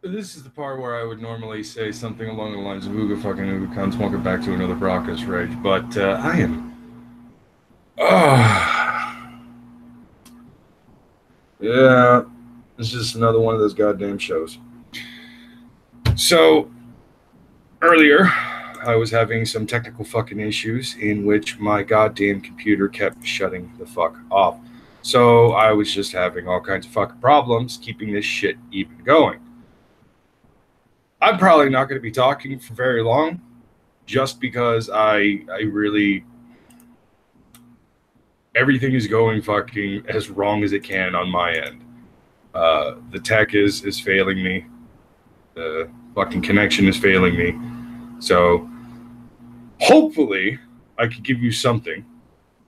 This is the part where I would normally say something along the lines of Ooga fucking Ooga cunts, welcome back to another Brockus rage, but I am. Yeah, it's just another one of those goddamn shows. So, earlier, I was having some technical fucking issues in which my goddamn computer kept shutting the fuck off. So, I was just having all kinds of fucking problems keeping this shit even going. I'm probably not going to be talking for very long just because I really everything is going fucking as wrong as it can on my end. The tech is failing me. The fucking connection is failing me. So hopefully I could give you something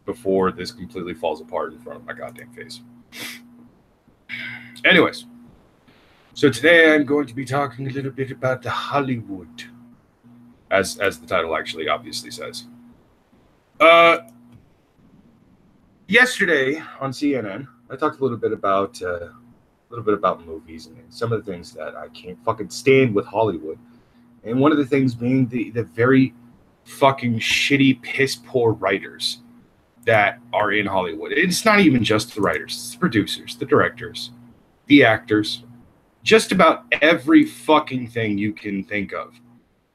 before this completely falls apart in front of my goddamn face. Anyways, so today I'm going to be talking a little bit about the Hollywood, as the title actually obviously says. Yesterday on CNN, I talked a little bit about movies and some of the things that I can't fucking stand with Hollywood. And one of the things being the very fucking shitty, piss poor writers that are in Hollywood. It's not even just the writers, it's the producers, the directors, the actors, just about every fucking thing you can think of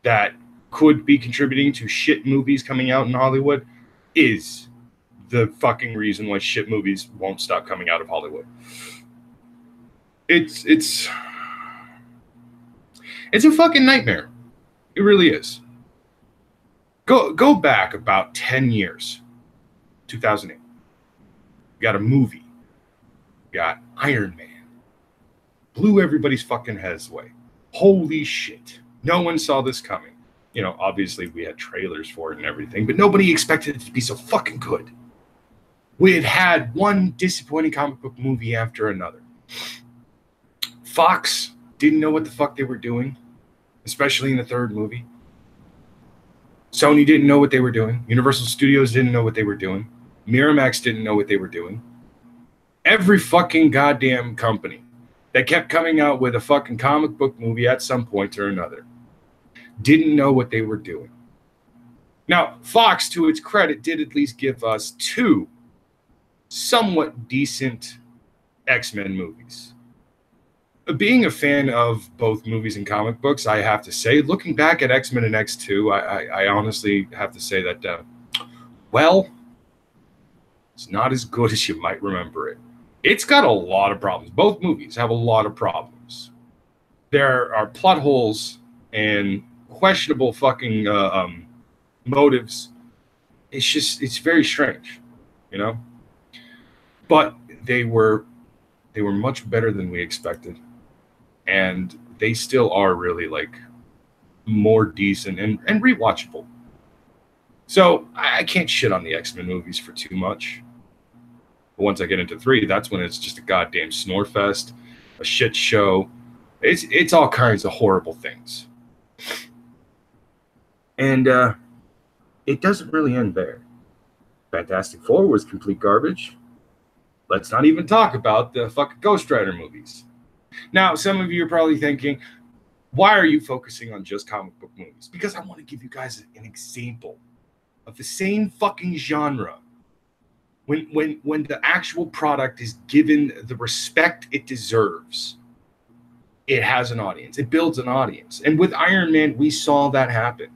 that could be contributing to shit movies coming out in Hollywood is the fucking reason why shit movies won't stop coming out of Hollywood. It's a fucking nightmare. It really is. Go back about 10 years. 2008. You got a movie. You got Iron Man. Blew everybody's fucking heads away. Holy shit. No one saw this coming. You know, obviously we had trailers for it and everything, but nobody expected it to be so fucking good. We had had one disappointing comic book movie after another. Fox didn't know what the fuck they were doing, especially in the third movie. Sony didn't know what they were doing. Universal Studios didn't know what they were doing. Miramax didn't know what they were doing. Every fucking goddamn company that kept coming out with a fucking comic book movie at some point or another didn't know what they were doing. Now, Fox, to its credit, did at least give us two somewhat decent X-Men movies. Being a fan of both movies and comic books, I have to say, looking back at X-Men and X2, I honestly have to say that, well, it's not as good as you might remember it. It's got a lot of problems. Both movies have a lot of problems. There are plot holes and questionable fucking motives. It's very strange, you know? But they were much better than we expected. And they still are really like more decent and rewatchable. So I can't shit on the X-Men movies for too much. But once I get into 3, that's when it's just a goddamn snore fest, a shit show. It's all kinds of horrible things. And it doesn't really end there. Fantastic Four was complete garbage. Let's not even talk about the fucking Ghost Rider movies. Now, some of you are probably thinking, why are you focusing on just comic book movies? Because I want to give you guys an example of the same fucking genre. When the actual product is given the respect it deserves, it has an audience. It builds an audience. And with Iron Man, we saw that happen.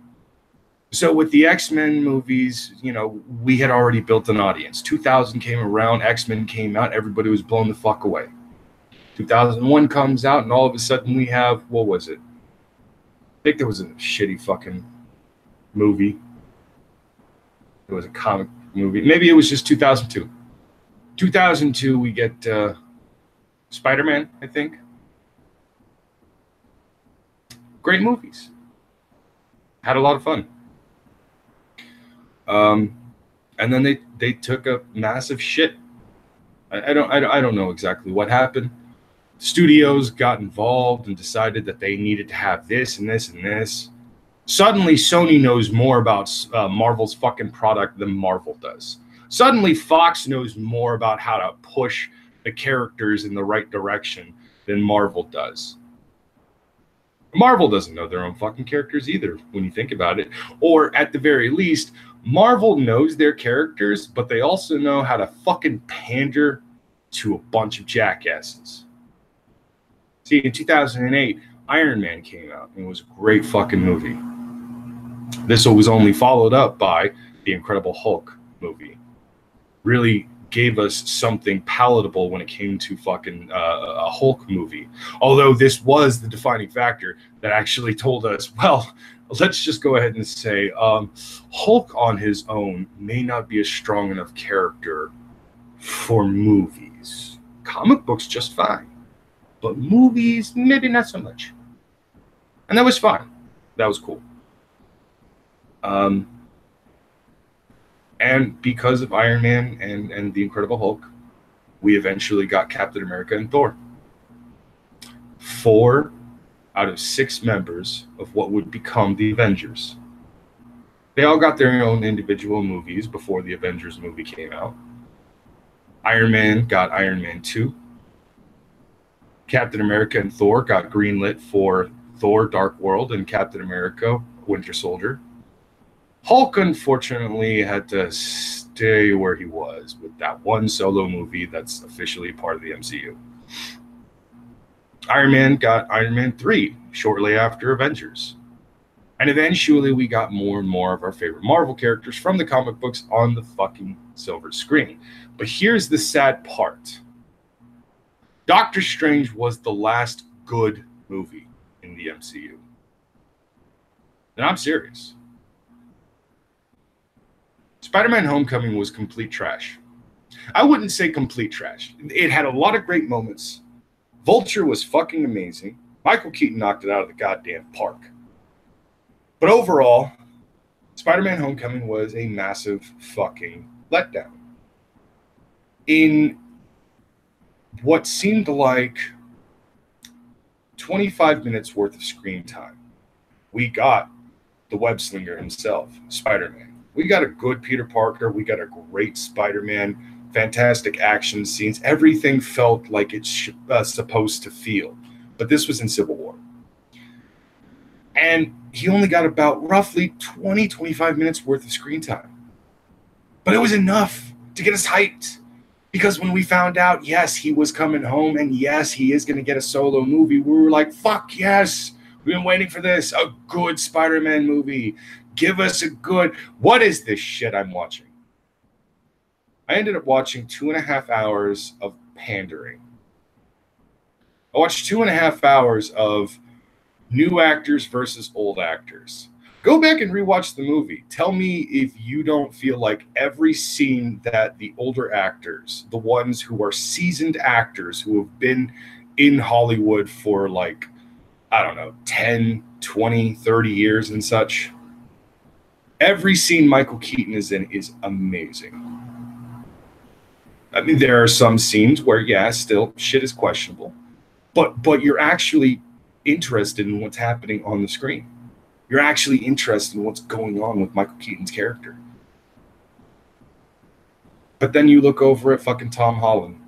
So with the X-Men movies, you know, we had already built an audience. 2000 came around, X-Men came out, everybody was blown the fuck away. 2001 comes out, and all of a sudden we have, what was it? I think there was a shitty fucking movie. It was a comic movie. Maybe it was just 2002. 2002, we get Spider-Man, I think. Great movies. Had a lot of fun. And then they took a massive shit. I don't know exactly what happened. Studios got involved and decided that they needed to have this and this and this. Suddenly, Sony knows more about Marvel's fucking product than Marvel does. Suddenly, Fox knows more about how to push the characters in the right direction than Marvel does. Marvel doesn't know their own fucking characters either, when you think about it. Or at the very least, Marvel knows their characters, but they also know how to fucking pander to a bunch of jackasses. See, in 2008, Iron Man came out, and it was a great fucking movie. This was only followed up by the Incredible Hulk movie. Really gave us something palatable when it came to fucking a Hulk movie. Although this was the defining factor that actually told us, well, let's just go ahead and say Hulk on his own may not be a strong enough character for movies. Comic books just fine, but movies maybe not so much. And that was fine. That was cool. And because of Iron Man and the Incredible Hulk, we eventually got Captain America and Thor. 4 out of 6 members of what would become the Avengers. They all got their own individual movies before the Avengers movie came out. Iron Man got Iron Man 2. Captain America and Thor got greenlit for Thor Dark World and Captain America Winter Soldier. Hulk, unfortunately, had to stay where he was with that one solo movie that's officially part of the MCU. Iron Man got Iron Man 3 shortly after Avengers. And eventually we got more and more of our favorite Marvel characters from the comic books on the fucking silver screen. But here's the sad part. Doctor Strange was the last good movie in the MCU. And I'm serious. Spider-Man Homecoming was complete trash. I wouldn't say complete trash. It had a lot of great moments. Vulture was fucking amazing. Michael Keaton knocked it out of the goddamn park. But overall, Spider-Man Homecoming was a massive fucking letdown. In what seemed like 25 minutes worth of screen time, we got the web slinger himself, Spider-Man. We got a good Peter Parker. We got a great Spider-Man, fantastic action scenes. Everything felt like it's supposed to feel. But this was in Civil War. And he only got about roughly 20, 25 minutes worth of screen time. But it was enough to get us hyped. Because when we found out, yes, he was coming home, and yes, he is going to get a solo movie, we were like, fuck yes. We've been waiting for this. A good Spider-Man movie. Give us a good... What is this shit I'm watching? I ended up watching 2.5 hours of pandering. I watched 2.5 hours of new actors versus old actors. Go back and rewatch the movie. Tell me if you don't feel like every scene that the older actors, the ones who are seasoned actors who have been in Hollywood for like, I don't know, 10, 20, 30 years and such, every scene Michael Keaton is in is amazing. I mean, there are some scenes where, yeah, still shit is questionable, but you're actually interested in what's happening on the screen. You're actually interested in what's going on with Michael Keaton's character. But then you look over at fucking Tom Holland.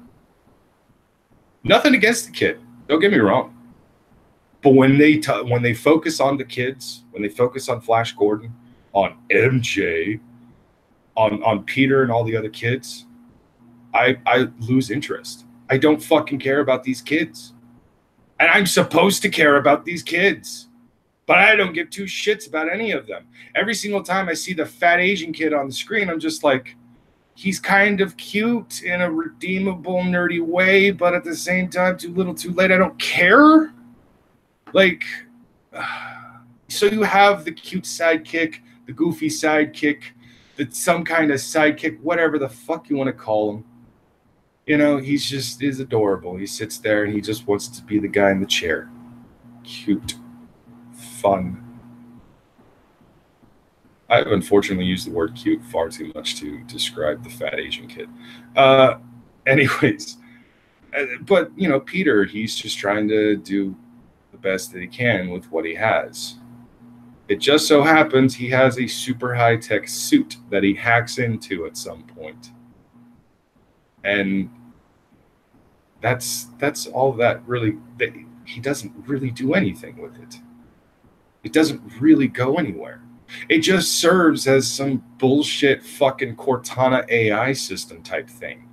Nothing against the kid. Don't get me wrong. But when they focus on the kids, when they focus on Flash Gordon, on MJ, on Peter and all the other kids, I lose interest. I don't fucking care about these kids. And I'm supposed to care about these kids. But I don't give two shits about any of them. Every single time I see the fat Asian kid on the screen, I'm just like, he's kind of cute in a redeemable, nerdy way, but at the same time, too little, too late. I don't care. Like, so you have the cute sidekick, the goofy sidekick, some kind of sidekick, whatever the fuck you want to call him. You know, he's adorable. He sits there and he just wants to be the guy in the chair. Cute. Fun. I've unfortunately used the word cute far too much to describe the fat Asian kid. Anyways, but, you know, Peter, he's just trying to do the best that he can with what he has. It just so happens he has a super high-tech suit that he hacks into at some point. And that's all that really... he doesn't really do anything with it. It doesn't really go anywhere. It just serves as some bullshit fucking Cortana AI system type thing.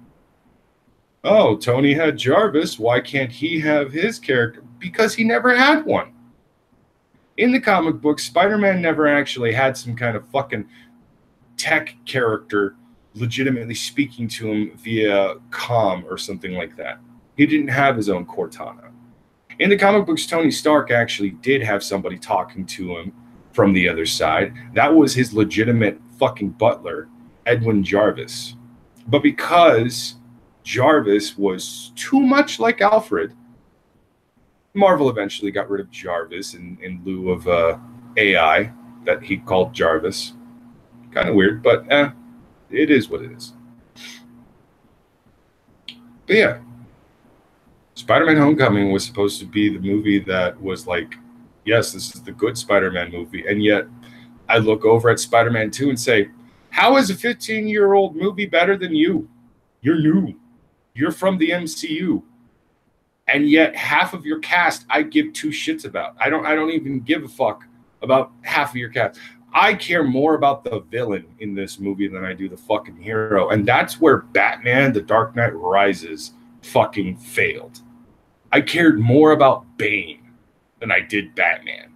Oh, Tony had Jarvis. Why can't he have his character? Because he never had one. In the comic book, Spider-Man never actually had some kind of fucking tech character legitimately speaking to him via comm or something like that. He didn't have his own Cortana. In the comic books, Tony Stark actually did have somebody talking to him from the other side. That was his legitimate fucking butler, Edwin Jarvis. But because Jarvis was too much like Alfred, Marvel eventually got rid of Jarvis in lieu of AI that he called Jarvis. Kind of weird, but it is what it is. But yeah, Spider-Man Homecoming was supposed to be the movie that was like, yes, this is the good Spider-Man movie. And yet I look over at Spider-Man 2 and say, how is a 15-year-old movie better than you? You're new. You're from the MCU. And yet half of your cast I give two shits about. I don't even give a fuck about half of your cast. I care more about the villain in this movie than I do the fucking hero. And that's where Batman, The Dark Knight Rises fucking failed. I cared more about Bane than I did Batman.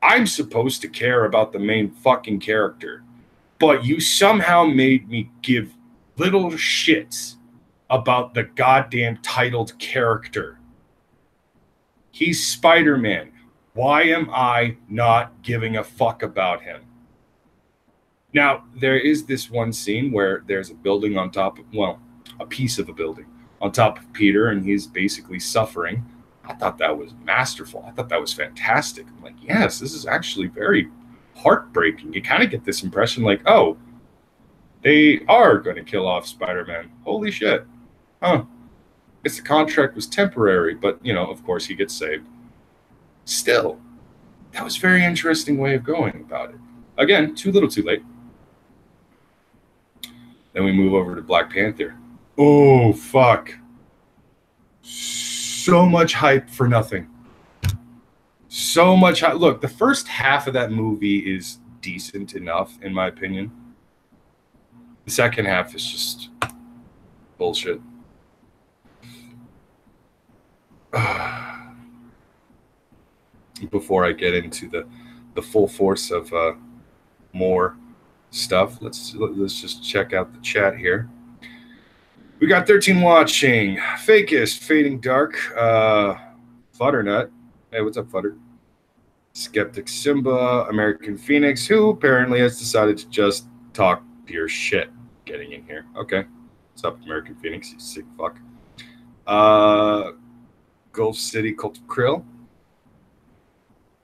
I'm supposed to care about the main fucking character, but you somehow made me give little shits about the goddamn titled character. He's Spider-Man. Why am I not giving a fuck about him? Now, there is this one scene where there's a building on top of, well, a piece of a building on top of Peter, and he's basically suffering. I thought that was masterful. I thought that was fantastic. I'm like, yes, this is actually very heartbreaking. You kind of get this impression like, oh, they are going to kill off Spider-Man. Holy shit. Huh. Guess the contract was temporary, but, you know, of course he gets saved. Still, that was a very interesting way of going about it. Again, too little, too late. Then we move over to Black Panther. Oh, fuck. So much hype for nothing. So much hype. Look, the first half of that movie is decent enough, in my opinion. The second half is just bullshit. Before I get into the full force of more stuff, let's just check out the chat here. We got 13 watching. Fakest, Fading Dark, Futternut. Hey, what's up, Futter? Skeptic Simba, American Phoenix, who apparently has decided to just talk pure shit getting in here. Okay. What's up, American Phoenix? You sick fuck. Gulf City Cult of Krill.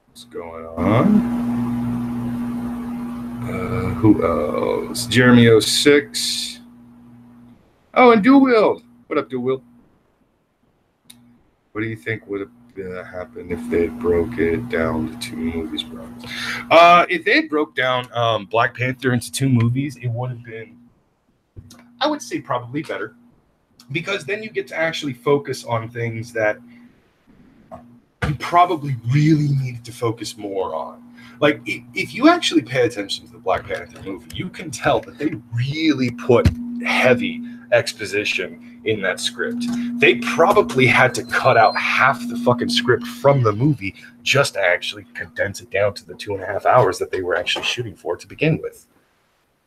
What's going on? Who else? Jeremy 06. Oh, and Dual Wield. What up, Dual Wield? What do you think would have happened if they had broke it down to two movies, bro? If they had broke down Black Panther into two movies, it would have been, I would say, probably better. Because then you get to actually focus on things that you probably really needed to focus more on. Like, if you actually pay attention to the Black Panther movie, you can tell that they really put heavy exposition in that script. They probably had to cut out half the fucking script from the movie just to actually condense it down to the 2.5 hours that they were actually shooting for to begin with.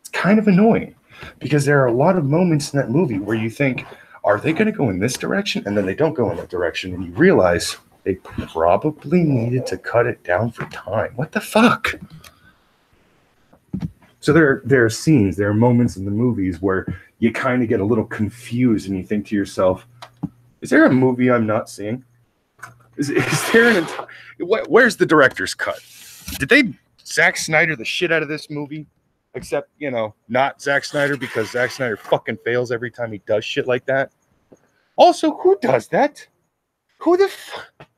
It's kind of annoying because there are a lot of moments in that movie where you think, are they going to go in this direction? And then they don't go in that direction, and you realize they probably needed to cut it down for time. What the fuck? So there are scenes, there are moments in the movies where you kind of get a little confused and you think to yourself, is there a movie I'm not seeing? Is there an entire... Where's the director's cut? Did they Zack Snyder the shit out of this movie? Except, you know, not Zack Snyder, because Zack Snyder fucking fails every time he does shit like that. Also, who does that? Who the fuck?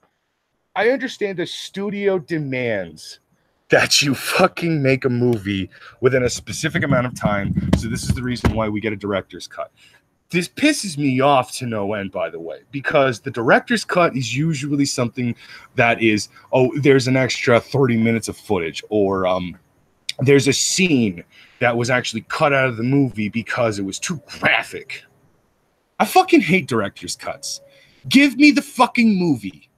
I understand the studio demands that you fucking make a movie within a specific amount of time. So this is the reason why we get a director's cut. This pisses me off to no end, by the way, because the director's cut is usually something that is, oh, there's an extra 30 minutes of footage, or there's a scene that was actually cut out of the movie because it was too graphic. I fucking hate director's cuts. Give me the fucking movie.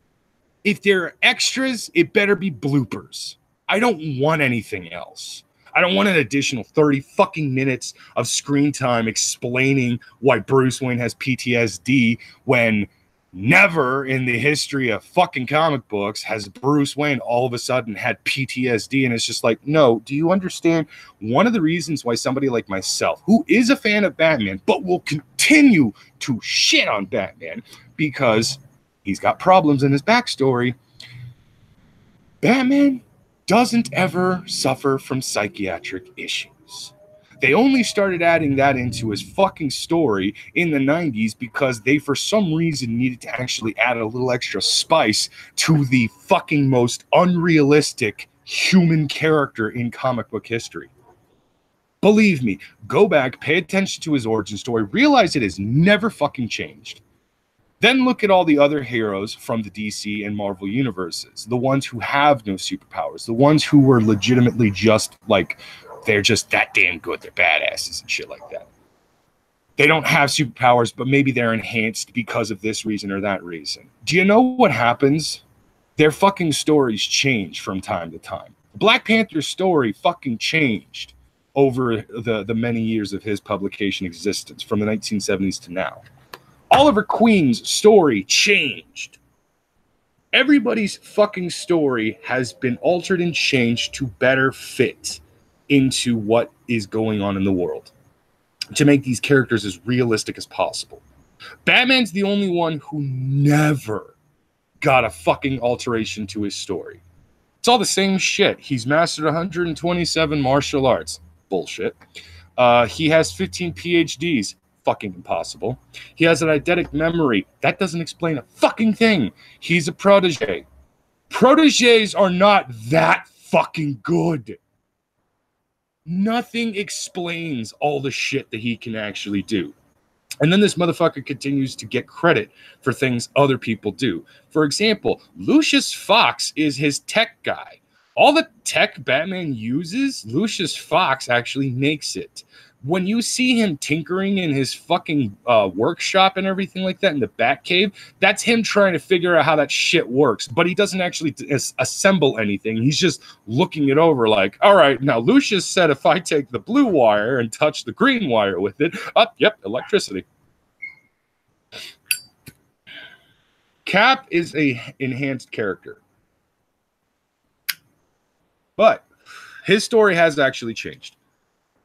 If there are extras, it better be bloopers. I don't want anything else. I don't want an additional 30 fucking minutes of screen time explaining why Bruce Wayne has PTSD when never in the history of fucking comic books has Bruce Wayne all of a sudden had PTSD. And it's just like, no, do you understand? One of the reasons why somebody like myself, who is a fan of Batman, but will continue to shit on Batman because he's got problems in his backstory, Batman doesn't ever suffer from psychiatric issues. They only started adding that into his fucking story in the 90s because they, for some reason, needed to actually add a little extra spice to the fucking most unrealistic human character in comic book history. Believe me, go back, pay attention to his origin story, realize it has never fucking changed. Then look at all the other heroes from the DC and Marvel universes, the ones who have no superpowers, the ones who were legitimately just like, they're just that damn good, they're badasses and shit like that. They don't have superpowers, but maybe they're enhanced because of this reason or that reason. Do you know what happens? Their fucking stories change from time to time. Black Panther's story fucking changed over the many years of his publication existence, from the 1970s to now. Oliver Queen's story changed. Everybody's fucking story has been altered and changed to better fit into what is going on in the world, to make these characters as realistic as possible. Batman's the only one who never got a fucking alteration to his story. It's all the same shit. He's mastered 127 martial arts. Bullshit. He has 15 PhDs. Fucking impossible. He has an eidetic memory. That doesn't explain a fucking thing. He's a protege. Proteges are not that fucking good. Nothing explains all the shit that he can actually do. And then this motherfucker continues to get credit for things other people do. For example, Lucius Fox is his tech guy. All the tech Batman uses, Lucius Fox actually makes it. When you see him tinkering in his fucking workshop and everything like that in the Batcave, that's him trying to figure out how that shit works. But he doesn't actually assemble anything. He's just looking it over like, all right, now Lucius said if I take the blue wire and touch the green wire with it, yep, electricity. Cap is a enhanced character. But his story has actually changed.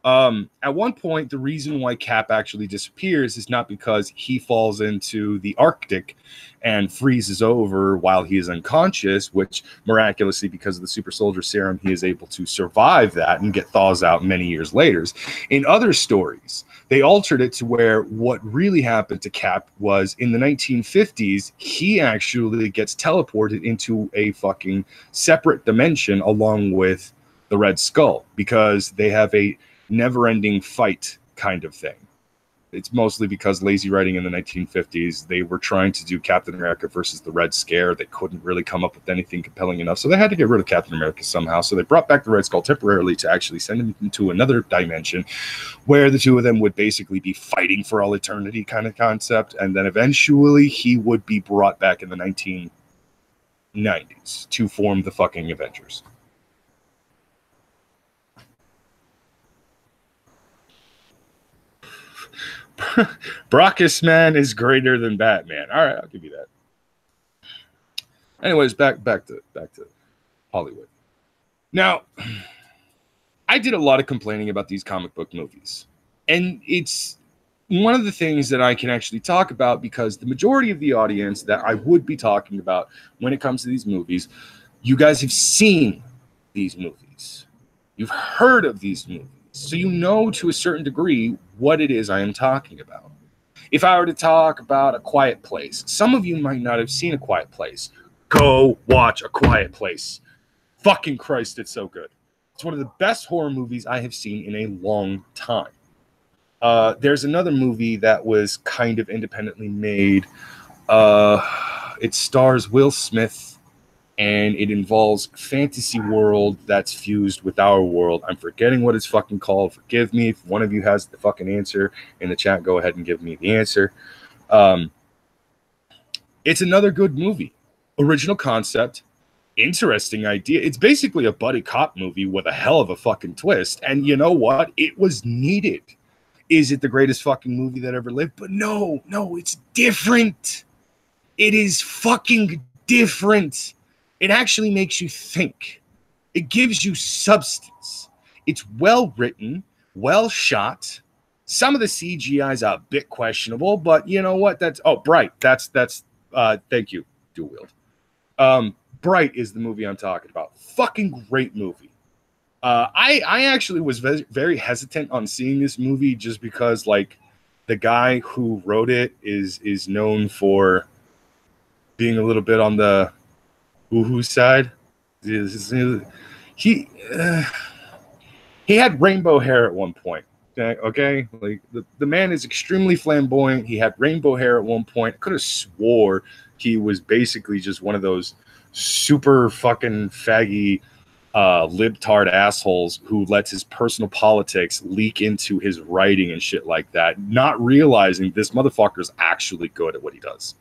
At one point, the reason why Cap actually disappears is not because he falls into the Arctic and freezes over while he is unconscious, which miraculously, because of the super soldier serum, he is able to survive that and get thaws out many years later. In other stories, they altered it to where what really happened to Cap was in the 1950s, he actually gets teleported into a fucking separate dimension along with the Red Skull, because they have a never-ending fight kind of thing. It's mostly because lazy writing in the 1950s, they were trying to do Captain America versus the Red Scare. They couldn't really come up with anything compelling enough, so they had to get rid of Captain America somehow. So they brought back the Red Skull temporarily to actually send him into another dimension where the two of them would basically be fighting for all eternity kind of concept, and then eventually he would be brought back in the 1990s to form the fucking Avengers. Brockus, man, is greater than Batman. All right, I'll give you that. Anyways, back to Hollywood. Now, I did a lot of complaining about these comic book movies, and it's one of the things that I can actually talk about because the majority of the audience that I would be talking about when it comes to these movies, you guys have seen these movies. You've heard of these movies. So you know to a certain degree what it is I am talking about. If I were to talk about A Quiet Place, some of you might not have seen A Quiet Place. Go watch A Quiet Place. Fucking Christ, it's so good. It's one of the best horror movies I have seen in a long time. There's another movie that was kind of independently made. It stars Will Smith, and it involves fantasy world that's fused with our world. I'm forgetting what it's fucking called. Forgive me. If one of you has the fucking answer in the chat, go ahead and give me the answer. It's another good movie. Original concept, interesting idea. It's basically a buddy cop movie with a hell of a fucking twist. And you know what? It was needed. Is it the greatest fucking movie that ever lived? But no, it's different. It is fucking different. It actually makes you think. It gives you substance. It's well written, well shot. Some of the CGI is a bit questionable, but you know what? Bright. That's thank you, Dual Wield. Bright is the movie I'm talking about. Fucking great movie. I actually was very hesitant on seeing this movie just because, like, the guy who wrote it is known for being a little bit on the woohoo side. He had rainbow hair at one point. Okay? Like the man is extremely flamboyant. He had rainbow hair at one point. I could have swore he was basically just one of those super fucking faggy libtard assholes who lets his personal politics leak into his writing and shit like that, not realizing this motherfucker's actually good at what he does.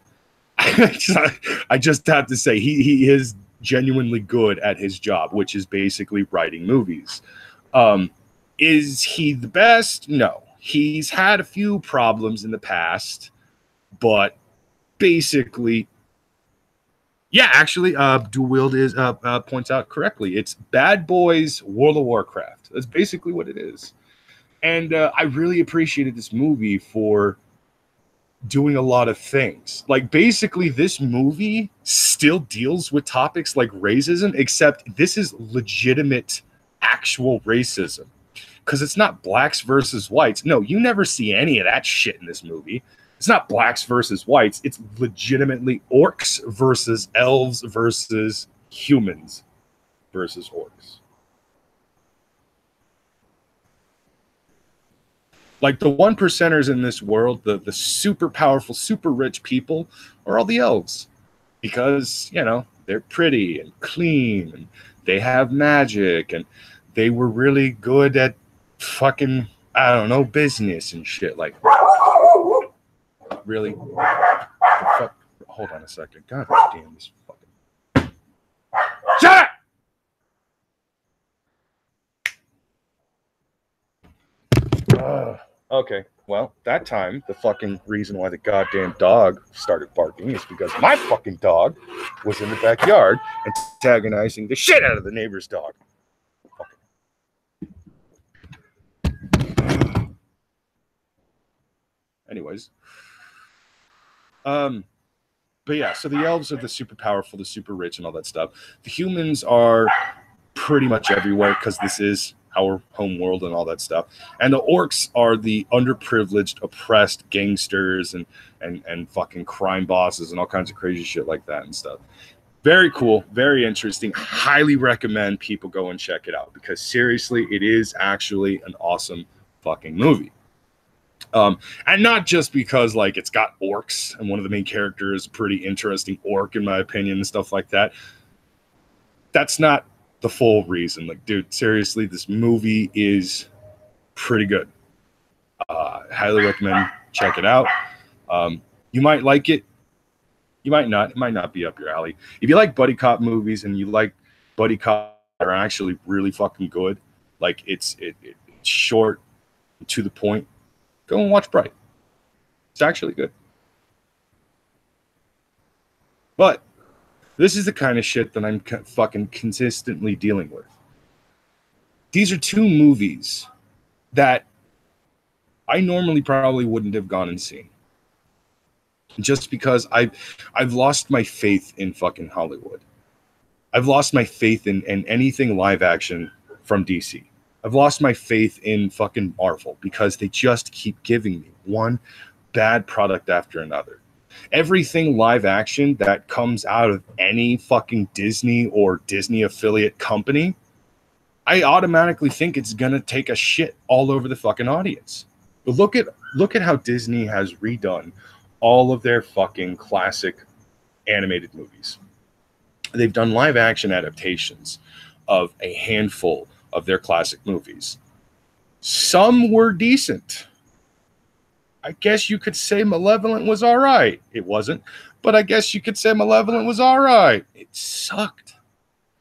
I just have to say he is genuinely good at his job, which is basically writing movies. Is he the best? No. He's had a few problems in the past, but basically, yeah, actually, Dual Wield is points out correctly. It's Bad Boys World of Warcraft. That's basically what it is. And I really appreciated this movie for doing a lot of things. Like, basically, this movie still deals with topics like racism, except this is legitimate, actual racism. Because it's not blacks versus whites. No, you never see any of that shit in this movie. It's not blacks versus whites. It's legitimately orcs versus elves versus humans versus orcs. Like, the one percenters in this world, the super powerful, super rich people, are all the elves. Because, you know, they're pretty and clean, and they have magic, and they were really good at fucking, I don't know, business and shit. Like, really? Fuck? Hold on a second. God damn this fucking. Shut up! Okay, well, that time, the fucking reason why the goddamn dog started barking is because my fucking dog was in the backyard antagonizing the shit out of the neighbor's dog. Anyways. But yeah, so the elves are the super powerful, the super rich, and all that stuff. The humans are pretty much everywhere because this is our home world and all that stuff. And the orcs are the underprivileged, oppressed gangsters and fucking crime bosses and all kinds of crazy shit like that and stuff. Very cool, very interesting. Highly recommend people go and check it out because seriously, it is actually an awesome fucking movie. And not just because, like, it's got orcs and one of the main characters is a pretty interesting orc in my opinion and stuff like that. That's not the full reason. Like, dude, seriously, this movie is pretty good. Highly recommend check it out. You might like it. You might not. It might not be up your alley. If you like buddy cop movies and you like buddy cop that are actually really fucking good, like it's short, to the point, go and watch Bright. It's actually good. But this is the kind of shit that I'm fucking consistently dealing with. These are two movies that I normally probably wouldn't have gone and seen. Just because I've lost my faith in fucking Hollywood. I've lost my faith in anything live action from DC. I've lost my faith in fucking Marvel because they just keep giving me one bad product after another. Everything live action that comes out of any fucking Disney or Disney affiliate company, I automatically think it's going to take a shit all over the fucking audience. But look at how Disney has redone all of their fucking classic animated movies. They've done live action adaptations of a handful of their classic movies. Some were decent. I guess you could say Malevolent was all right. It wasn't, but I guess you could say Malevolent was all right. It sucked.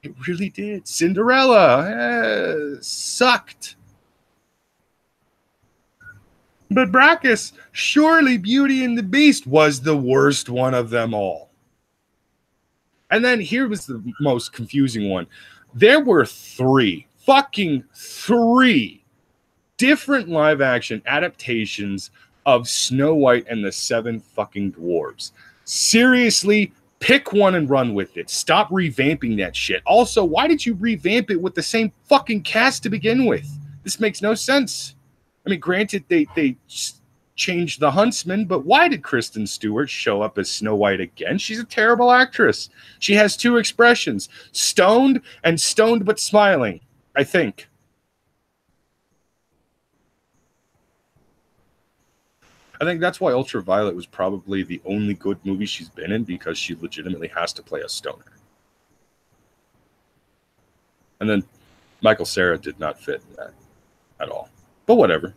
It really did. Cinderella sucked. But Brockus, surely Beauty and the Beast was the worst one of them all. And then here was the most confusing one. There were fucking three different live action adaptations of Snow White and the Seven fucking Dwarves. Seriously, pick one and run with it. Stop revamping that shit. Also, why did you revamp it with the same fucking cast to begin with? This makes no sense. I mean, granted, they changed the Huntsman, but why did Kristen Stewart show up as Snow White again? She's a terrible actress. She has two expressions, stoned and stoned but smiling, I think. I think that's why Ultraviolet was probably the only good movie she's been in, because she legitimately has to play a stoner. And then Michael Cera did not fit in that at all. But whatever.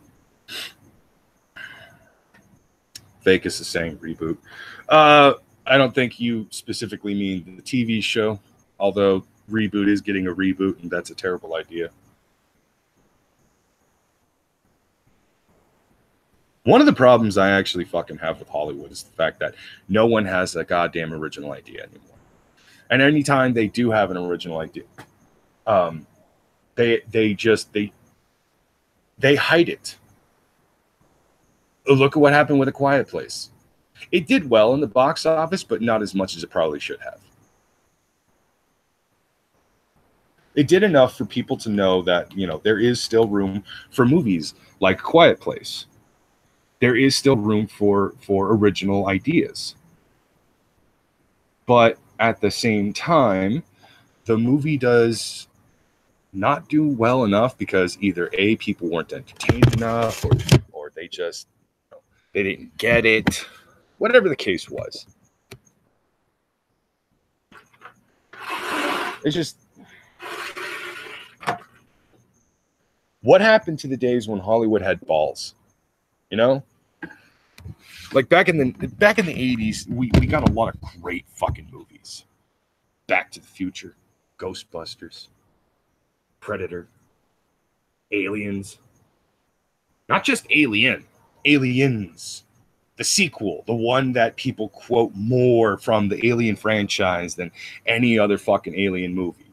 Vegas is saying reboot. I don't think you specifically mean the TV show, although reboot is getting a reboot, and that's a terrible idea. One of the problems I actually fucking have with Hollywood is the fact that no one has a goddamn original idea anymore. And anytime they do have an original idea, they hide it. Look at what happened with A Quiet Place. It did well in the box office, but not as much as it probably should have. It did enough for people to know that, you know, there is still room for movies like Quiet Place. There is still room for original ideas. But at the same time, the movie does not do well enough because either A, people weren't entertained enough, or they just, you know, they didn't get it. Whatever the case was. It's just, what happened to the days when Hollywood had balls? You know? Like back in the 80s, we got a lot of great fucking movies. Back to the Future, Ghostbusters, Predator, Aliens. Not just Alien, Aliens. The sequel, the one that people quote more from the Alien franchise than any other fucking Alien movie.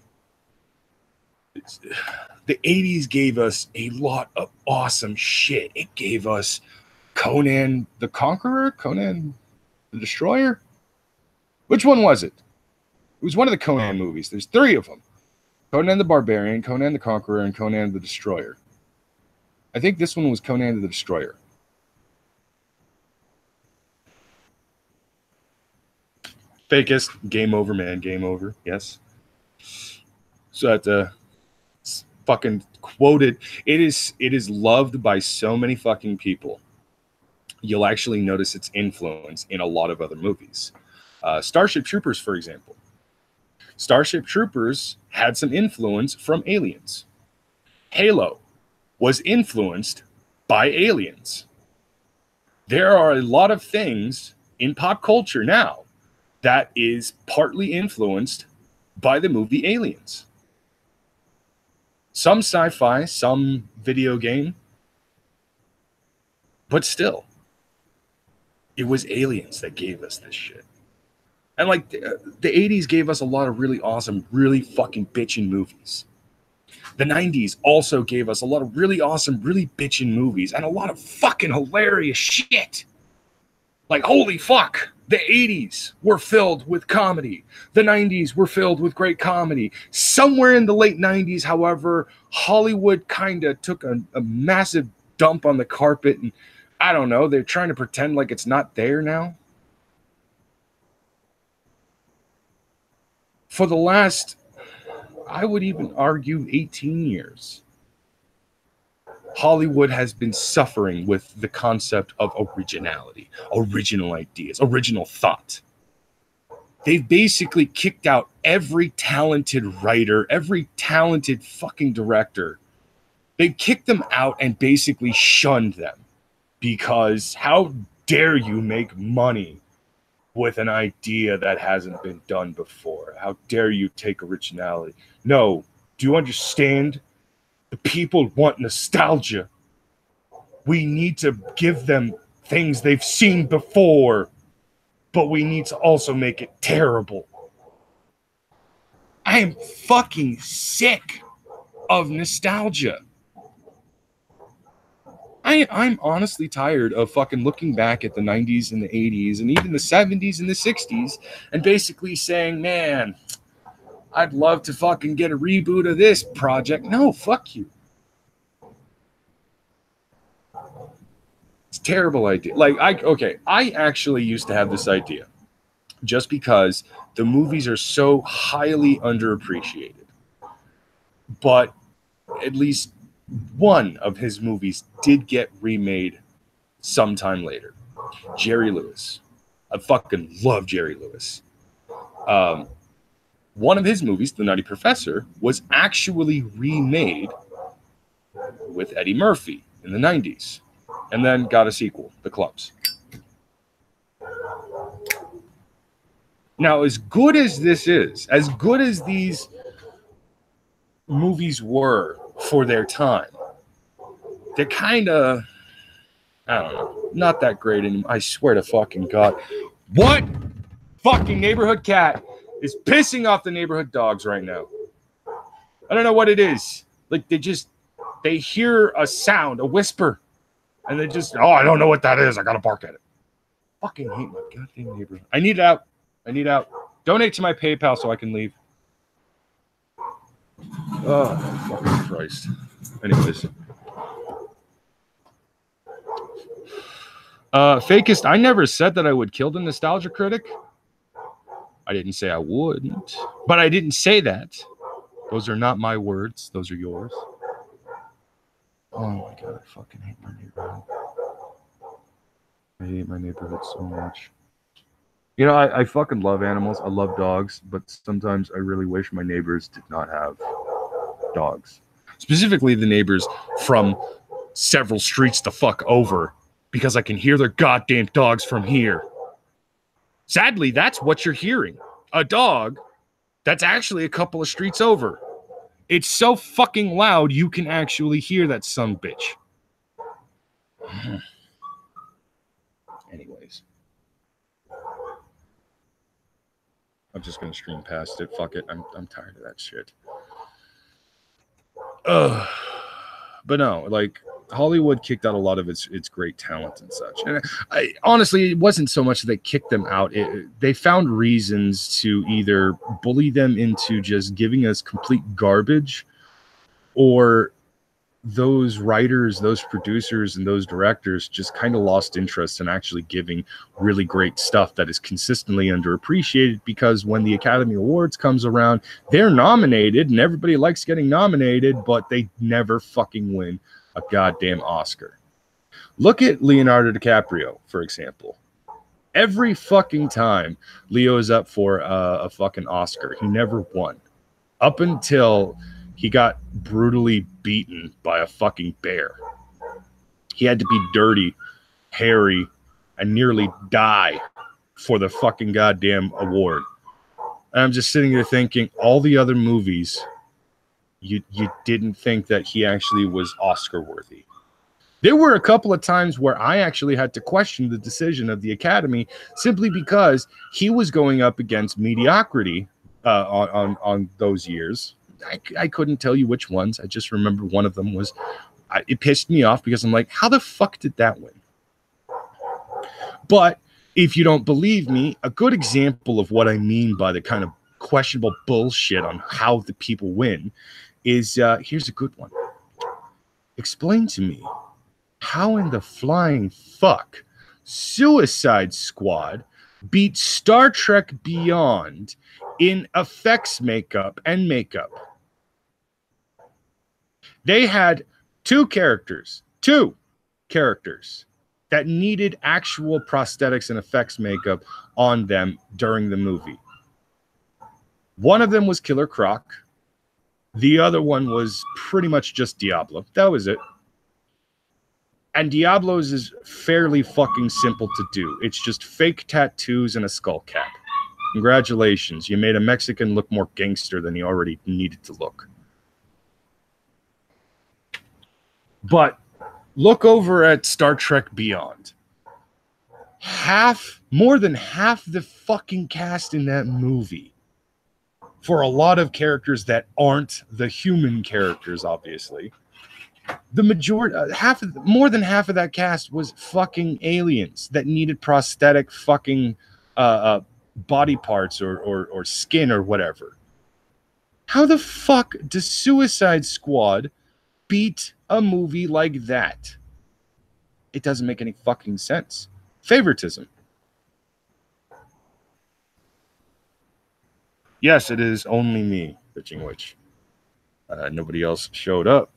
The 80s gave us a lot of awesome shit. It gave us Conan the Conqueror, Conan the Destroyer. Which one was it? It was one of the Conan movies. There's three of them. Conan the Barbarian, Conan the Conqueror, and Conan the Destroyer. I think this one was Conan the Destroyer. Fakest, game over, man, game over. Yes. So that fucking quoted. It is loved by so many fucking people. You'll actually notice its influence in a lot of other movies. Starship Troopers, for example. Starship Troopers had some influence from Aliens. Halo was influenced by Aliens. There are a lot of things in pop culture now that is partly influenced by the movie Aliens. Some sci-fi, some video game, but still, it was Aliens that gave us this shit. And like the 80s gave us a lot of really awesome, really fucking bitchin' movies. The 90s also gave us a lot of really awesome, really bitchin' movies and a lot of fucking hilarious shit. Like, holy fuck, the 80s were filled with comedy. The 90s were filled with great comedy. Somewhere in the late 90s, however, Hollywood kind of took a massive dump on the carpet. And I don't know, they're trying to pretend like it's not there now. For the last, I would even argue, 18 years, Hollywood has been suffering with the concept of originality, original ideas, original thought. They've basically kicked out every talented writer, every talented fucking director. They've kicked them out and basically shunned them because how dare you make money with an idea that hasn't been done before? How dare you take originality? No, do you understand? The people want nostalgia. We need to give them things they've seen before, but we need to also make it terrible. I am fucking sick of nostalgia. I'm honestly tired of fucking looking back at the 90s and the 80s and even the 70s and the 60s and basically saying, man, I'd love to fucking get a reboot of this project. No, fuck you. It's a terrible idea. Like, I actually used to have this idea just because the movies are so highly underappreciated. But at least one of his movies did get remade sometime later. Jerry Lewis. I fucking love Jerry Lewis. One of his movies, The Nutty Professor, was actually remade with Eddie Murphy in the 90s and then got a sequel, The Clubs. Now, as good as this is, as good as these movies were for their time, they're kind of, I don't know, not that great anymore. I swear to fucking God. What fucking neighborhood cat is pissing off the neighborhood dogs right now? I don't know what it is. Like, they hear a sound, a whisper, and they just, oh, I don't know what that is. I gotta bark at it. Fucking hate my goddamn neighborhood. I need out. Donate to my PayPal so I can leave. Oh, fucking Christ. Anyways. Fakest, I never said that I would kill the nostalgia critic. I didn't say I wouldn't. But I didn't say that. Those are not my words. Those are yours. Oh my God, I fucking hate my neighborhood. I hate my neighborhood so much. You know, I fucking love animals. I love dogs, but sometimes I really wish my neighbors did not have dogs. Specifically the neighbors from several streets the fuck over, because I can hear their goddamn dogs from here. Sadly, that's what you're hearing. A dog that's actually a couple of streets over. It's so fucking loud you can actually hear that sumbitch. Anyways. I'm just gonna stream past it. Fuck it. I'm tired of that shit. But no, like, Hollywood kicked out a lot of its great talent and such. And honestly, it wasn't so much that they kicked them out. They found reasons to either bully them into just giving us complete garbage, or those writers, those producers, and those directors just kind of lost interest in actually giving really great stuff that is consistently underappreciated, because when the Academy Awards comes around, they're nominated and everybody likes getting nominated, but they never fucking win a goddamn Oscar. Look at Leonardo DiCaprio, for example. Every fucking time Leo is up for a fucking Oscar, he never won. Up until he got brutally beaten by a fucking bear. He had to be dirty, hairy, and nearly die for the fucking goddamn award. And I'm just sitting there thinking, all the other movies, you didn't think that he actually was Oscar worthy. There were a couple of times where I actually had to question the decision of the Academy, simply because he was going up against mediocrity on those years. I couldn't tell you which ones. I just remember one of them was, it pissed me off because I'm like, how the fuck did that win? But if you don't believe me, a good example of what I mean by the kind of questionable bullshit on how the people win is, here's a good one. Explain to me how in the flying fuck Suicide Squad beat Star Trek Beyond in effects makeup and makeup. They had Two characters that needed actual prosthetics and effects makeup on them during the movie. One of them was Killer Croc. The other one was pretty much just Diablo. That was it. And Diablo's is fairly fucking simple to do. It's just fake tattoos and a skull cap. Congratulations, you made a Mexican look more gangster than he already needed to look. But look over at Star Trek Beyond. More than half the fucking cast in that movie, for a lot of characters that aren't the human characters, obviously, the majority, more than half of that cast was fucking aliens that needed prosthetic fucking body parts or skin or whatever. How the fuck does Suicide Squad beat a movie like that? It doesn't make any fucking sense. Favoritism. Yes, it is only me, bitching witch. Nobody else showed up.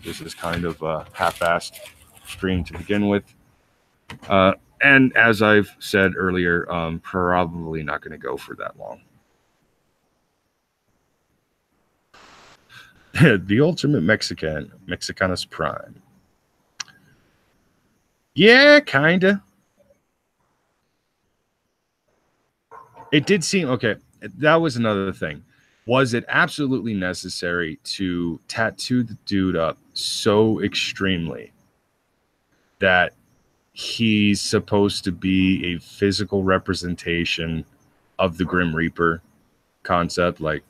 This is kind of a half-assed stream to begin with. And as I've said earlier, probably not going to go for that long. The ultimate Mexican, Mexicanus Prime. Yeah, kinda. It did seem okay. That was another thing. Was it absolutely necessary to tattoo the dude up so extremely that he's supposed to be a physical representation of the Grim Reaper concept? Like,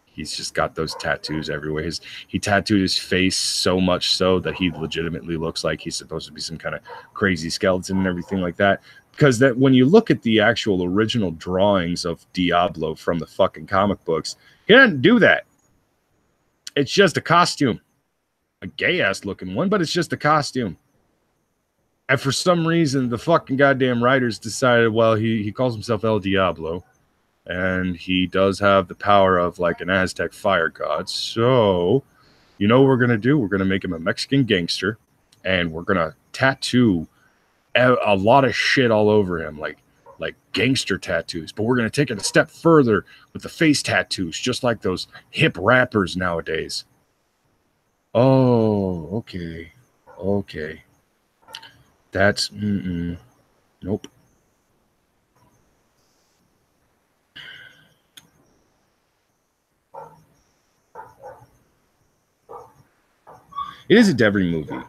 he's just got those tattoos everywhere. He tattooed his face so much so that he legitimately looks like he's supposed to be some kind of crazy skeleton and everything like that. Because that when you look at the actual original drawings of Diablo from the fucking comic books, he didn't do that. It's just a costume. A gay-ass looking one, but it's just a costume. And for some reason, the fucking goddamn writers decided, well, he calls himself El Diablo. And he does have the power of like an Aztec fire god. So, you know what we're going to do? We're going to make him a Mexican gangster. And we're going to tattoo a lot of shit all over him. Like gangster tattoos. But we're going to take it a step further with the face tattoos. Just like those hip rappers nowadays. Oh, okay. Okay. That's... Nope. It is a Devery movie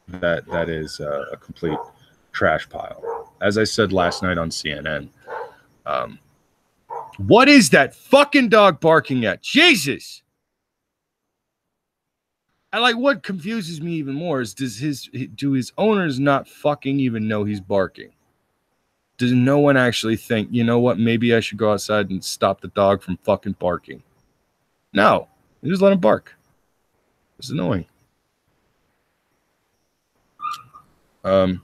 that is a complete trash pile. As I said last night on CNN, what is that fucking dog barking at? Jesus! And like, what confuses me even more is do his owners not fucking even know he's barking? Does no one actually think, you know what, maybe I should go outside and stop the dog from fucking barking? No, they just let him bark. It's annoying. I'm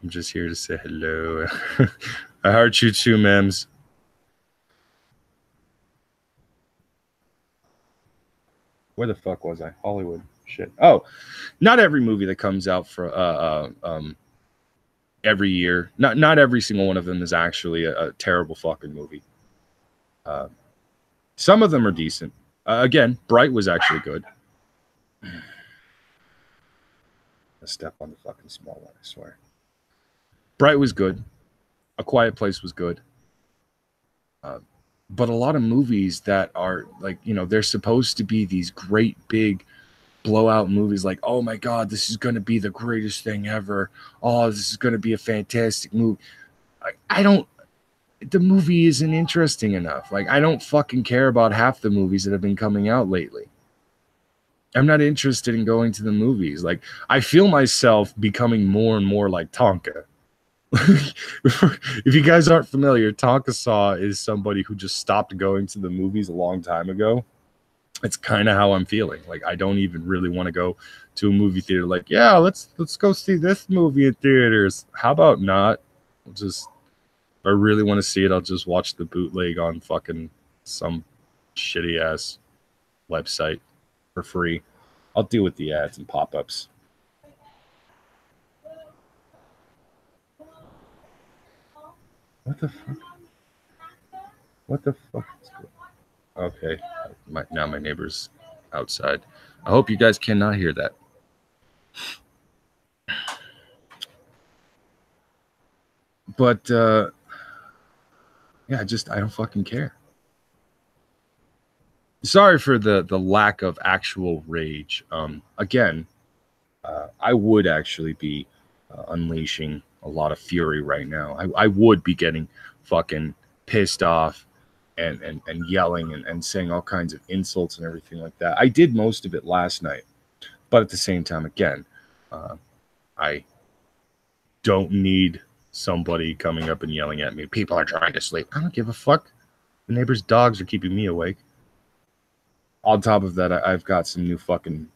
just here to say hello. I heart you too, mems. Where the fuck was I? Hollywood. Shit. Oh, not every movie that comes out for every year. Not every single one of them is actually a terrible fucking movie. Some of them are decent. Again, Bright was actually good. A step on the fucking small one, I swear. Bright was good. A Quiet Place was good. But a lot of movies that are like, you know, they're supposed to be these great big blowout movies like, oh my God, this is going to be the greatest thing ever. Oh, this is going to be a fantastic movie. The movie isn't interesting enough. Like, I don't fucking care about half the movies that have been coming out lately. I'm not interested in going to the movies. Like, I feel myself becoming more and more like Tonka. If you guys aren't familiar, Tonka Saw is somebody who just stopped going to the movies a long time ago. It's kind of how I'm feeling. Like, I don't even really want to go to a movie theater. Like, yeah, let's go see this movie in theaters. How about not? If I really want to see it, I'll just watch the bootleg on fucking some shitty ass website. for free. I'll deal with the ads and pop-ups. What the fuck? What the fuck is going on? Okay, now my neighbor's outside. I hope you guys cannot hear that. But yeah, I don't fucking care. Sorry for the lack of actual rage. Again, I would actually be unleashing a lot of fury right now. I would be getting fucking pissed off and yelling and saying all kinds of insults and everything like that. I did most of it last night, but at the same time, again, I don't need somebody coming up and yelling at me. People are trying to sleep. I don't give a fuck. The neighbor's dogs are keeping me awake. On top of that, I've got some new fucking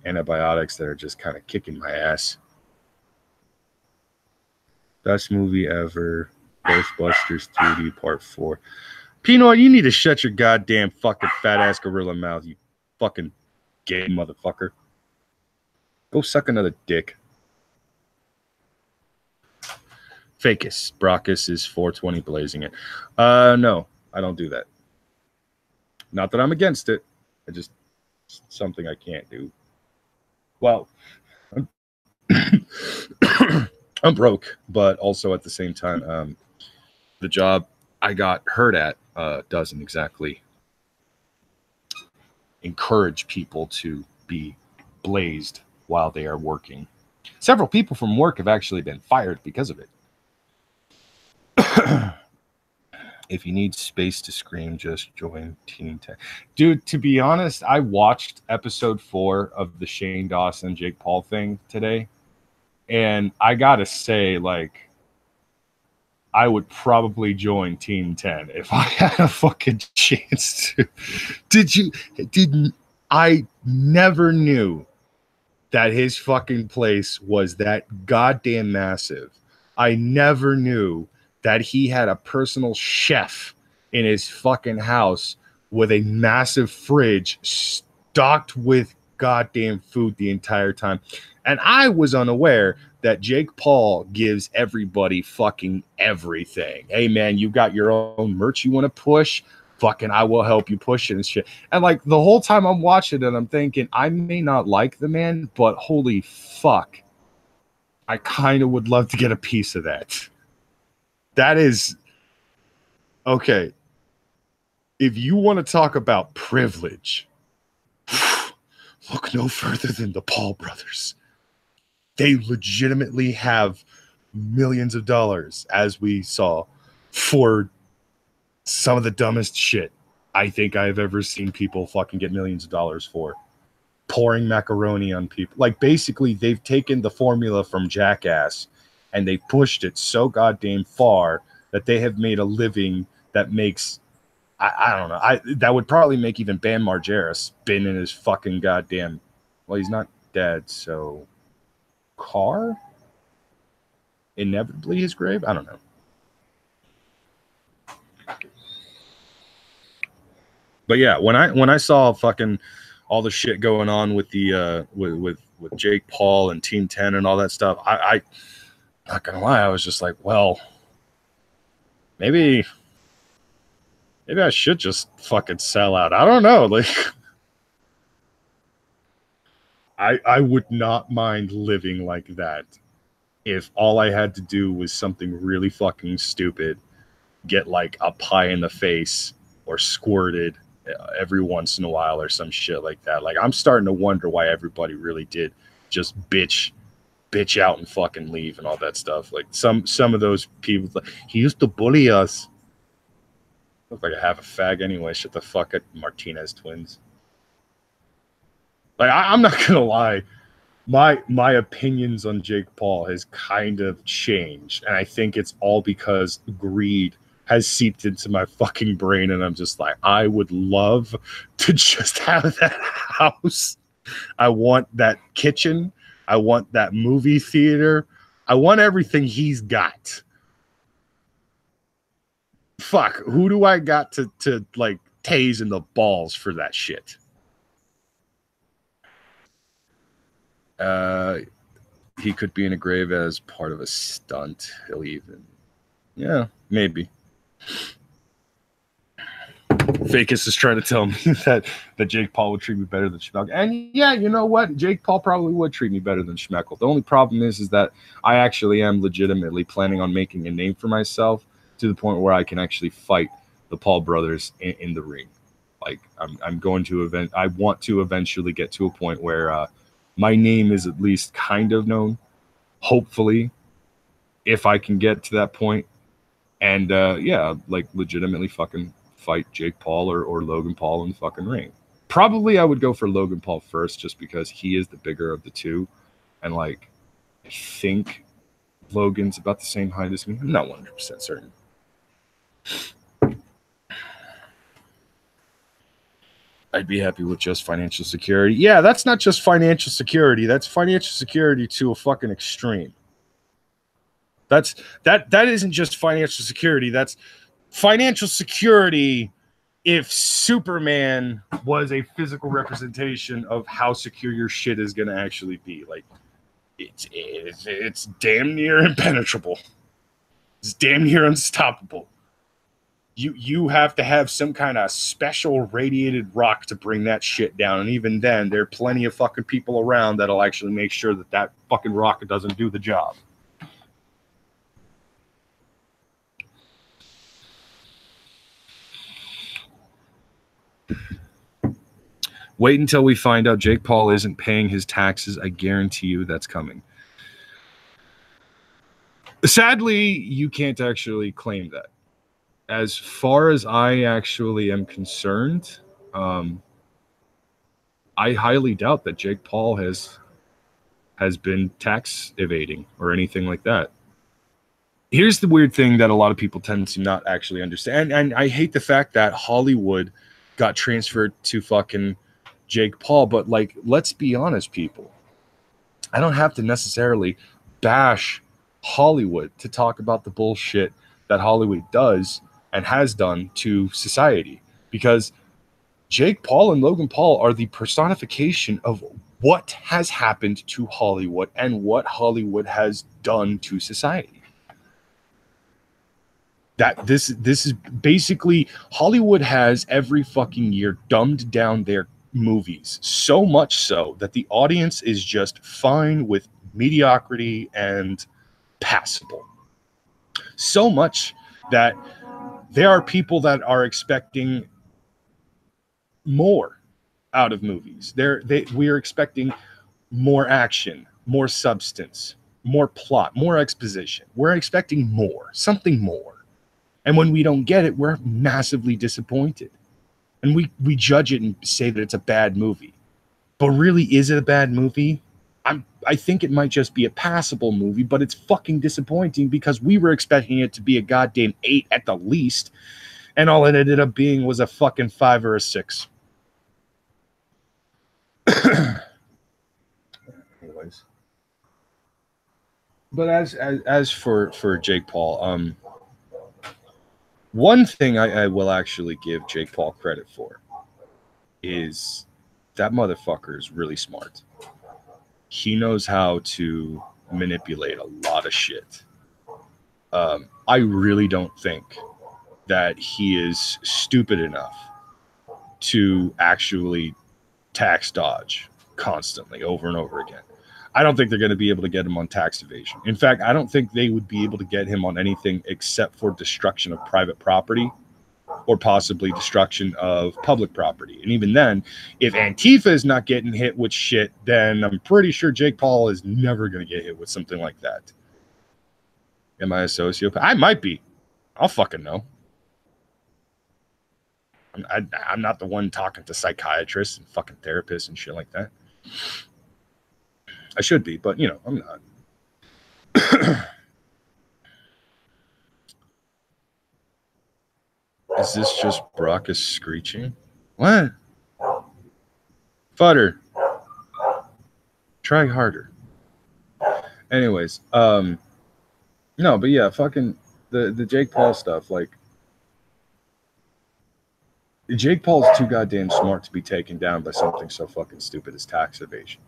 antibiotics that are just kind of kicking my ass. Best movie ever, Ghostbusters 3D Part 4. Pino, you need to shut your goddamn fucking fat ass gorilla mouth, you fucking gay motherfucker. Go suck another dick. Facus. Brockus is 420 blazing it. No, I don't do that. Not that I'm against it. It's something I can't do. Well, I'm broke, but also at the same time, the job I got hurt at doesn't exactly encourage people to be blazed while they are working. Several people from work have actually been fired because of it. If you need space to scream, just join Team 10. Dude, to be honest, I watched episode 4 of the Shane Dawson, Jake Paul thing today. And I got to say, like, I would probably join Team 10 if I had a fucking chance to. I never knew that his fucking place was that goddamn massive. I never knew that he had a personal chef in his fucking house with a massive fridge stocked with goddamn food the entire time. And I was unaware that Jake Paul gives everybody fucking everything. Hey, man, you got your own merch you want to push? Fucking I will help you push it and shit. And like the whole time I'm watching it, I'm thinking, I may not like the man, but holy fuck, I kind of would love to get a piece of that. That is, okay, if you want to talk about privilege, look no further than the Paul brothers. They legitimately have millions of dollars, as we saw, for some of the dumbest shit I think I've ever seen people fucking get millions of dollars for. Pouring macaroni on people. Like, basically, they've taken the formula from Jackass and they pushed it so goddamn far that they have made a living that makes, I don't know, that would probably make even Bam Margera spin in his fucking goddamn, well, he's not dead, so car? Inevitably his grave? I don't know. But yeah, when I saw fucking all the shit going on with the with Jake Paul and Team 10 and all that stuff, I not gonna lie, I was just like, well, maybe I should just fucking sell out. I don't know, like I would not mind living like that if all I had to do was something really fucking stupid, get like a pie in the face or squirted every once in a while or some shit like that. Like, I'm starting to wonder why everybody really did just bitch out and fucking leave and all that stuff. Like some of those people, like, he used to bully us. Look like I have a fag anyway. Shut the fuck up, Martinez twins. Like, I'm not gonna lie, my opinions on Jake Paul has kind of changed, and I think it's all because greed has seeped into my fucking brain, and I'm just like, I would love to just have that house. I want that kitchen. I want that movie theater. I want everything he's got. Fuck, who do I got to like tase in the balls for that shit? He could be in a grave as part of a stunt. He'll even, yeah, maybe. Fakis is trying to tell me that Jake Paul would treat me better than Schmeckel. And yeah, you know what? Jake Paul probably would treat me better than Schmeckel. The only problem is that I actually am legitimately planning on making a name for myself to the point where I can actually fight the Paul brothers in the ring. Like I'm going to I want to eventually get to a point where my name is at least kind of known. Hopefully, if I can get to that point, and yeah, like legitimately fucking fight Jake Paul or Logan Paul in the fucking ring. Probably I would go for Logan Paul first just because he is the bigger of the two. And like, I think Logan's about the same height as me. I'm not 100% certain. I'd be happy with just financial security. Yeah, that's not just financial security. That's financial security to a fucking extreme. That isn't just financial security. That's financial security if Superman was a physical representation of how secure your shit is going to actually be. Like, it's damn near impenetrable. It's damn near unstoppable. You have to have some kind of special radiated rock to bring that shit down. And even then, there are plenty of fucking people around that'll actually make sure that fucking rock doesn't do the job. Wait until we find out Jake Paul isn't paying his taxes. I guarantee you that's coming. Sadly, you can't actually claim that. As far as I actually am concerned, I highly doubt that Jake Paul has been tax evading or anything like that. Here's the weird thing that a lot of people tend to not actually understand. And I hate the fact that Hollywood got transferred to fucking Jake Paul. But like, let's be honest, people. I don't have to necessarily bash Hollywood to talk about the bullshit that Hollywood does and has done to society, because Jake Paul and Logan Paul are the personification of what has happened to Hollywood and what Hollywood has done to society. That this is basically, Hollywood has every fucking year dumbed down their movies so much so that the audience is just fine with mediocrity and passable. So much that there are people that are expecting more out of movies. We are expecting more action, more substance, more plot, more exposition. We're expecting more, something more. And when we don't get it, we're massively disappointed. And we judge it and say that it's a bad movie. But really, is it a bad movie? I think it might just be a passable movie, but it's fucking disappointing because we were expecting it to be a goddamn 8 at the least, and all it ended up being was a fucking 5 or a 6. Anyways. But as for Jake Paul, one thing I will actually give Jake Paul credit for is that motherfucker is really smart. He knows how to manipulate a lot of shit. I really don't think that he is stupid enough to actually tax dodge constantly over and over again. I don't think they're going to be able to get him on tax evasion. In fact, I don't think they would be able to get him on anything except for destruction of private property or possibly destruction of public property. And even then, if Antifa is not getting hit with shit, then I'm pretty sure Jake Paul is never going to get hit with something like that. Am I a sociopath? I might be. I'll fucking know. I'm not the one talking to psychiatrists and fucking therapists and shit like that. I should be, but, you know, I'm not. Is this just Brockus screeching? What? Futter. Try harder. Anyways, no, but yeah, fucking the Jake Paul stuff, like, Jake Paul's too goddamn smart to be taken down by something so fucking stupid as tax evasion.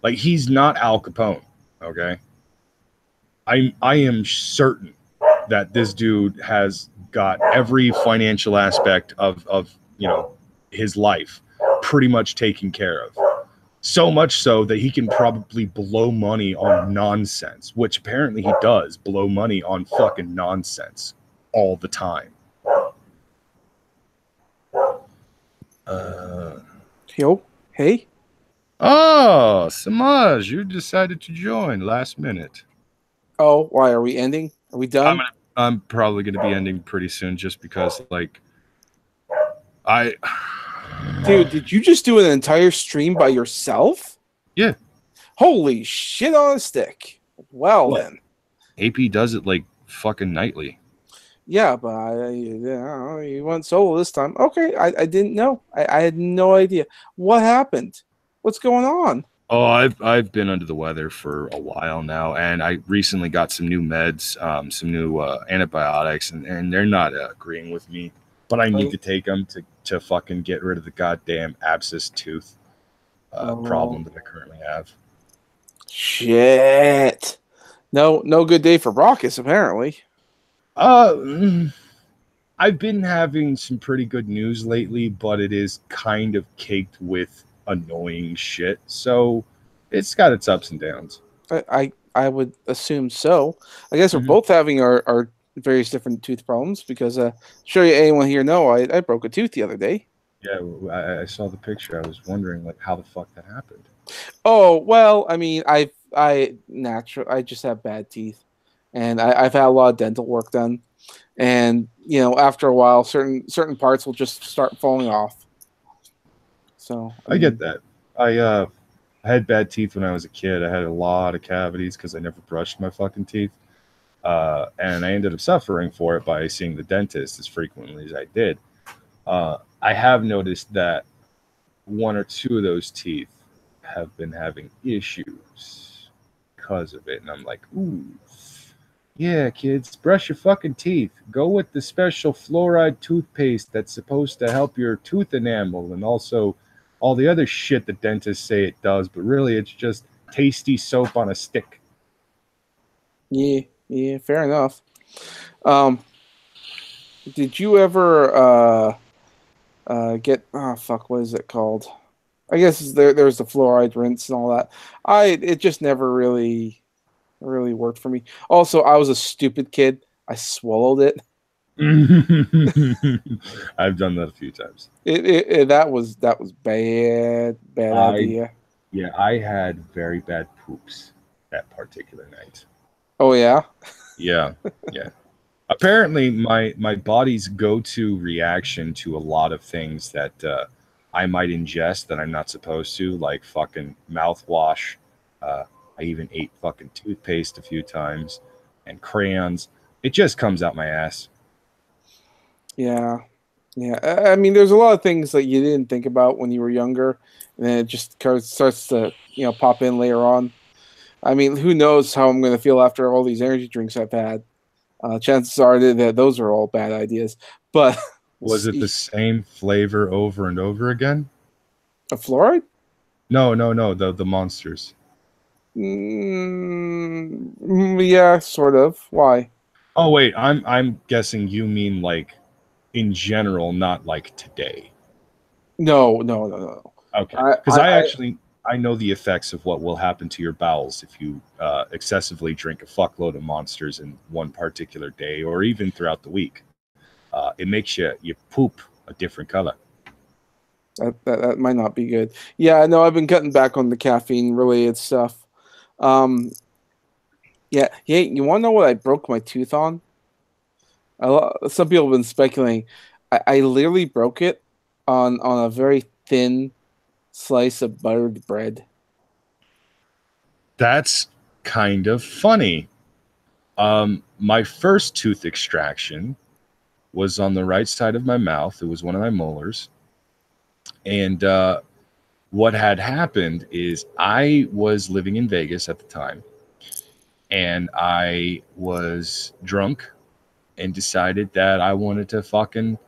Like, he's not Al Capone, okay? I am certain that this dude has got every financial aspect of his life pretty much taken care of. So much so that he can probably blow money on nonsense, which apparently he does blow money on fucking nonsense all the time. Yo, hey. Oh, Semaj, you decided to join last minute. Oh, why are we ending? Are we done? I'm probably going to be ending pretty soon, just because, like, Dude, did you just do an entire stream by yourself? Yeah. Holy shit on a stick. Well, What? then. AP does it like fucking nightly. Yeah, but you went solo this time. Okay, I didn't know. I had no idea. What happened? What's going on? Oh, I've been under the weather for a while now, and I recently got some new meds, some new antibiotics, and they're not agreeing with me. But I need to take them to fucking get rid of the goddamn abscess tooth problem that I currently have. Shit. No good day for Brockus, apparently. I've been having some pretty good news lately, but it is kind of caked with annoying shit. So it's got its ups and downs. I would assume so. I guess we're both having our various different tooth problems because sure anyone here know I broke a tooth the other day. Yeah, I saw the picture. I was wondering like how the fuck that happened. Oh well, I mean I just have bad teeth, and I've had a lot of dental work done, and after a while certain parts will just start falling off. So I get that. I had bad teeth when I was a kid. I had a lot of cavities because I never brushed my fucking teeth, and I ended up suffering for it by seeing the dentist as frequently as I did. I have noticed that one or two of those teeth have been having issues because of it, and I'm like, ooh, yeah, kids, brush your fucking teeth. Go with the special fluoride toothpaste that's supposed to help your tooth enamel and also all the other shit that dentists say it does, but really it's just tasty soap on a stick. Yeah, fair enough. Did you ever get what is it called? I guess there's the fluoride rinse and all that. It just never really worked for me. Also, I was a stupid kid. I swallowed it. I've done that a few times. That was bad idea. Yeah, I had very bad poops that particular night. Oh yeah? Yeah. Apparently, my body's go-to reaction to a lot of things that I might ingest that I'm not supposed to, like fucking mouthwash. I even ate fucking toothpaste a few times and crayons. It just comes out my ass. Yeah. I mean, there's a lot of things that you didn't think about when you were younger, and then it just starts to pop in later on. I mean, who knows how I'm going to feel after all these energy drinks I've had? Chances are that those are all bad ideas. But was it the same flavor over and over again? A fluoride? No. The monsters. Yeah, sort of. Why? Oh wait, I'm guessing you mean like in general, not like today. No. Okay, because I know the effects of what will happen to your bowels if you excessively drink a fuckload of monsters in one particular day or even throughout the week. It makes you poop a different color. That might not be good. Yeah, no, I've been cutting back on the caffeine related stuff. Yeah. You want to know what I broke my tooth on? Some people have been speculating. I literally broke it on a very thin slice of buttered bread. That's kind of funny. My first tooth extraction was on the right side of my mouth. It was one of my molars. And what had happened is I was living in Vegas at the time, and I was drunk and decided that I wanted to fucking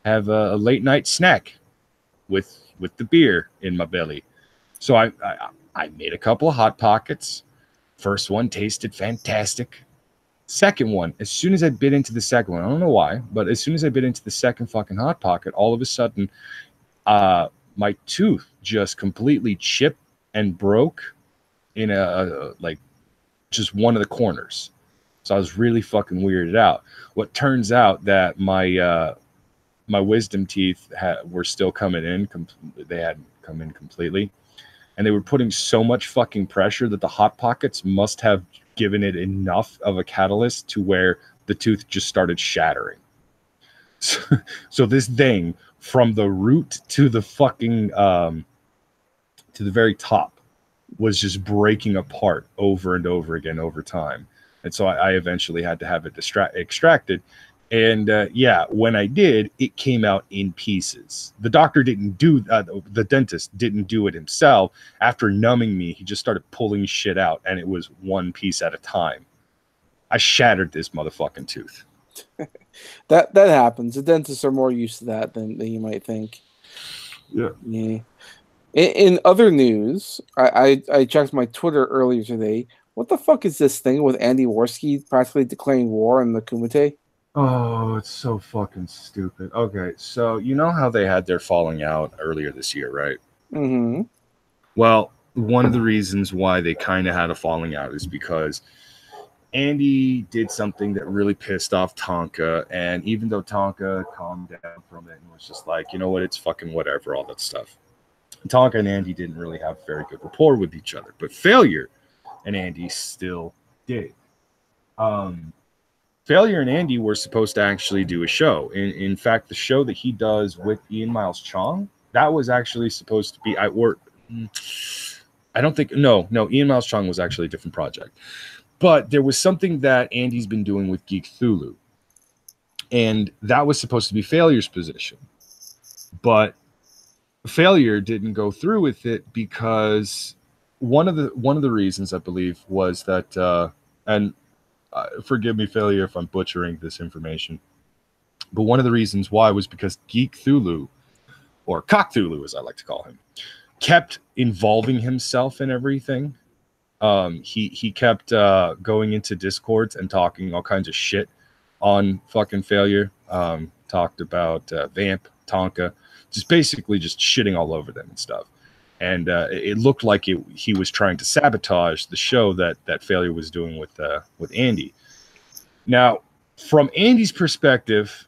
have a late night snack with the beer in my belly. So I made a couple of Hot Pockets. First one tasted fantastic. Second one, as soon as I bit into the second one, I don't know why, but as soon as I bit into the second fucking Hot Pocket, all of a sudden, my tooth just completely chipped and broke in like just one of the corners. So I was really fucking weirded out. What turns out that my wisdom teeth were still coming in. They hadn't come in completely. And they were putting so much fucking pressure that the Hot Pockets must have given it enough of a catalyst to where the tooth just started shattering. So this thing from the root to the fucking to the very top was just breaking apart over and over again over time. And so I eventually had to have it extracted. And yeah, when I did, it came out in pieces. The doctor didn't do the dentist didn't do it himself. After numbing me, he just started pulling shit out, and it was one piece at a time. I shattered this motherfucking tooth. That happens. The dentists are more used to that than you might think. Yeah. In other news, I checked my Twitter earlier today. What the fuck is this thing with Andy Worski practically declaring war on the Kumite? Oh, it's so fucking stupid. Okay, so you know how they had their falling out earlier this year, right? Mm-hmm. Well, one of the reasons why they kind of had a falling out is because Andy did something that really pissed off Tonka, and even though Tonka calmed down from it and was just like, you know what, it's fucking whatever, all that stuff. Tonka and Andy didn't really have very good rapport with each other, but Failure and Andy still did. Failure and Andy were supposed to actually do a show. In fact, the show that he does with Ian Miles Chong, that was actually supposed to be Ian Miles Chong was actually a different project. But there was something that Andy's been doing with Geek Thulu, and that was supposed to be Failure's position. But Failure didn't go through with it because one of the reasons, I believe, was that forgive me, Failure, if I'm butchering this information, but one of the reasons why was because Geek Thulu, or Cock Thulu as I like to call him, kept involving himself in everything. He kept going into Discords and talking all kinds of shit on fucking Failure. Talked about Vamp, Tonka, just basically just shitting all over them and stuff. And it looked like he was trying to sabotage the show that Failure was doing with Andy. Now, from Andy's perspective,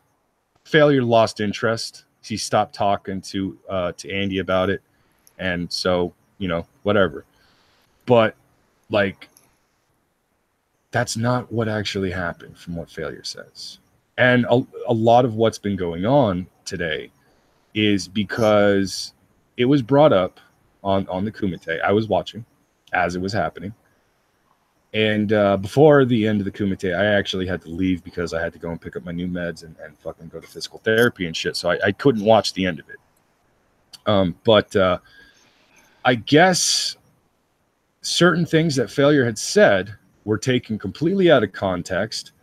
Failure lost interest. He stopped talking to Andy about it, and so whatever. But like, that's not what actually happened, from what Failure says. And a lot of what's been going on today is because it was brought up on the Kumite. I was watching as it was happening. And before the end of the Kumite, I actually had to leave because I had to go and pick up my new meds and fucking go to physical therapy and shit. So I couldn't watch the end of it. But I guess certain things that Failure had said were taken completely out of context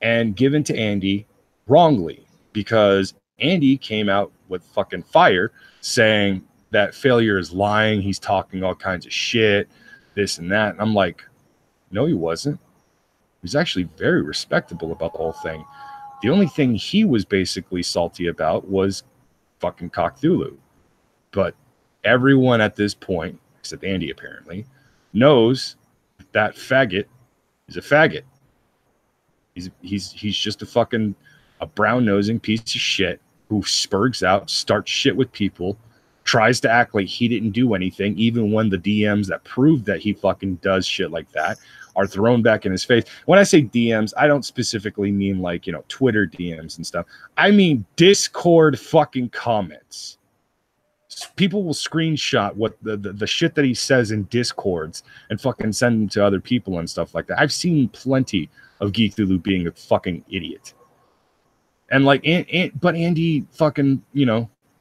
and given to Andy wrongly, because Andy came out with fucking fire saying that Failure is lying. He's talking all kinds of shit, this and that. And I'm like, no, he wasn't. He was actually very respectable about the whole thing. The only thing he was basically salty about was fucking Cock Thulu. But everyone at this point, except Andy apparently, knows that faggot is a faggot. He's just a fucking brown-nosing piece of shit who spurgs out, starts shit with people, tries to act like he didn't do anything, even when the DMs that prove that he fucking does shit like that are thrown back in his face. When I say DMs, I don't specifically mean like, Twitter DMs and stuff. I mean Discord fucking comments. People will screenshot what the shit that he says in Discords and fucking send them to other people and stuff like that. I've seen plenty of Geek Thulu being a fucking idiot. And like, but Andy fucking,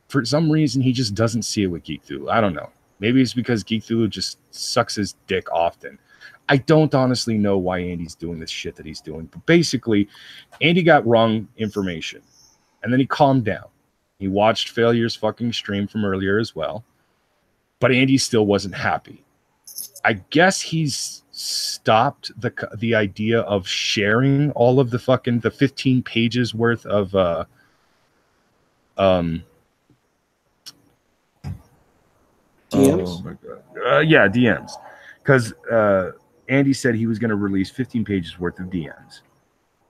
for some reason, he just doesn't see it with Geek Thulu. I don't know. Maybe it's because Geek Thulu just sucks his dick often. I don't honestly know why Andy's doing this shit that he's doing. But basically, Andy got wrong information. And then he calmed down. He watched Failure's fucking stream from earlier as well. But Andy still wasn't happy. I guess he's stopped the idea of sharing all of the 15 pages worth of DMs? oh my god, yeah, DMs, because Andy said he was going to release 15 pages worth of DMs,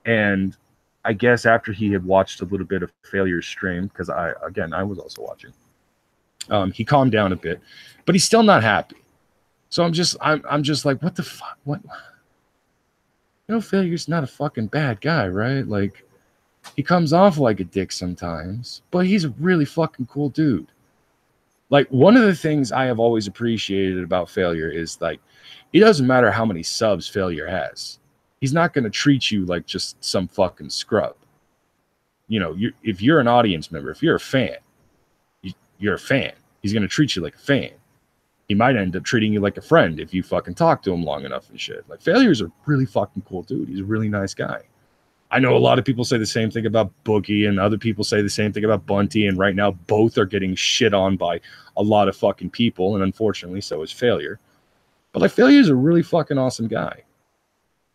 and I guess after he had watched a little bit of Failure's stream, because I was also watching, he calmed down a bit, but he's still not happy. So I'm just like, what the fuck? What? Failure's not a fucking bad guy, right? Like, he comes off like a dick sometimes, but he's a really fucking cool dude. Like, one of the things I have always appreciated about Failure is, like, it doesn't matter how many subs Failure has. He's not going to treat you like just some fucking scrub. If you're an audience member, if you're a fan, you're a fan. He's going to treat you like a fan. He might end up treating you like a friend if you fucking talk to him long enough and shit. Like, Failure's a really fucking cool dude. He's a really nice guy. I know a lot of people say the same thing about Boogie, and other people say the same thing about Bunty, and right now both are getting shit on by a lot of fucking people, and unfortunately so is Failure. But, like, Failure's a really fucking awesome guy.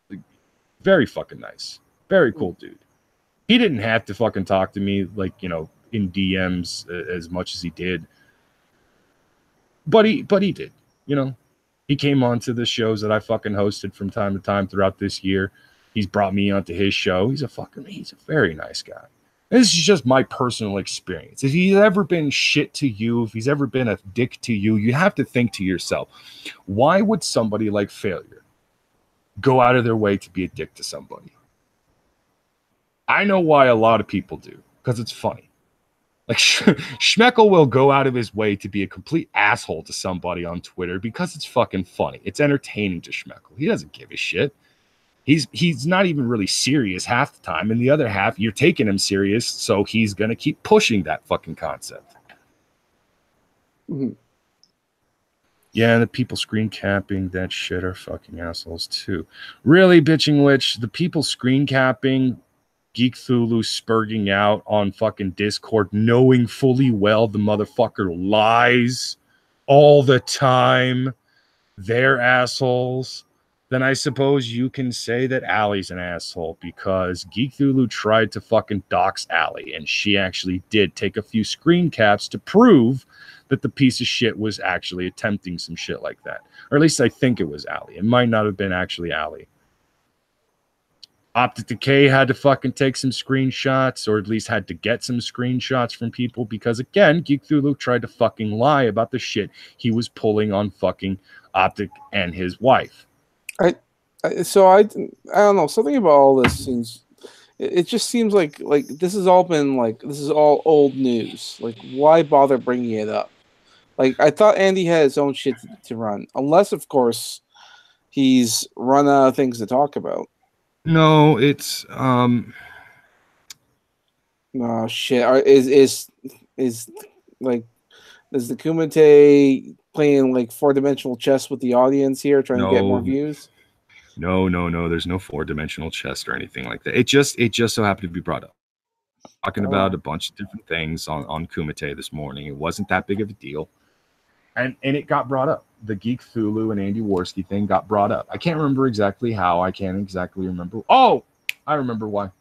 Like, very fucking nice. Very cool dude. He didn't have to fucking talk to me, like, in DMs as much as he did. But he did, He came on to the shows that I fucking hosted from time to time throughout this year. He's brought me onto his show. He's a very nice guy. And this is just my personal experience. If he's ever been shit to you, if he's ever been a dick to you, you have to think to yourself, why would somebody like Failure go out of their way to be a dick to somebody? I know why a lot of people do, because it's funny. Like, Schmeckel will go out of his way to be a complete asshole to somebody on Twitter because it's fucking funny. It's entertaining to Schmeckel. He doesn't give a shit. He's not even really serious half the time, and the other half, you're taking him serious, so he's going to keep pushing that fucking concept. Mm-hmm. Yeah, the people screen capping that shit are fucking assholes too. Really, Bitching Witch, the people screen capping Geek Thulu spurging out on fucking Discord, knowing fully well the motherfucker lies all the time, they're assholes, then I suppose you can say that Allie's an asshole, because Geek Thulu tried to fucking dox Allie, and she actually did take a few screen caps to prove that the piece of shit was actually attempting some shit like that. Or at least I think it was Allie. It might not have been actually Allie. Optic Decay had to fucking take some screenshots, or at least had to get some screenshots from people, because again, Geek Thulu tried to fucking lie about the shit he was pulling on fucking Optic and his wife. I don't know, something about all this seems, it just seems like this has all been this is all old news. Like, why bother bringing it up? Like, I thought Andy had his own shit to run, unless of course he's run out of things to talk about. No, it's Oh shit! Is the Kumite playing 4-dimensional chess with the audience here, trying to get more views? No. There's no 4-dimensional chess or anything like that. It just so happened to be brought up. Talking about a bunch of different things on Kumite this morning. It wasn't that big of a deal, and it got brought up. The Geek Thulu and Andy Worski thing got brought up. I can't remember exactly how. I can't exactly remember. Oh, I remember why.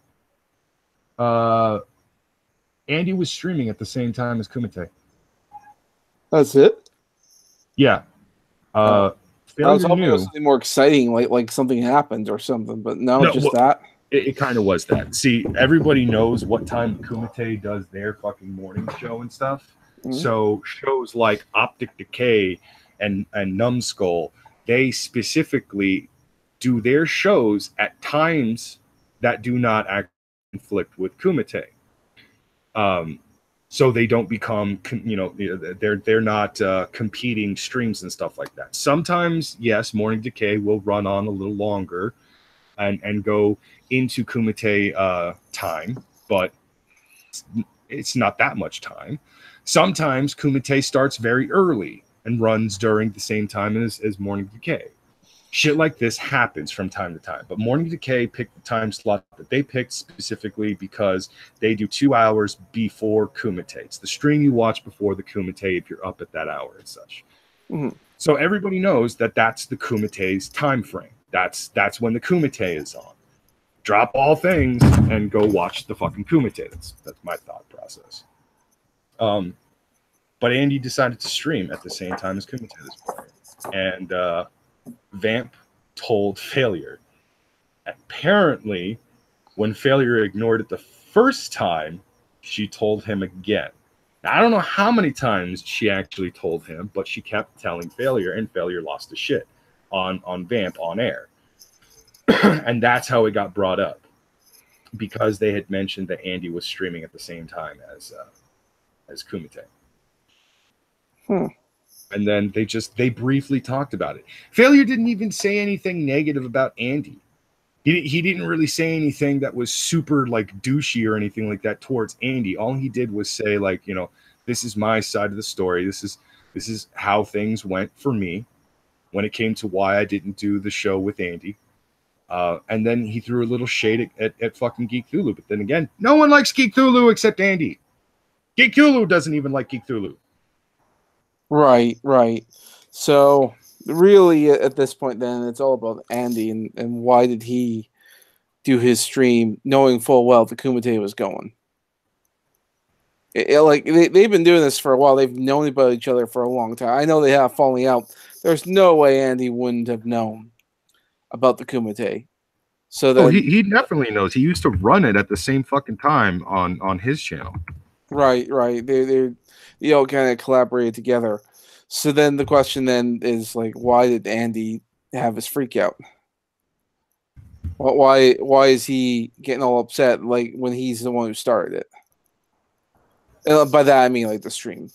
Andy was streaming at the same time as Kumite. That's it? Yeah. I was hoping it was something more exciting, like something happened or something, but no, just that. It kind of was that. See, everybody knows what time Kumite does their fucking morning show and stuff. Mm-hmm. So shows like Optic Decay and Numbskull, they specifically do their shows at times that do not conflict with Kumite. So they don't become, they're not competing streams and stuff like that. Sometimes, yes, Morning Decay will run on a little longer and go into Kumite time, but it's not that much time. Sometimes Kumite starts very early and runs during the same time as Morning Decay. Shit like this happens from time to time, but Morning Decay picked the time slot that they picked specifically because they do 2 hours before Kumite. It's the stream you watch before the Kumite if you're up at that hour and such. Mm-hmm. So everybody knows that that's the Kumate's time frame. That's when the Kumite is on. Drop all things and go watch the fucking Kumite. That's my thought process. But Andy decided to stream at the same time as Kumite this morning. And Vamp told Failure. Apparently, when Failure ignored it the first time, she told him again. Now, I don't know how many times she actually told him, but she kept telling Failure, and Failure lost his shit on Vamp on air. And that's how it got brought up, because they had mentioned that Andy was streaming at the same time as Kumite. And then they briefly talked about it. Failure didn't even say anything negative about Andy. He didn't really say anything that was super like douchey or anything like that towards Andy. All he did was say, like, you know, this is my side of the story. This is how things went for me when it came to why I didn't do the show with Andy. And then he threw a little shade at fucking Geek Thulu. But then again, no one likes Geek Thulu except Andy. Geek Thulu doesn't even like Geek Thulu. Right. So really, at this point, then it's all about Andy and why did he do his stream knowing full well the Kumite was going. Like they've been doing this for a while. They've known about each other for a long time. I know they have falling out. There's no way Andy wouldn't have known about the Kumite. So then, he definitely knows. He used to run it at the same fucking time on his channel. Right. They all kind of collaborated together. So then the question then is, like, why did Andy have his freak out? Why is he getting all upset, like, when he's the one who started it? By that I mean like the stream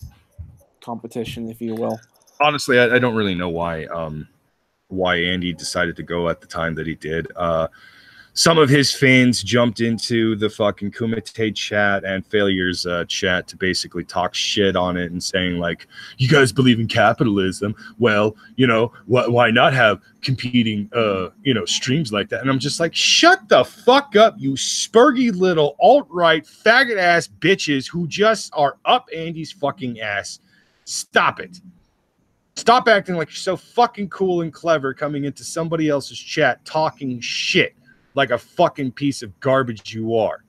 competition, if you will. Honestly, I don't really know why Andy decided to go at the time that he did. Some of his fans jumped into the fucking Kumite chat and Failure's chat to basically talk shit on it and saying, like, you guys believe in capitalism. Well, you know, why not have competing, streams like that? And I'm just like, shut the fuck up, you spurgy little alt-right faggot-ass bitches who just are up Andy's fucking ass. Stop it. Stop acting like you're so fucking cool and clever coming into somebody else's chat talking shit. Like a fucking piece of garbage you are.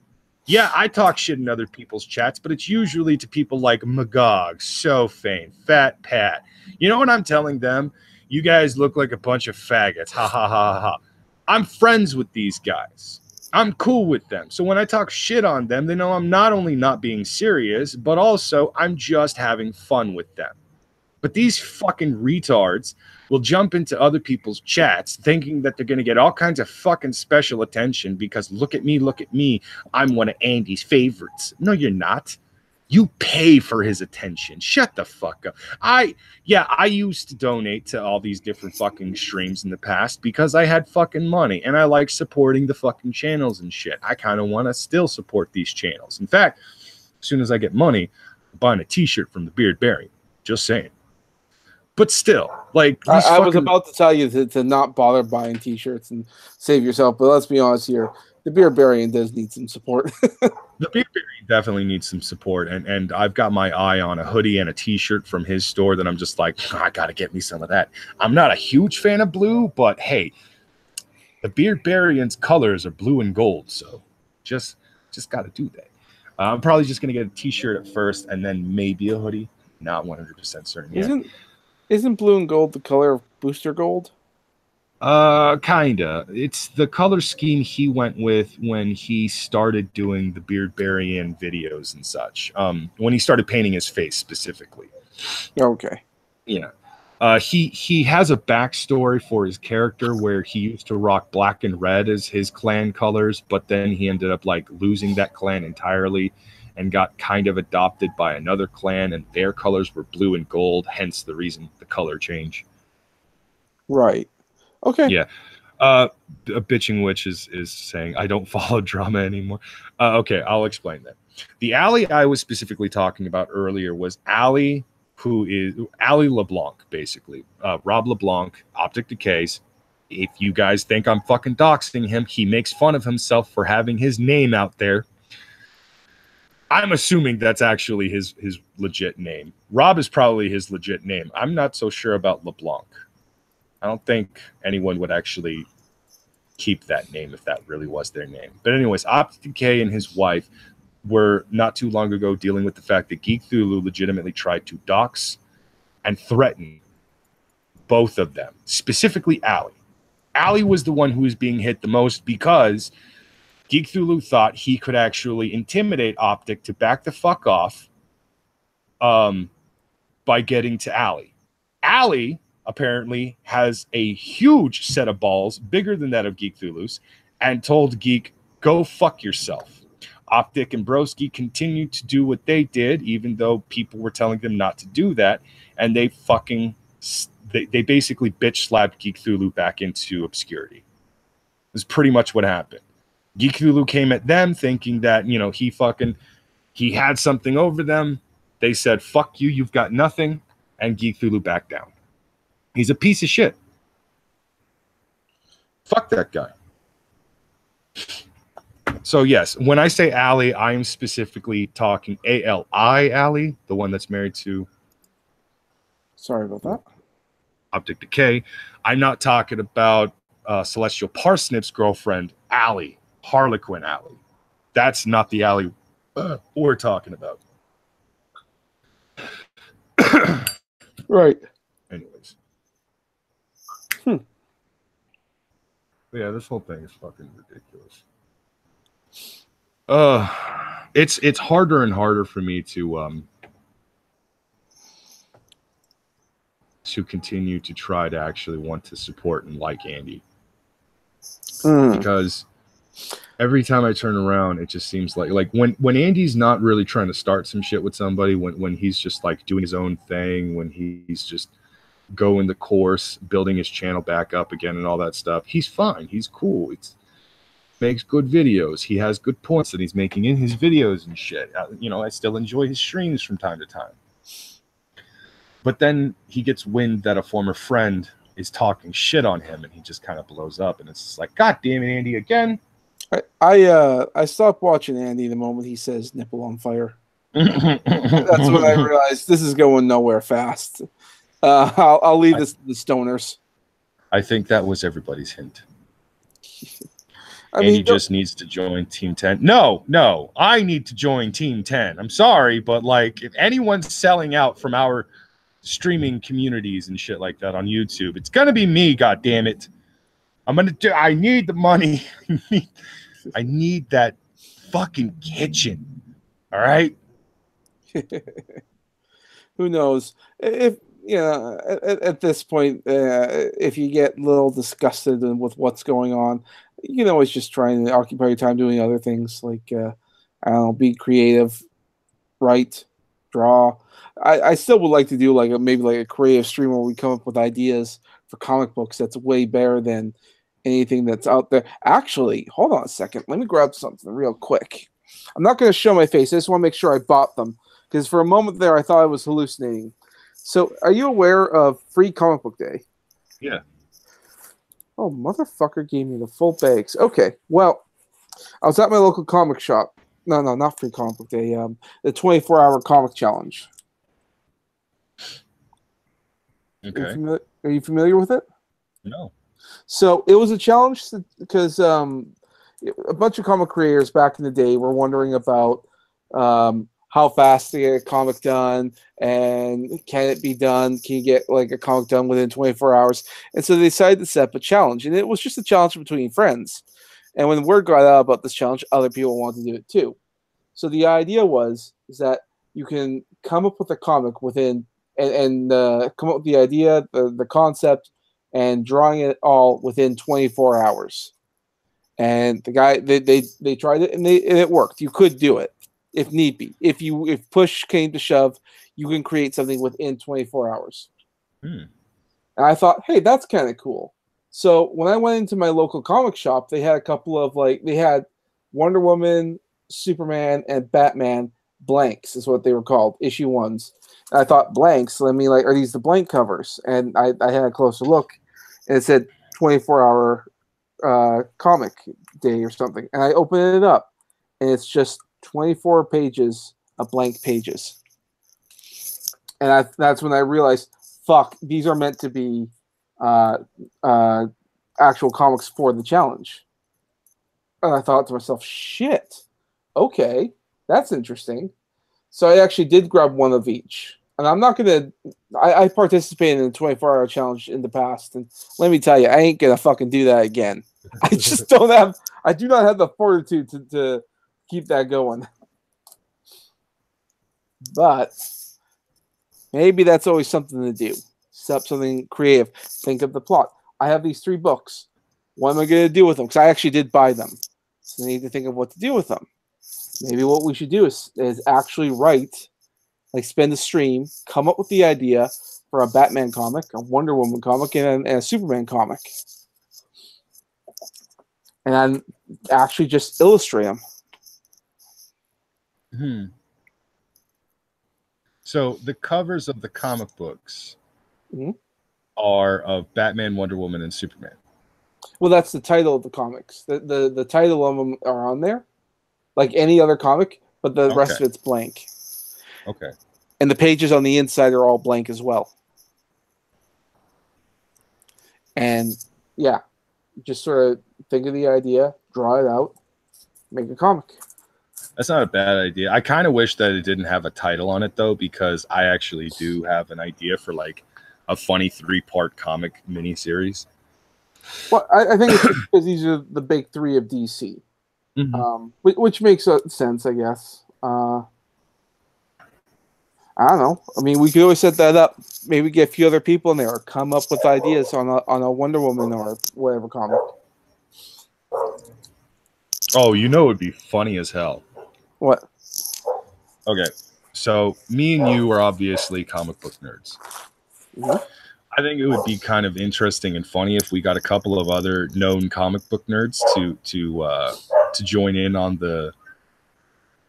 Yeah, I talk shit in other people's chats, but it's usually to people like Magog, Sofane, Fat Pat. You know what I'm telling them? You guys look like a bunch of faggots. Ha ha ha ha. I'm friends with these guys. I'm cool with them. So when I talk shit on them, they know I'm not only not being serious, but also I'm just having fun with them. But these fucking retards will jump into other people's chats thinking that they're going to get all kinds of fucking special attention because look at me, I'm one of Andy's favorites. No, you're not. You pay for his attention. Shut the fuck up. I used to donate to all these different fucking streams in the past because I had fucking money and I like supporting the fucking channels and shit. I kind of want to still support these channels. In fact, as soon as I get money, I'm buying a t-shirt from the Beard Berry. Just saying. But still, like, I was about to tell you to not bother buying t-shirts and save yourself, but let's be honest here. The Beardbarian does need some support. The Beardbarian definitely needs some support, and I've got my eye on a hoodie and a t-shirt from his store that I'm just like, I gotta get me some of that. I'm not a huge fan of blue, but hey, the Beardbarian's colors are blue and gold, so just gotta do that. I'm probably just gonna get a t-shirt at first, and then maybe a hoodie. Not 100% certain yet. Isn't blue and gold the color of Booster Gold? Kinda. It's the color scheme he went with when he started doing the Beardbarian videos and such. When he started painting his face specifically. Okay. Yeah. He has a backstory for his character where he used to rock black and red as his clan colors, but then he ended up like losing that clan entirely and got kind of adopted by another clan, and their colors were blue and gold, hence the reason the color change. Right. Okay. Yeah. A bitching witch is saying, I don't follow drama anymore. Okay, I'll explain that. The Allie I was specifically talking about earlier was Allie, who is Allie LeBlanc, basically. Rob LeBlanc, Optic Decays. If you guys think I'm fucking doxing him, he makes fun of himself for having his name out there. I'm assuming that's actually his legit name. Rob is probably his legit name. I'm not so sure about LeBlanc. I don't think anyone would actually keep that name if that really was their name. But anyways, Optic K and his wife were not too long ago dealing with the fact that Geek Thulu legitimately tried to dox and threaten both of them, specifically Allie. Allie was the one who was being hit the most because Geek Thulu thought he could actually intimidate Optic to back the fuck off by getting to Allie. Allie apparently has a huge set of balls, bigger than that of Geek Thulu's, and told Geek, go fuck yourself. Optic and Broski continued to do what they did, even though people were telling them not to do that, and they basically bitch slapped Geek Thulu back into obscurity. That's pretty much what happened. Geek Thulu came at them thinking that, you know, he had something over them. They said, fuck you, you've got nothing, and Geek Thulu backed down. He's a piece of shit. Fuck that guy. So yes, when I say Allie, I am specifically talking A-L-I Allie, the one that's married to... Sorry about that. Optic Decay. I'm not talking about Celestial Parsnip's girlfriend, Allie, Harlequin Allie. That's not the Allie we're talking about. Right. Anyways. Yeah, this whole thing is fucking ridiculous. It's harder and harder for me to continue to try to actually want to support and like Andy. Because every time I turn around, it just seems like when Andy's not really trying to start some shit with somebody, when he's just like doing his own thing, when he's just going the course, building his channel back up again and all that stuff, he's fine. He's cool. Makes good videos. He has good points that he's making in his videos and shit. You know, I still enjoy his streams from time to time. But then he gets wind that a former friend is talking shit on him, and he just kind of blows up, and it's just like, God damn it, Andy, again. I stopped watching Andy the moment he says nipple on fire. That's when I realized this is going nowhere fast. I'll leave this to the stoners. I think that was everybody's hint. He just needs to join Team 10. No, I need to join Team 10. I'm sorry, but like, if anyone's selling out from our streaming communities and shit like that on YouTube, it's gonna be me. God damn it! I need the money. I need that fucking kitchen. All right. Who knows if at this point, if you get a little disgusted with what's going on, you can always just try and occupy your time doing other things like I don't know, be creative, write, draw. I still would like to do maybe a creative stream where we come up with ideas for comic books that's way better than anything that's out there. Actually, hold on a second. Let me grab something real quick. I'm not going to show my face. I just want to make sure I bought them, because for a moment there I thought I was hallucinating. So, are you aware of Free Comic Book Day? Yeah. Oh, motherfucker gave me the full bags. Okay, well, I was at my local comic shop. No, not Free Comic Book Day. The 24-hour comic challenge. Okay. Are you familiar with it? No. So it was a challenge because a bunch of comic creators back in the day were wondering about how fast to get a comic done, and can it be done? Can you get a comic done within 24 hours? And so they decided to set up a challenge, and it was just a challenge between friends. And when word got out about this challenge, other people wanted to do it too. So the idea is that you can come up with a comic within and come up with the idea, the concept, and drawing it all within 24 hours. And the guy they tried it and it worked. You could do it if need be. If push came to shove, you can create something within 24 hours. And I thought, hey, that's kind of cool. So when I went into my local comic shop, they had a couple of they had Wonder Woman, Superman, and Batman blanks is what they were called, issue ones. And I thought, blanks, are these the blank covers? And I had a closer look, and it said 24-hour comic day or something. And I opened it up, and it's just 24 pages of blank pages. And that's when I realized, fuck, these are meant to be actual comics for the challenge. And I thought to myself, shit, okay, that's interesting. So I actually did grab one of each. And I'm not going to... I participated in the 24-hour challenge in the past. And let me tell you, I ain't going to fucking do that again. I just don't have... I do not have the fortitude to keep that going. But maybe that's always something to do. Set up something creative. Think of the plot. I have these 3 books. What am I going to do with them? Because I actually did buy them. So I need to think of what to do with them. Maybe what we should do is actually write, like spend a stream, come up with the idea for a Batman comic, a Wonder Woman comic, and a Superman comic. And then actually just illustrate them. So the covers of the comic books are of Batman, Wonder Woman, and Superman. Well, that's the title of the comics. The title of them are on there, like any other comic, but the rest of it's blank. Okay. And the pages on the inside are all blank as well. And yeah, just sort of think of the idea, draw it out, make a comic. That's not a bad idea. I kind of wish that it didn't have a title on it, though, because I actually do have an idea for like a funny 3-part comic miniseries. Well, I think it's because these are the big 3 of DC, which makes sense, I guess. I don't know. I mean, we could always set that up. Maybe get a few other people in there, or come up with ideas on a Wonder Woman or whatever comic. Oh, you know, it would be funny as hell. What? Okay, so me and you are obviously comic book nerds. I think it would be kind of interesting and funny if we got a couple of other known comic book nerds to join in on the,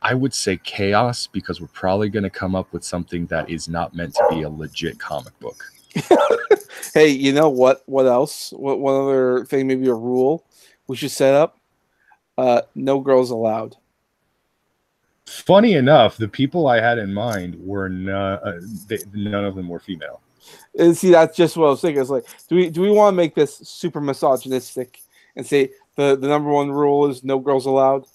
I would say, chaos, because we're probably going to come up with something that is not meant to be a legit comic book. Hey, you know what? What else? One other thing, maybe a rule we should set up: no girls allowed. Funny enough, the people I had in mind were none of them were female. And see, that's just what I was thinking. It's like, do we want to make this super misogynistic and say the number 1 rule is no girls allowed?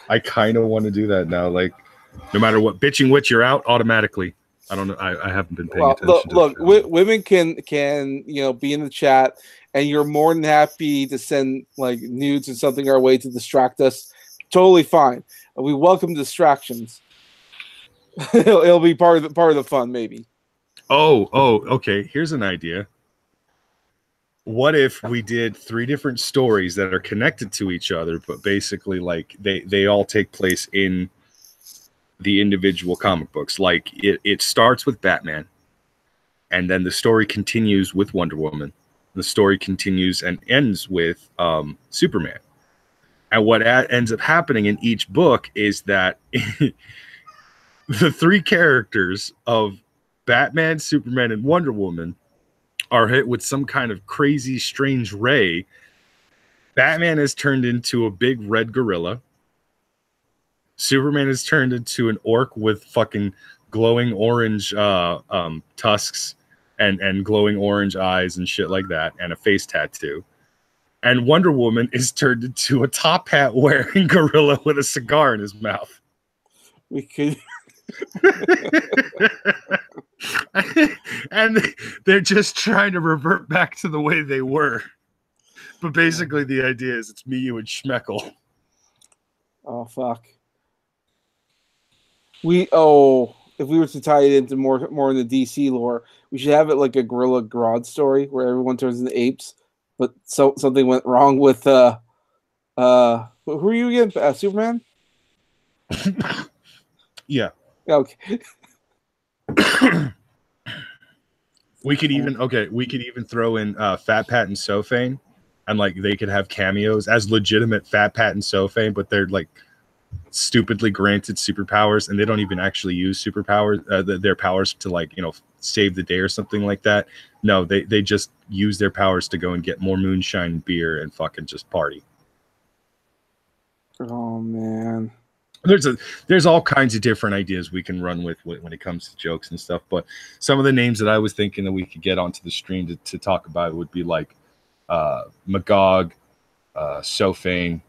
I kind of want to do that now. Like, no matter what, bitching witch, you're out automatically. I don't know. I haven't been paying attention. Look, women can be in the chat, and you're more than happy to send like nudes or something our way to distract us. Totally fine. We welcome distractions. It'll be part of the fun, maybe. Oh, okay. Here's an idea. What if we did 3 different stories that are connected to each other, but basically like they all take place in the individual comic books? Like it starts with Batman, and then the story continues with Wonder Woman. The story continues and ends with Superman. And what ends up happening in each book is that the 3 characters of Batman, Superman, and Wonder Woman are hit with some kind of crazy, strange ray. Batman is turned into a big red gorilla. Superman is turned into an orc with fucking glowing orange tusks and glowing orange eyes and shit like that, and a face tattoo. And Wonder Woman is turned into a top hat wearing gorilla with a cigar in his mouth. We could. And they're just trying to revert back to the way they were. But basically the idea is it's me, you, and Schmeckle. Oh, fuck. If we were to tie it into more in the DC lore, we should have it like a Gorilla Grodd story where everyone turns into apes, but something went wrong with who are you again? Superman? Yeah. Okay. We could even throw in Fat Pat and Sofane, and like they could have cameos as legitimate Fat Pat and Sofane, but they're like stupidly granted superpowers, and they don't even actually use superpowers, their powers to like save the day or something like that. No, they just use their powers to go and get more moonshine and beer and fucking just party. Oh man. There's all kinds of different ideas we can run with when it comes to jokes and stuff. But some of the names that I was thinking that we could get onto the stream to talk about would be like Magog, Sofane.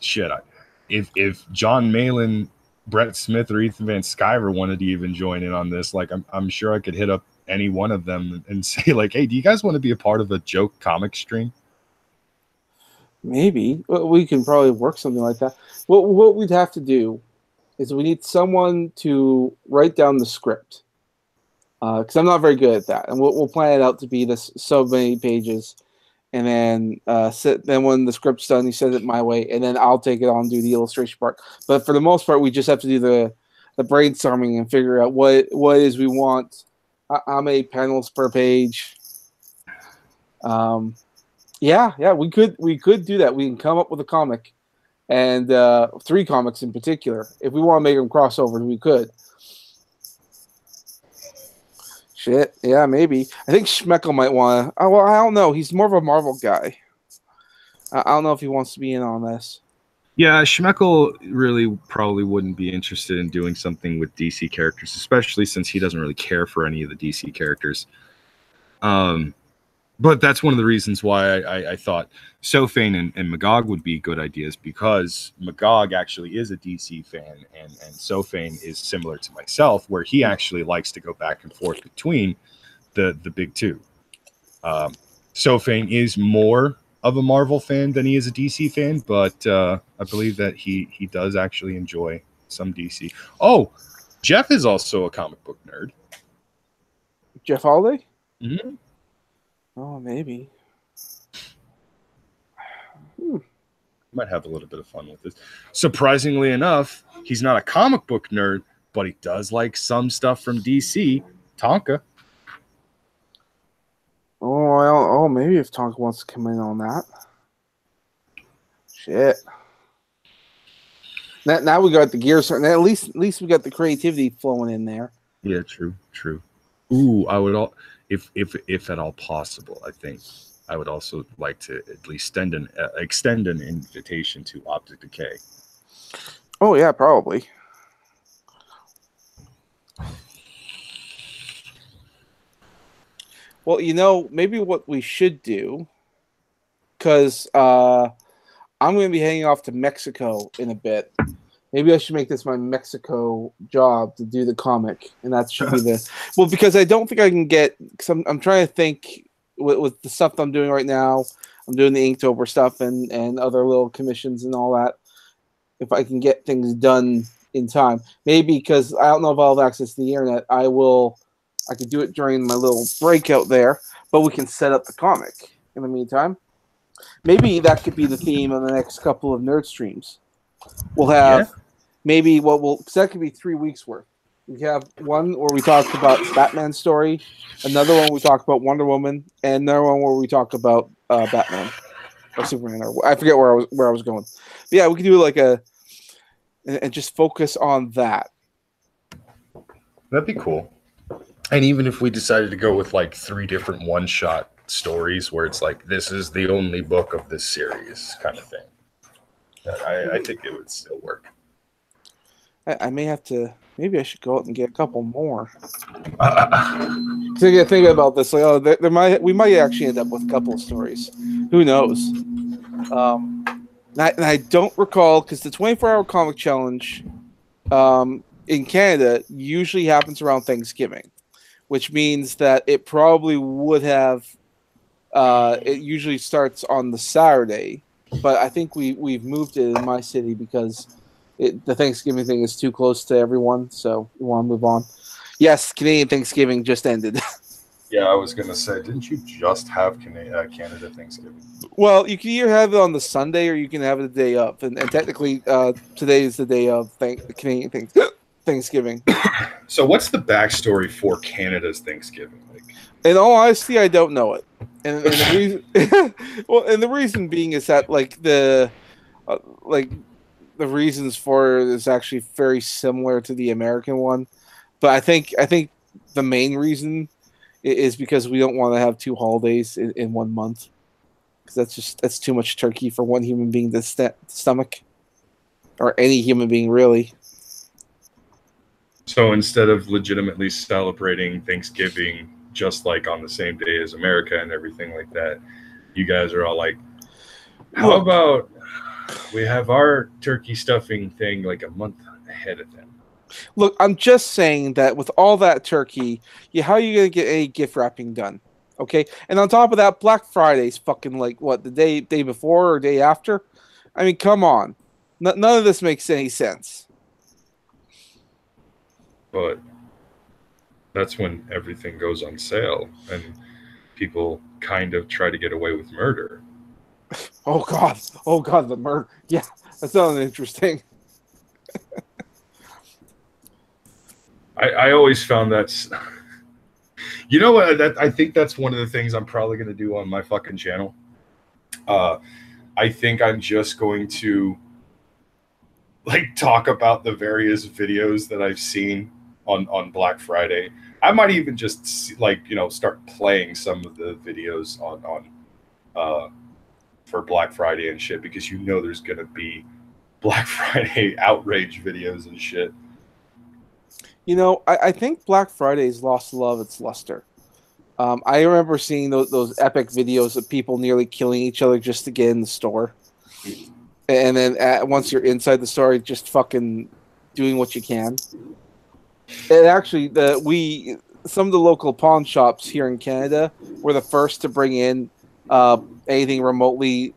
Shit, if John Malin, Brett Smith, or Ethan Van Sciver wanted to even join in on this, like I'm sure I could hit up any one of them and say like, hey, do you guys want to be a part of a joke comic stream? Maybe we can probably work something like that. What we'd have to do is we need someone to write down the script because I'm not very good at that, and we'll plan it out to be this so many pages, and then then when the script's done, he sends it my way, and then I'll take it on and do the illustration part. But for the most part, we just have to do the brainstorming and figure out what it is we want, how many panels per page. Yeah, we could do that. We can come up with a comic, and 3 comics in particular. If we want to make them crossover, we could. Shit, yeah, maybe. I think Schmeckel might want to. Oh, well, I don't know. He's more of a Marvel guy. I don't know if he wants to be in on this. Yeah, Schmeckel really probably wouldn't be interested in doing something with DC characters, especially since he doesn't really care for any of the DC characters. But that's one of the reasons why I thought Sofane and Magog would be good ideas, because Magog actually is a DC fan, and Sofane is similar to myself, where he actually likes to go back and forth between the big two. Sofane is more of a Marvel fan than he is a DC fan, but I believe that he does actually enjoy some DC. Oh, Jeff is also a comic book nerd. Jeff Holiday? Mm-hmm. Oh, maybe. Might have a little bit of fun with this. Surprisingly enough, he's not a comic book nerd, but he does like some stuff from DC. Tonka. Oh, well, oh, maybe if Tonka wants to come in on that. Shit. Now we got the gears. At least we got the creativity flowing in there. Yeah, true. Ooh, I would all, if at all possible, I think I would also like to at least extend an invitation to Optic Decay. Oh yeah, probably. Well, maybe what we should do, because I'm going to be heading off to Mexico in a bit. Maybe I should make this my Mexico job to do the comic, and that should be well, because I don't think I can get. Cause I'm trying to think with the stuff I'm doing right now. I'm doing the Inktober stuff and other little commissions and all that. If I can get things done in time, maybe because I don't know if I'll have access to the internet. I could do it during my little breakout there, but we can set up the comic in the meantime. Maybe that could be the theme of the next couple of nerd streams. We'll have maybe that could be 3 weeks worth. We have one where we talk about Batman's story, another one we talk about Wonder Woman, and another one where we talk about Batman or Superman, or I forget where I was going. But yeah, we could do and just focus on that. That'd be cool. And even if we decided to go with like 3 different one-shot stories where it's like, this is the only book of this series kind of thing, I think it would still work. I may have to. Maybe I should go out and get a couple more. So think about this. Like, we might actually end up with a couple of stories. Who knows? And I don't recall, because the 24-hour comic challenge in Canada usually happens around Thanksgiving, which means that it probably would have. It usually starts on the Saturday, but I think we've moved it in my city because the Thanksgiving thing is too close to everyone, so we want to move on. Yes, Canadian Thanksgiving just ended. Yeah, I was going to say, didn't you just have Canada Thanksgiving? Well, you can either have it on the Sunday or you can have it the day of, and technically today is the day of Canadian Thanksgiving. So what's the backstory for Canada's Thanksgiving? In all honesty, I don't know it, and the reason, the reason being is that the reasons for it is actually very similar to the American one, but I think the main reason is because we don't want to have 2 holidays in 1 month. because that's too much turkey for one human being to stomach, or any human being really. So instead of legitimately celebrating Thanksgiving just like on the same day as America and everything like that, you guys are all like, how about we have our turkey stuffing thing like a month ahead of them? Look, I'm just saying that with all that turkey, how are you gonna get any gift wrapping done? Okay, and on top of that, Black Friday's fucking like what, the day before or day after? I mean, come on, none of this makes any sense. But that's when everything goes on sale and people kind of try to get away with murder. Oh God, the murder. Yeah, that sounds interesting. I always found that's, you know what, that I think that's one of the things I'm probably going to do on my fucking channel. I think I'm just going to like talk about the various videos that I've seen on Black Friday. I might even just start playing some of the videos on for Black Friday and shit, because there's gonna be Black Friday outrage videos and shit. I think Black Friday's lost a lot of its luster. I remember seeing those epic videos of people nearly killing each other just to get in the store. And then once you're inside the store, just fucking doing what you can. And actually, some of the local pawn shops here in Canada were the first to bring in anything remotely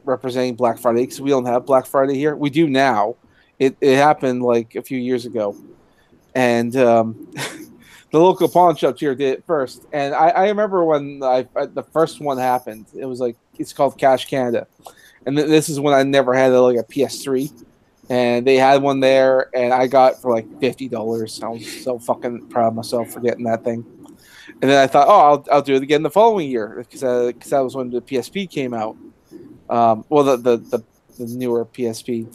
representing Black Friday, because we don't have Black Friday here. We do now. It happened like a few years ago, and the local pawn shops here did it first. And I remember when the first one happened. It was like, it's called Cash Canada, and this is when I never had a PS3. And they had one there, and I got it for like $50. I was so fucking proud of myself for getting that thing. And then I thought, oh, I'll do it again the following year, because that was when the PSP came out. Well, the newer PSP.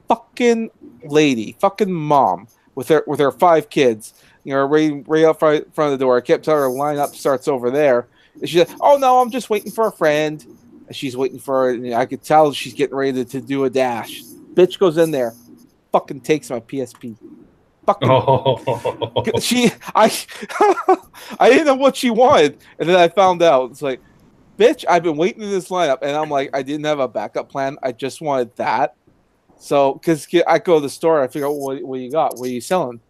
Fucking lady, fucking mom, with her 5 kids, right up front of the door. I kept telling her, lineup starts over there. And she said, "Oh no, I'm just waiting for a friend." And she's waiting for it, and I could tell she's getting ready to do a dash. Bitch goes in there, fucking takes my PSP. Fucking I I didn't know what she wanted, and then I found out. It's like, bitch, I've been waiting in this lineup, and I'm like, I didn't have a backup plan. I just wanted that. So, because I go to the store, I figure out what you got, what are you selling,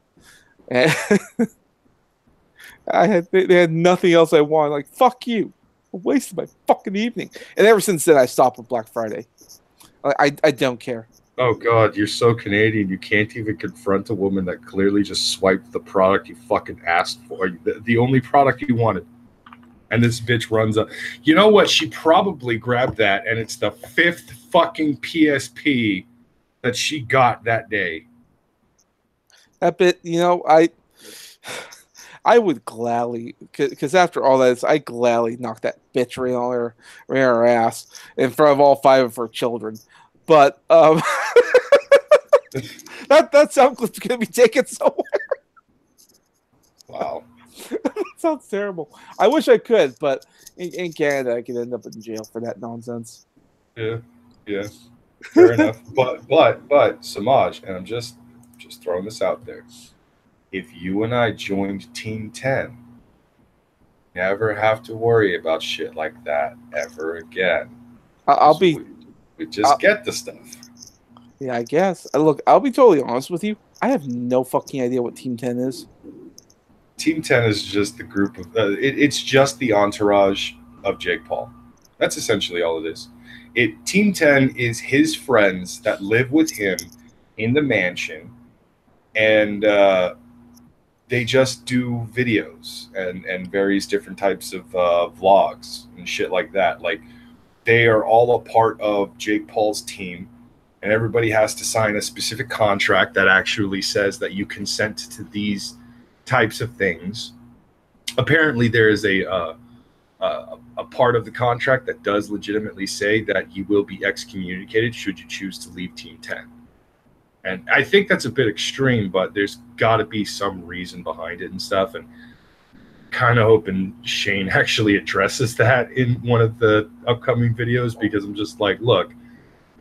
and they had nothing else I wanted. Like, fuck you, I wasted my fucking evening. And ever since then, I stopped with Black Friday. I don't care. Oh God, you're so Canadian. You can't even confront a woman that clearly just swiped the product you fucking asked for, the only product you wanted. And this bitch runs up. You know what? She probably grabbed that, and it's the 5th fucking PSP that she got that day. That bit, I would gladly, because after all that, I gladly knock that bitch right on her ass in front of all 5 of her children. But that sound clip's gonna be taken somewhere. Wow. That sounds terrible. I wish I could, but in Canada, I could end up in jail for that nonsense. Yeah. Fair enough. But Semaj, and I'm just throwing this out there. If you and I joined Team 10, never have to worry about shit like that ever again. We just get the stuff. Yeah, I guess. Look, I'll be totally honest with you. I have no fucking idea what Team 10 is. Team 10 is just the group of it's just the entourage of Jake Paul. That's essentially all it is. Team 10 is his friends that live with him in the mansion, and they just do videos and various different types of vlogs and shit like that. Like, they are all a part of Jake Paul's team, and everybody has to sign a specific contract that actually says that you consent to these types of things. Apparently, there is a part of the contract that does legitimately say that you will be excommunicated should you choose to leave Team 10. And I think that's a bit extreme, but there's got to be some reason behind it and stuff. And kind of hoping Shane actually addresses that in one of the upcoming videos, because I'm just like, look,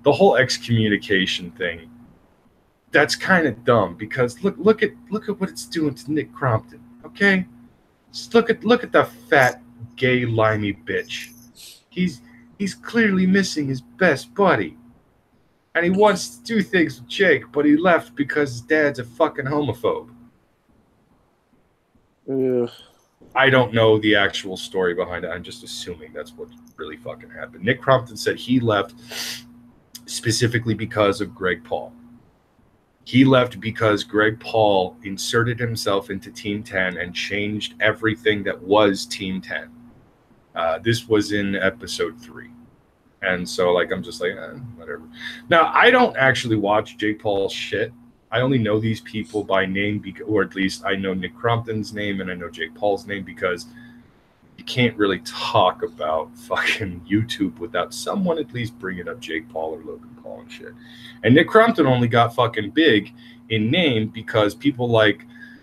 the whole excommunication thing, that's kind of dumb, because look at what it's doing to Nick Crompton. Okay, just look at the fat, gay, limey bitch. He's clearly missing his best buddy, and he wants to do things with Jake, but he left because his dad's a fucking homophobe. Ugh. I don't know the actual story behind it. I'm just assuming that's what really fucking happened. Nick Crompton said he left specifically because of Greg Paul. He left because Greg Paul inserted himself into Team 10 and changed everything that was Team 10. This was in episode 3. And so, like, I'm just like, whatever. Now, I don't actually watch Jake Paul's shit. I only know these people by name, or at least I know Nick Crompton's name and I know Jake Paul's name, because you can't really talk about fucking YouTube without someone at least bringing up Jake Paul or Logan Paul and shit. And Nick Crompton only got fucking big in name because people like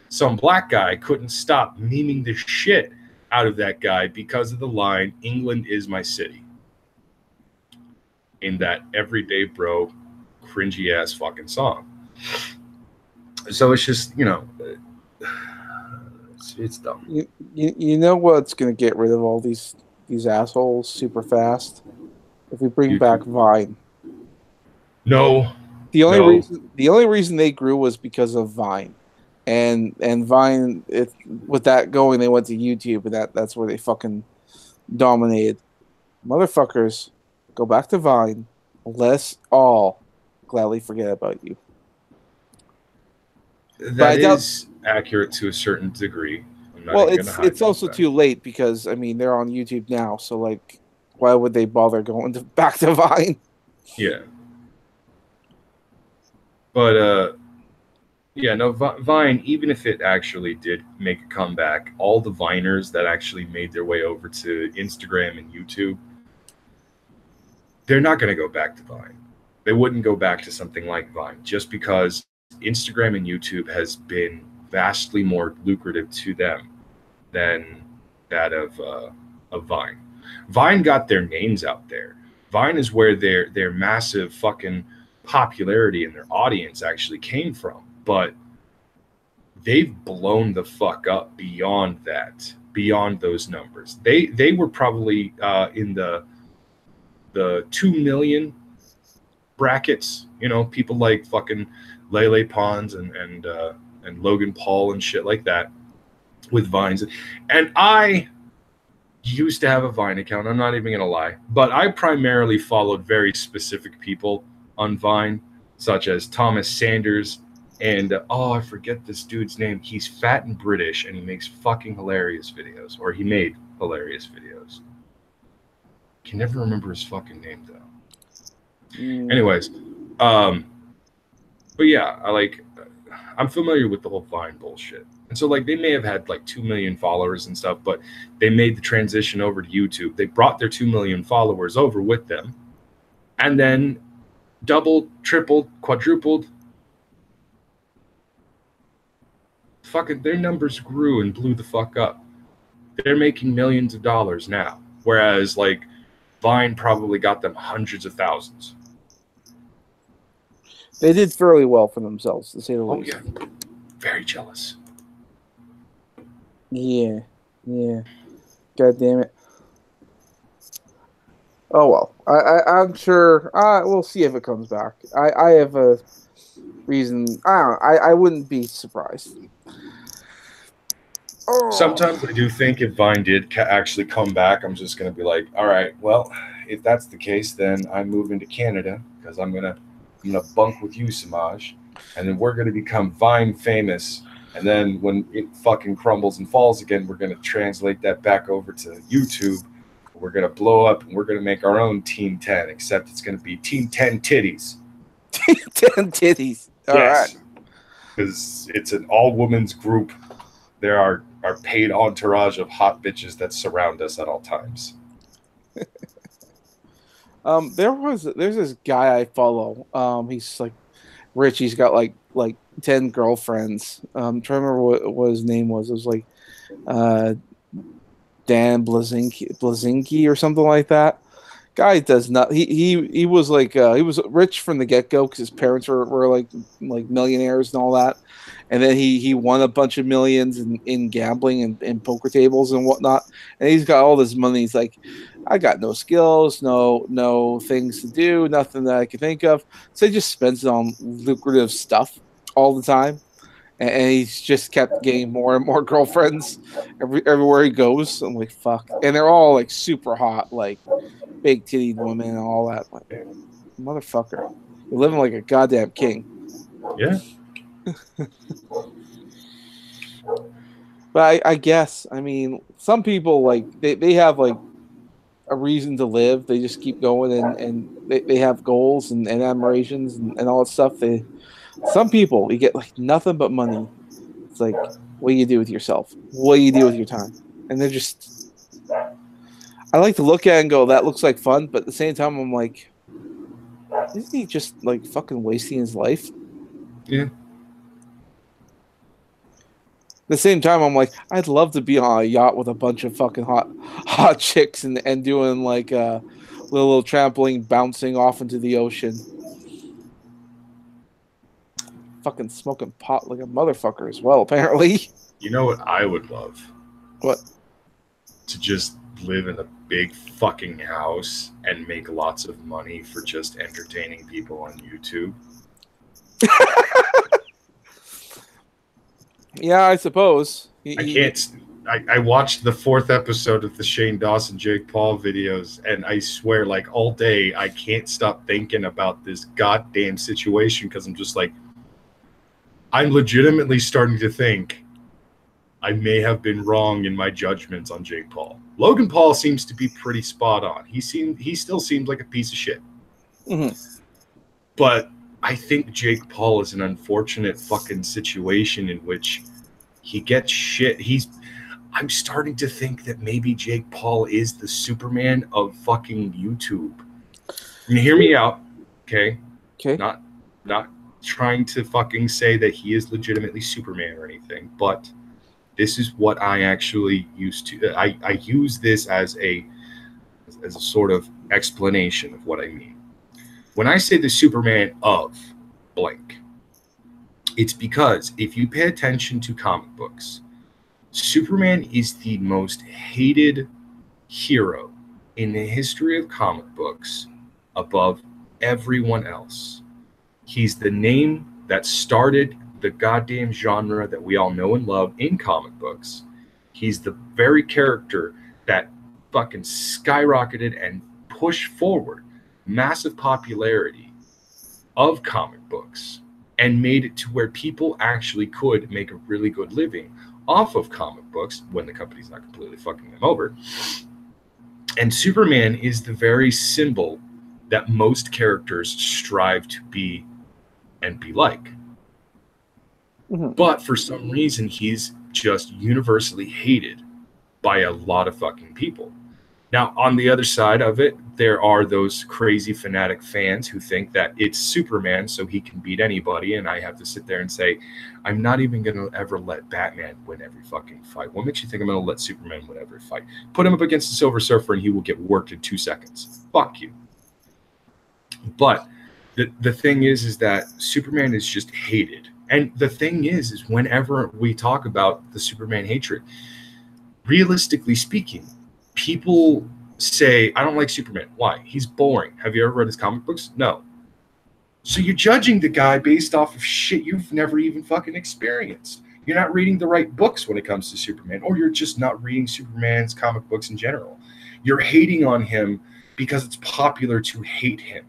some black guy couldn't stop memeing the shit out of that guy because of the line, "England is my city," in that everyday bro cringy ass fucking song. So it's just, it's dumb. You know what's gonna get rid of all these assholes super fast? If we bring back Vine. No. The only reason they grew was because of Vine. And Vine, with that going, they went to YouTube, and that's where they fucking dominated. Motherfuckers, go back to Vine. Let us all gladly forget about you. That is accurate to a certain degree. Well, it's also too late, because I mean they're on YouTube now, so like, why would they bother going back to Vine? Yeah. But yeah, no, Vine, even if it actually did make a comeback, all the Viners that actually made their way over to Instagram and YouTube, they're not going to go back to Vine. They wouldn't go back to something like Vine, just because Instagram and YouTube has been vastly more lucrative to them than that of Vine. Vine got their names out there. Vine is where their massive fucking popularity and their audience actually came from. But they've blown the fuck up beyond that, beyond those numbers. They were probably in the 2 million brackets. People like fucking Lele Pons and Logan Paul and shit like that with Vines. And I used to have a Vine account. I'm not even gonna lie, but I primarily followed very specific people on Vine, such as Thomas Sanders. And I forget this dude's name. He's fat and British, and he makes fucking hilarious videos. Or he made hilarious videos. Can never remember his fucking name though. Anyways, but yeah, I'm familiar with the whole Vine bullshit. And so like they may have had like 2 million followers and stuff, but they made the transition over to YouTube. They brought their 2 million followers over with them, and then doubled, tripled, quadrupled. Fucking their numbers grew and blew the fuck up. They're making millions of dollars now, whereas like Vine probably got them hundreds of thousands. They did fairly well for themselves, to say the least. Yeah, very jealous. Yeah. God damn it. Oh well, I'm sure. We'll see if it comes back. I have a reason. I wouldn't be surprised. Sometimes I do think if Vine did actually come back, I'm just going to be like, all right, well, if that's the case, then I'm moving to Canada, because I'm gonna bunk with you, Semaj, and then we're going to become Vine famous. And then when it fucking crumbles and falls again, we're going to translate that back over to YouTube. We're going to blow up, and we're going to make our own Team 10, except it's going to be Team 10 Titties. Team 10 Titties. All right. Because it's an all-women's group. There are paid entourage of hot bitches that surround us at all times. There's this guy I follow. He's like rich. He's got like 10 girlfriends. I'm trying to remember what his name was. It was like Dan Blazinski or something like that. Guy does not. He was like he was rich from the get go because his parents were like millionaires and all that, and then he won a bunch of millions in gambling and poker tables and whatnot, and he's got all this money. He's like, I got no skills, no things to do, nothing that I can think of. So he just spends it on lucrative stuff all the time, and he's just kept getting more and more girlfriends everywhere he goes. I'm like, fuck, and they're all like super hot, like big titted women and all that. Like, motherfucker, you're living like a goddamn king. Yeah. But I guess, I mean, some people like they have like a reason to live. They just keep going and they have goals and admirations and all that stuff. Some people, you get like nothing but money. It's like, what do you do with yourself? What do you do with your time? And they're just, I like to look at it and go, that looks like fun. But at the same time, I'm like, isn't he just like fucking wasting his life? Yeah. At the same time, I'm like, I'd love to be on a yacht with a bunch of fucking hot chicks and doing like a little trampoline bouncing off into the ocean. Fucking smoking pot like a motherfucker as well, apparently. You know what I would love? What? To just live in a big fucking house and make lots of money for just entertaining people on YouTube. Yeah, I suppose. I can't. I watched the 4th episode of the Shane Dawson Jake Paul videos, and I swear, like all day, I can't stop thinking about this goddamn situation because I'm just like, I'm legitimately starting to think I may have been wrong in my judgments on Jake Paul. Logan Paul seems to be pretty spot on. He still seems like a piece of shit. Mm-hmm. But I think Jake Paul is an unfortunate fucking situation in which he gets shit. I'm starting to think that maybe Jake Paul is the Superman of fucking YouTube. And hear me out, okay? Okay. Not trying to fucking say that he is legitimately Superman or anything, but this is what I actually used to. I use this as a sort of explanation of what I mean. When I say the Superman of blank, it's because if you pay attention to comic books, Superman is the most hated hero in the history of comic books above everyone else. He's the name that started the goddamn genre that we all know and love in comic books. He's the very character that fucking skyrocketed and pushed forward massive popularity of comic books and made it to where people actually could make a really good living off of comic books when the company's not completely fucking them over. And Superman is the very symbol that most characters strive to be and be like. Mm-hmm. But for some reason, he's just universally hated by a lot of fucking people. Now, on the other side of it, there are those crazy fanatic fans who think that it's Superman, so he can beat anybody. And I have to sit there and say, I'm not even going to ever let Batman win every fucking fight. What makes you think I'm going to let Superman win every fight? Put him up against the Silver Surfer and he will get worked in 2 seconds. Fuck you. But the thing is that Superman is just hated. And the thing is whenever we talk about the Superman hatred, realistically speaking, people say, I don't like Superman. Why? He's boring. Have you ever read his comic books? No. So you're judging the guy based off of shit you've never even fucking experienced. You're not reading the right books when it comes to Superman, or you're just not reading Superman's comic books in general. You're hating on him because it's popular to hate him.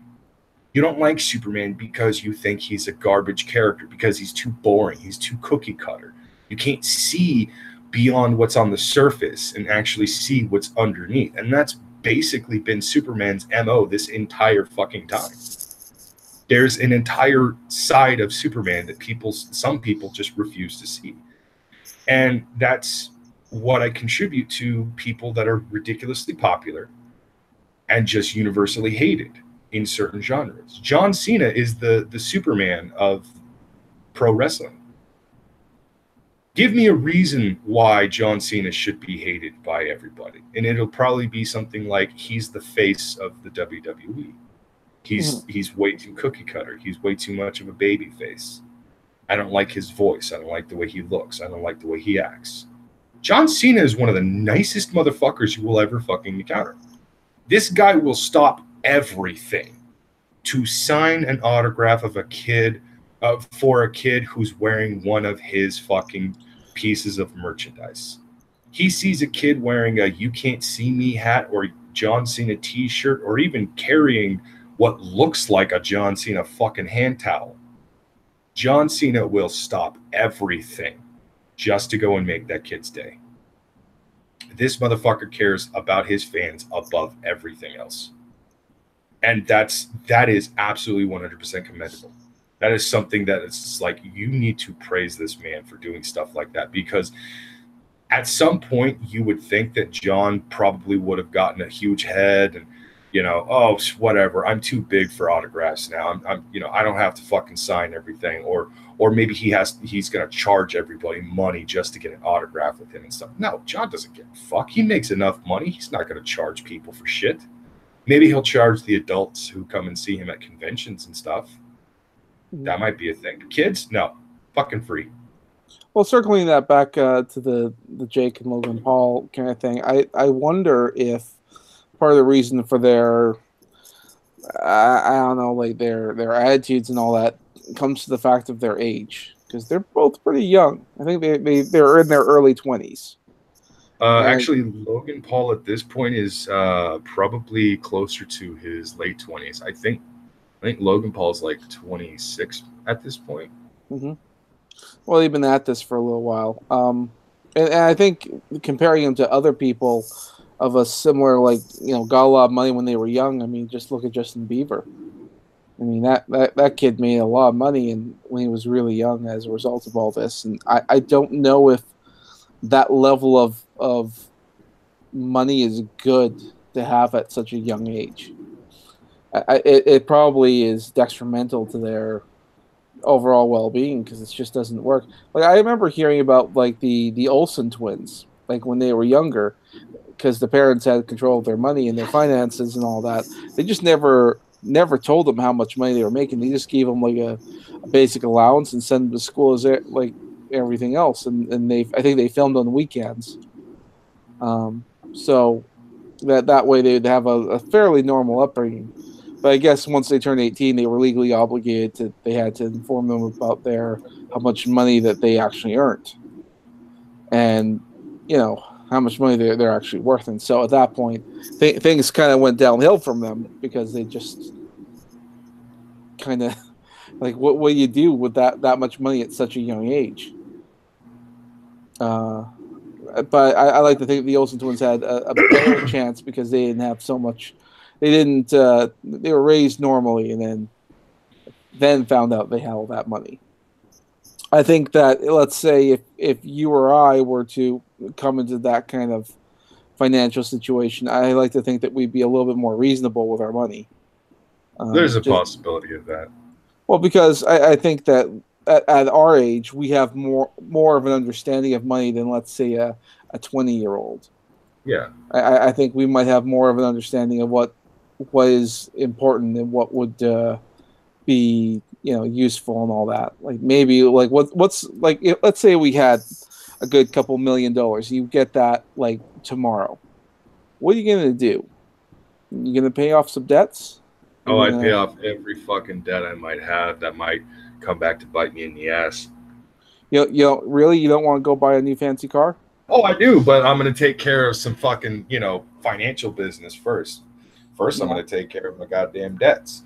You don't like Superman because you think he's a garbage character, because he's too boring. He's too cookie cutter. You can't see beyond what's on the surface and actually see what's underneath. And that's basically been Superman's MO this entire fucking time. There's an entire side of Superman that some people just refuse to see. And that's what I contribute to people that are ridiculously popular and just universally hated in certain genres. John Cena is the Superman of pro wrestling. Give me a reason why John Cena should be hated by everybody. And it'll probably be something like he's the face of the WWE. He's way too cookie cutter. He's way too much of a baby face. I don't like his voice. I don't like the way he looks. I don't like the way he acts. John Cena is one of the nicest motherfuckers you will ever fucking encounter. This guy will stop everything to sign an autograph of a kid for a kid who's wearing one of his fucking pieces of merchandise. He sees a kid wearing a "You Can't See Me" hat or John Cena t-shirt or even carrying what looks like a John Cena fucking hand towel. John Cena will stop everything just to go and make that kid's day. This motherfucker cares about his fans above everything else. And that is absolutely 100% commendable. That is something that it's like you need to praise this man for doing stuff like that, because at some point you would think that John probably would have gotten a huge head and, you know, oh, whatever, I'm too big for autographs now. I'm you know, I don't have to fucking sign everything, or maybe he's going to charge everybody money just to get an autograph with him and stuff. No, John doesn't give a fuck. He makes enough money. He's not going to charge people for shit. Maybe he'll charge the adults who come and see him at conventions and stuff. That might be a thing. Kids, no, fucking free. Well, circling that back to the Jake and Logan Paul kind of thing, I wonder if part of the reason for their I don't know, like their attitudes and all that comes to the fact of their age, because they're both pretty young. I think they're in their early 20s. Actually, Logan Paul at this point is probably closer to his late 20s. I think Logan Paul's like 26 at this point. Mm-hmm. Well, they've been at this for a little while. And I think comparing him to other people of a similar, like, you know, got a lot of money when they were young. I mean, just look at Justin Bieber. I mean, that kid made a lot of money and when he was really young as a result of all this. And I don't know if that level of money is good to have at such a young age. It probably is detrimental to their overall well-being because it just doesn't work. Like, I remember hearing about like the Olsen twins, like when they were younger, because the parents had control of their money and their finances and all that. They just never told them how much money they were making. They just gave them like a basic allowance and sent them to school as like everything else. And I think they filmed on the weekends. So that way they'd have a fairly normal upbringing. But I guess once they turned 18, they were legally obligated they had to inform them about how much money that they actually earned. And, you know, how much money they're actually worth. And so at that point, things kind of went downhill from them because they just kind of, like, what do you do with that much money at such a young age? But I like to think the Olsen twins had a better chance because they didn't have so much. They were raised normally and then found out they had all that money. I think that, let's say, if you or I were to come into that kind of financial situation, I like to think that we'd be a little bit more reasonable with our money. There's a possibility of that. Well, because I think that at our age, we have more of an understanding of money than, let's say, a 20-year-old. Yeah. I think we might have more of an understanding of what is important and what would be, you know, useful and all that. Like, maybe like what's like, let's say we had a good couple $1 million. You get that like tomorrow. What are you gonna do? You gonna pay off some debts? I'd pay off every fucking debt I might have that might come back to bite me in the ass. You know, really, you don't want to go buy a new fancy car? Oh, I do, but I'm gonna take care of some fucking, you know, financial business first. First, I'm going to take care of my goddamn debts.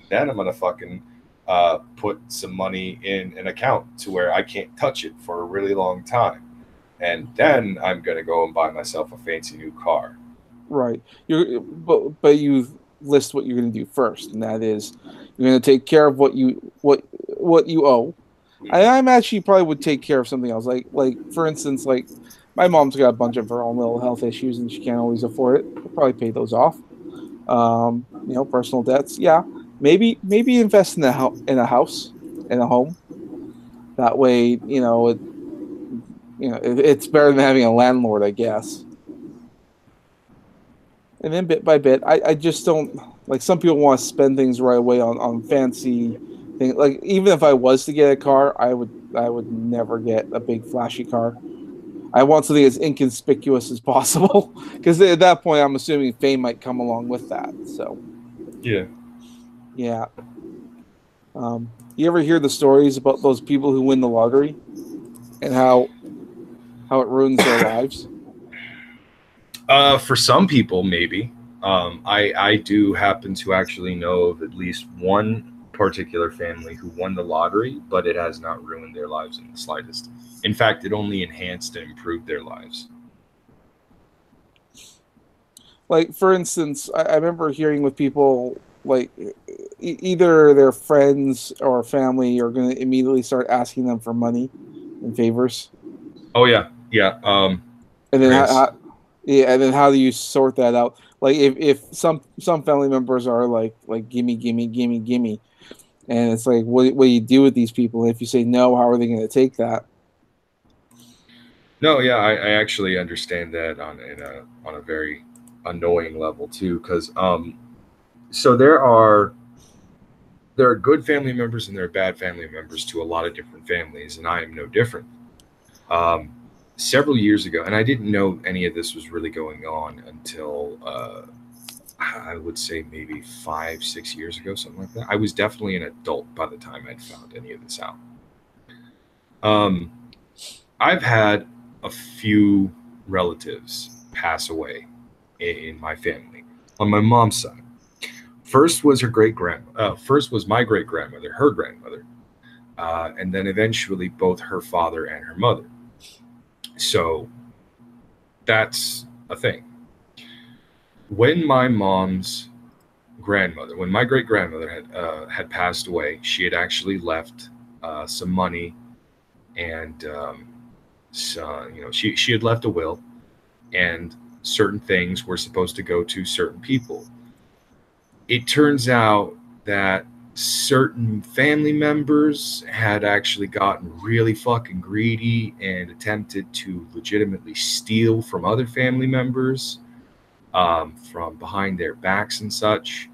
Then I'm going to fucking put some money in an account to where I can't touch it for a really long time. And then I'm going to go and buy myself a fancy new car. Right. But you list what you're going to do first, and that is you're going to take care of what you owe. I imagine you probably would take care of something else. Like for instance, like my mom's got a bunch of her own little health issues, and she can't always afford it. We'll probably pay those off. You know, personal debts. Yeah, maybe invest in a house, in a home. That way, you know, you know, it's better than having a landlord, I guess. And then bit by bit, I just don't like. Some people want to spend things right away on fancy things. Like even if I was to get a car, I would never get a big flashy car. I want something as inconspicuous as possible because at that point, I'm assuming fame might come along with that. So Yeah. yeah. You ever hear the stories about those people who win the lottery and how it ruins their lives? For some people, maybe. I do happen to actually know of at least one particular family who won the lottery, but it has not ruined their lives in the slightest. In fact, it only enhanced and improved their lives. Like for instance, I remember hearing with people like either their friends or family are going to immediately start asking them for money and favors, Oh yeah, yeah. and then Chris. yeah, and then how do you sort that out? Like if some family members are like gimme gimme gimme gimme, and it's like what do you do with these people? If you say no, how are they going to take that? No, yeah, I actually understand that on a very annoying level too, because so there are good family members and there are bad family members to a lot of different families, and I am no different. Um, Several years ago, and I didn't know any of this was really going on until I would say maybe 5, 6 years ago, something like that. I was definitely an adult by the time I'd found any of this out. Um, I've had a few relatives pass away in my family on my mom's side. First was her great grand. First was my great grandmother, her grandmother, and then eventually both her father and her mother. So that's a thing. When my mom's grandmother, when my great grandmother had passed away, she had actually left some money and so, she had left a will, and certain things were supposed to go to certain people. It turns out that certain family members had actually gotten really fucking greedy and attempted to legitimately steal from other family members, from behind their backs and such.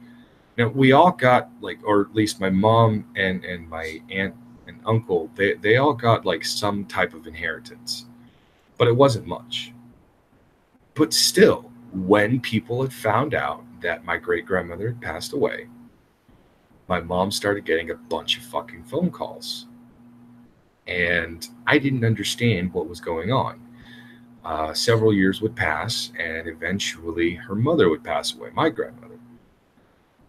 Now we all got like, or at least my mom and my aunt and uncle, they all got like some type of inheritance, but it wasn't much. But still, when people had found out that my great grandmother had passed away, my mom started getting a bunch of fucking phone calls. And I didn't understand what was going on. Several years would pass, and eventually her mother would pass away, my grandmother.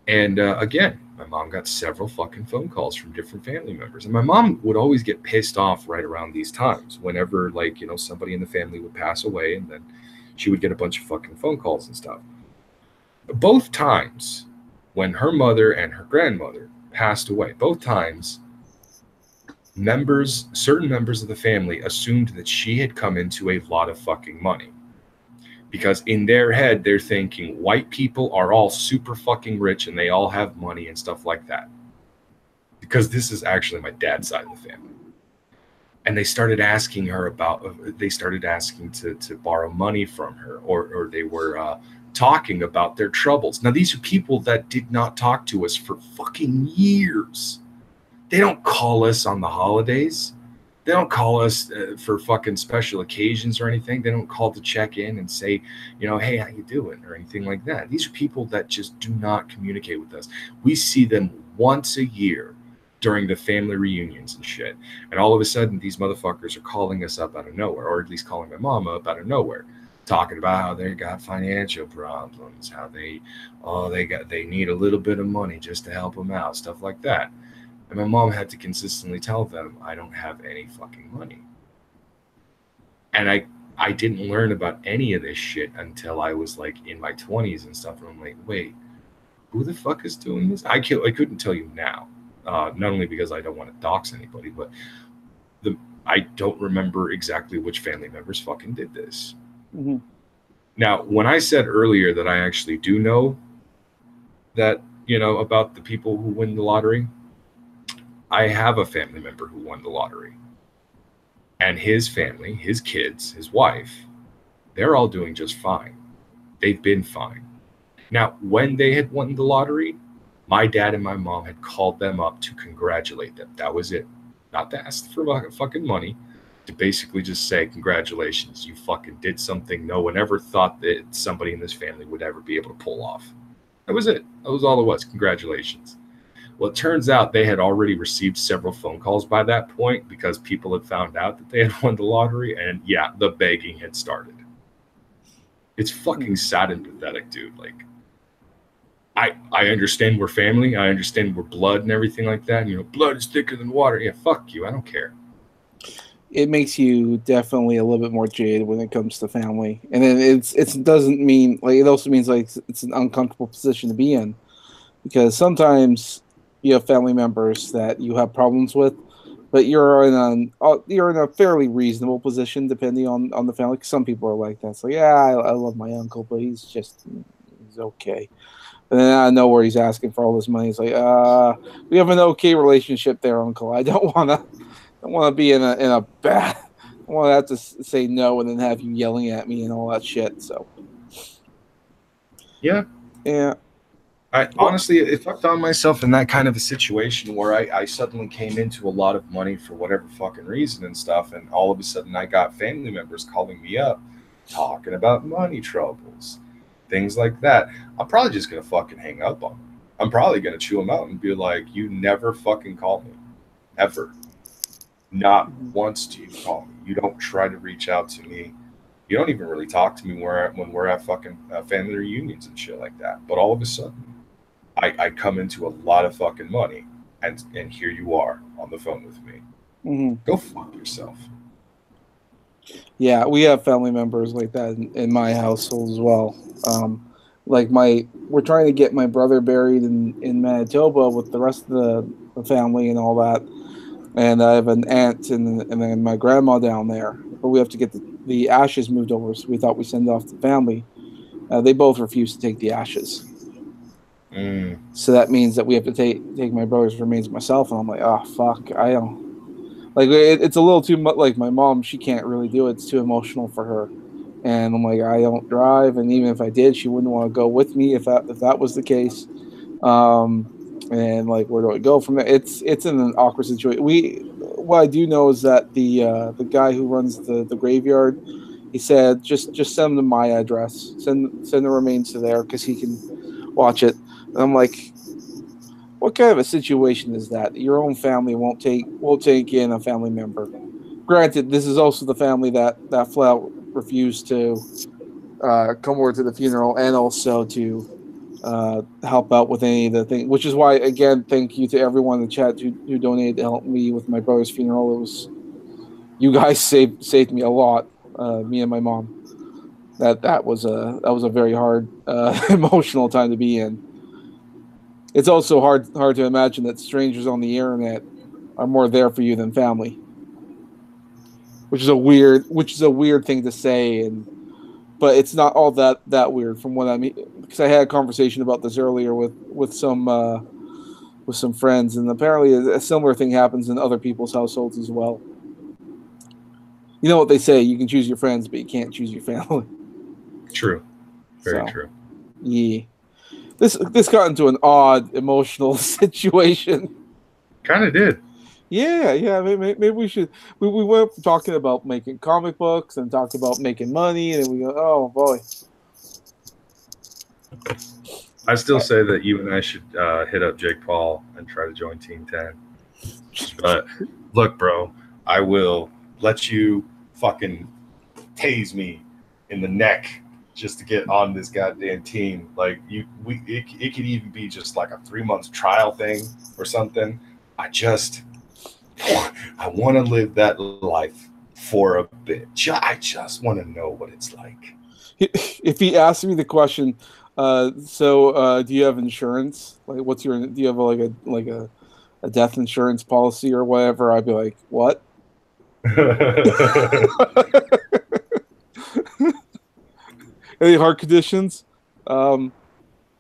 And again, my mom got several fucking phone calls from different family members. And my mom would always get pissed off right around these times, whenever, like, somebody in the family would pass away, and then she would get a bunch of fucking phone calls and stuff. Both times, when her mother and her grandmother passed away, both times, certain members of the family assumed that she had come into a lot of fucking money. Because in their head, they're thinking white people are all super fucking rich and they all have money and stuff like that. Because this is actually my dad's side of the family. And they started asking to borrow money from her, or they were talking about their troubles. Now, these are people that did not talk to us for fucking years. They don't call us on the holidays. They don't call us for fucking special occasions or anything. They don't call to check in and say, hey, how you doing, or anything like that. These are people that just do not communicate with us. We see them once a year during the family reunions and shit. And all of a sudden, these motherfuckers are calling us up out of nowhere, or at least calling my mama up out of nowhere, talking about how they got financial problems, how they need a little bit of money just to help them out, stuff like that. And my mom had to consistently tell them, I don't have any fucking money. And I didn't learn about any of this shit until I was like in my 20s and stuff. And I'm like, wait, who the fuck is doing this? I couldn't tell you now. Not only because I don't want to dox anybody, but I don't remember exactly which family members fucking did this. Mm-hmm. Now, when I said earlier that I actually do know that, about the people who win the lottery, I have a family member who won the lottery. And his family, his kids, his wife, they're all doing just fine. They've been fine. Now, when they had won the lottery, my dad and my mom had called them up to congratulate them. That was it. Not to ask for fucking money, to basically just say, congratulations, you fucking did something no one ever thought that somebody in this family would ever be able to pull off. That was it. That was all it was. Congratulations. Well, it turns out they had already received several phone calls by that point because people had found out that they had won the lottery, and yeah, the begging had started. It's fucking sad and pathetic, dude. Like, I understand we're family. I understand we're blood and everything like that. You know, blood is thicker than water. Yeah, fuck you. I don't care. It makes you definitely a little bit more jaded when it comes to family, and then it doesn't mean like it also means like it's an uncomfortable position to be in, because sometimes you have family members that you have problems with, but you're in a fairly reasonable position depending on the family. Some people are like that. So yeah, I love my uncle, but he's okay. And then I know where he's asking for all this money. It's like, we have an okay relationship there, Uncle. I don't want to be in a bad. I want to have to say no and then have you yelling at me and all that shit. So, yeah. I honestly, if I found myself in that kind of a situation where I suddenly came into a lot of money for whatever fucking reason and stuff, and all of a sudden I got family members calling me up, talking about money troubles, things like that, I'm probably just gonna fucking hang up on them. I'm probably gonna chew them out and be like, "You never fucking call me, ever. Not once do you call me. You don't try to reach out to me. You don't even really talk to me when we're at fucking family reunions and shit like that. But all of a sudden, I come into a lot of fucking money, and here you are on the phone with me. Mm-hmm. Go fuck yourself." Yeah, we have family members like that in my household as well. We're trying to get my brother buried in Manitoba with the rest of the family and all that. And I have an aunt and then my grandma down there. But we have to get the ashes moved over, so we thought we send off the family. They both refused to take the ashes. So that means that we have to take my brother's remains myself, and I'm like, oh fuck, I don't like it's a little too much. Like my mom, she can't really do it; it's too emotional for her. And I'm like, I don't drive, and even if I did, she wouldn't want to go with me if that was the case. And like, where do I go from there? It's in an awkward situation. What I do know is that the guy who runs the graveyard, he said just send him to my address, send the remains to there because he can watch it. And I'm like, what kind of a situation is that? Your own family won't take in a family member. Granted, this is also the family that flat out refused to come over to the funeral and also to help out with any of the things. Which is why, again, thank you to everyone in the chat who donated to help me with my brother's funeral. It was you guys saved me a lot. Me and my mom. That was a very hard emotional time to be in. It's also hard to imagine that strangers on the internet are more there for you than family, which is a weird thing to say, but it's not all that weird from what I mean, because I had a conversation about this earlier with some friends, and apparently a similar thing happens in other people's households as well. You know what they say: you can choose your friends, but you can't choose your family. True, very true. Yeah. This got into an odd emotional situation. Kind of did. Yeah. Maybe we should. We went from talking about making comic books and talked about making money, and then we go, oh boy. I still say that you and I should hit up Jake Paul and try to join Team 10. But look, bro, I will let you fucking tase me in the neck just to get on this goddamn team. Like it could even be just like a 3-month trial thing or something. I want to live that life for a bit. I just want to know what it's like. If he asked me the question, do you have insurance? Like, do you have a death insurance policy or whatever? I'd be like, what? Any heart conditions? Not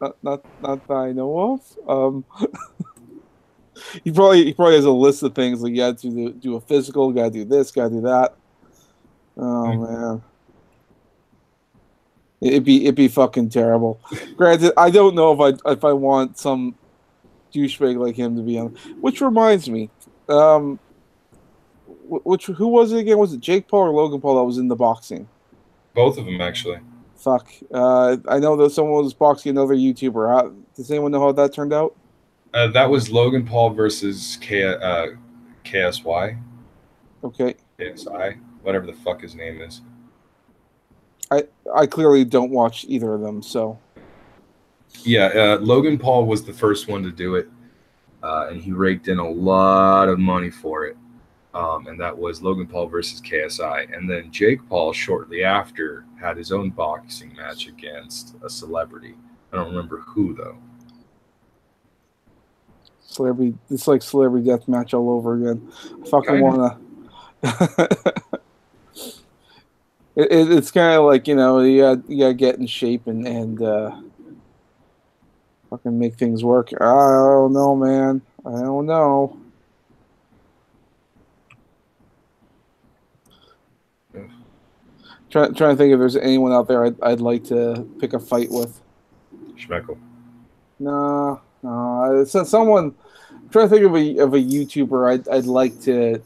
that I know of. He probably has a list of things like you got to do a physical, got to do this, got to do that. Oh man, it'd be fucking terrible. Granted, I don't know if I want some douchebag like him to be on. Which reminds me, who was it again? Was it Jake Paul or Logan Paul that was in the boxing? Both of them actually. Fuck. I know that someone was boxing another YouTuber. Does anyone know how that turned out? That was Logan Paul versus KSY, Okay. KSI, whatever the fuck his name is. I clearly don't watch either of them, so. Yeah, Logan Paul was the first one to do it, and he raked in a lot of money for it. And that was Logan Paul versus KSI. And then Jake Paul, shortly after, had his own boxing match against a celebrity. I don't remember who, though. It's like celebrity death match all over again. I fucking wanna. It's kind of like, you gotta get in shape and fucking make things work. I don't know, man. I don't know. Trying to think if there's anyone out there I'd like to pick a fight with. Schmeckel. No. It's someone. I'm trying to think of a YouTuber I'd like to.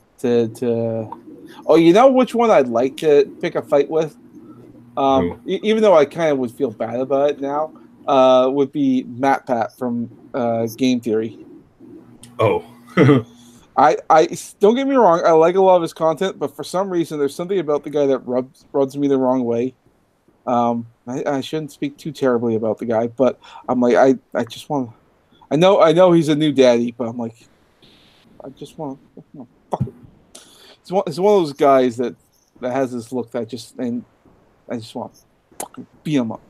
Oh, you know which one I'd like to pick a fight with? Even though I kind of would feel bad about it now, would be Matt Pat from Game Theory. Oh. I don't get me wrong, I like a lot of his content, but for some reason there's something about the guy that rubs me the wrong way. I shouldn't speak too terribly about the guy, but I'm like I just want. I know he's a new daddy, but I'm like, I just want to fuck it. It's one of those guys that has this look that and I just want to fucking beat him up.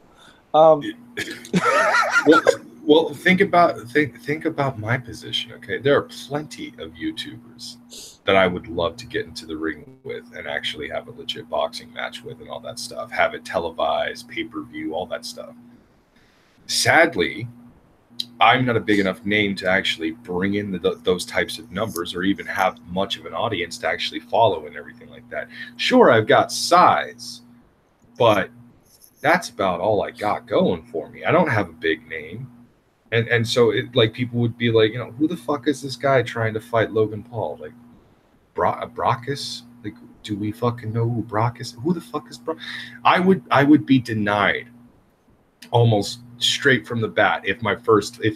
Well, think about my position. Okay, there are plenty of YouTubers that I would love to get into the ring with and actually have a legit boxing match with and all that stuff. Have it televised, pay-per-view, all that stuff. Sadly, I'm not a big enough name to actually bring in those types of numbers or even have much of an audience to actually follow and everything like that. Sure, I've got size, but that's about all I got going for me. I don't have a big name. And so people would be like, who the fuck is this guy trying to fight Logan Paul? Like Brockus? Like, do we fucking know who Brockus? Who the fuck is Brockus? I would be denied almost straight from the bat if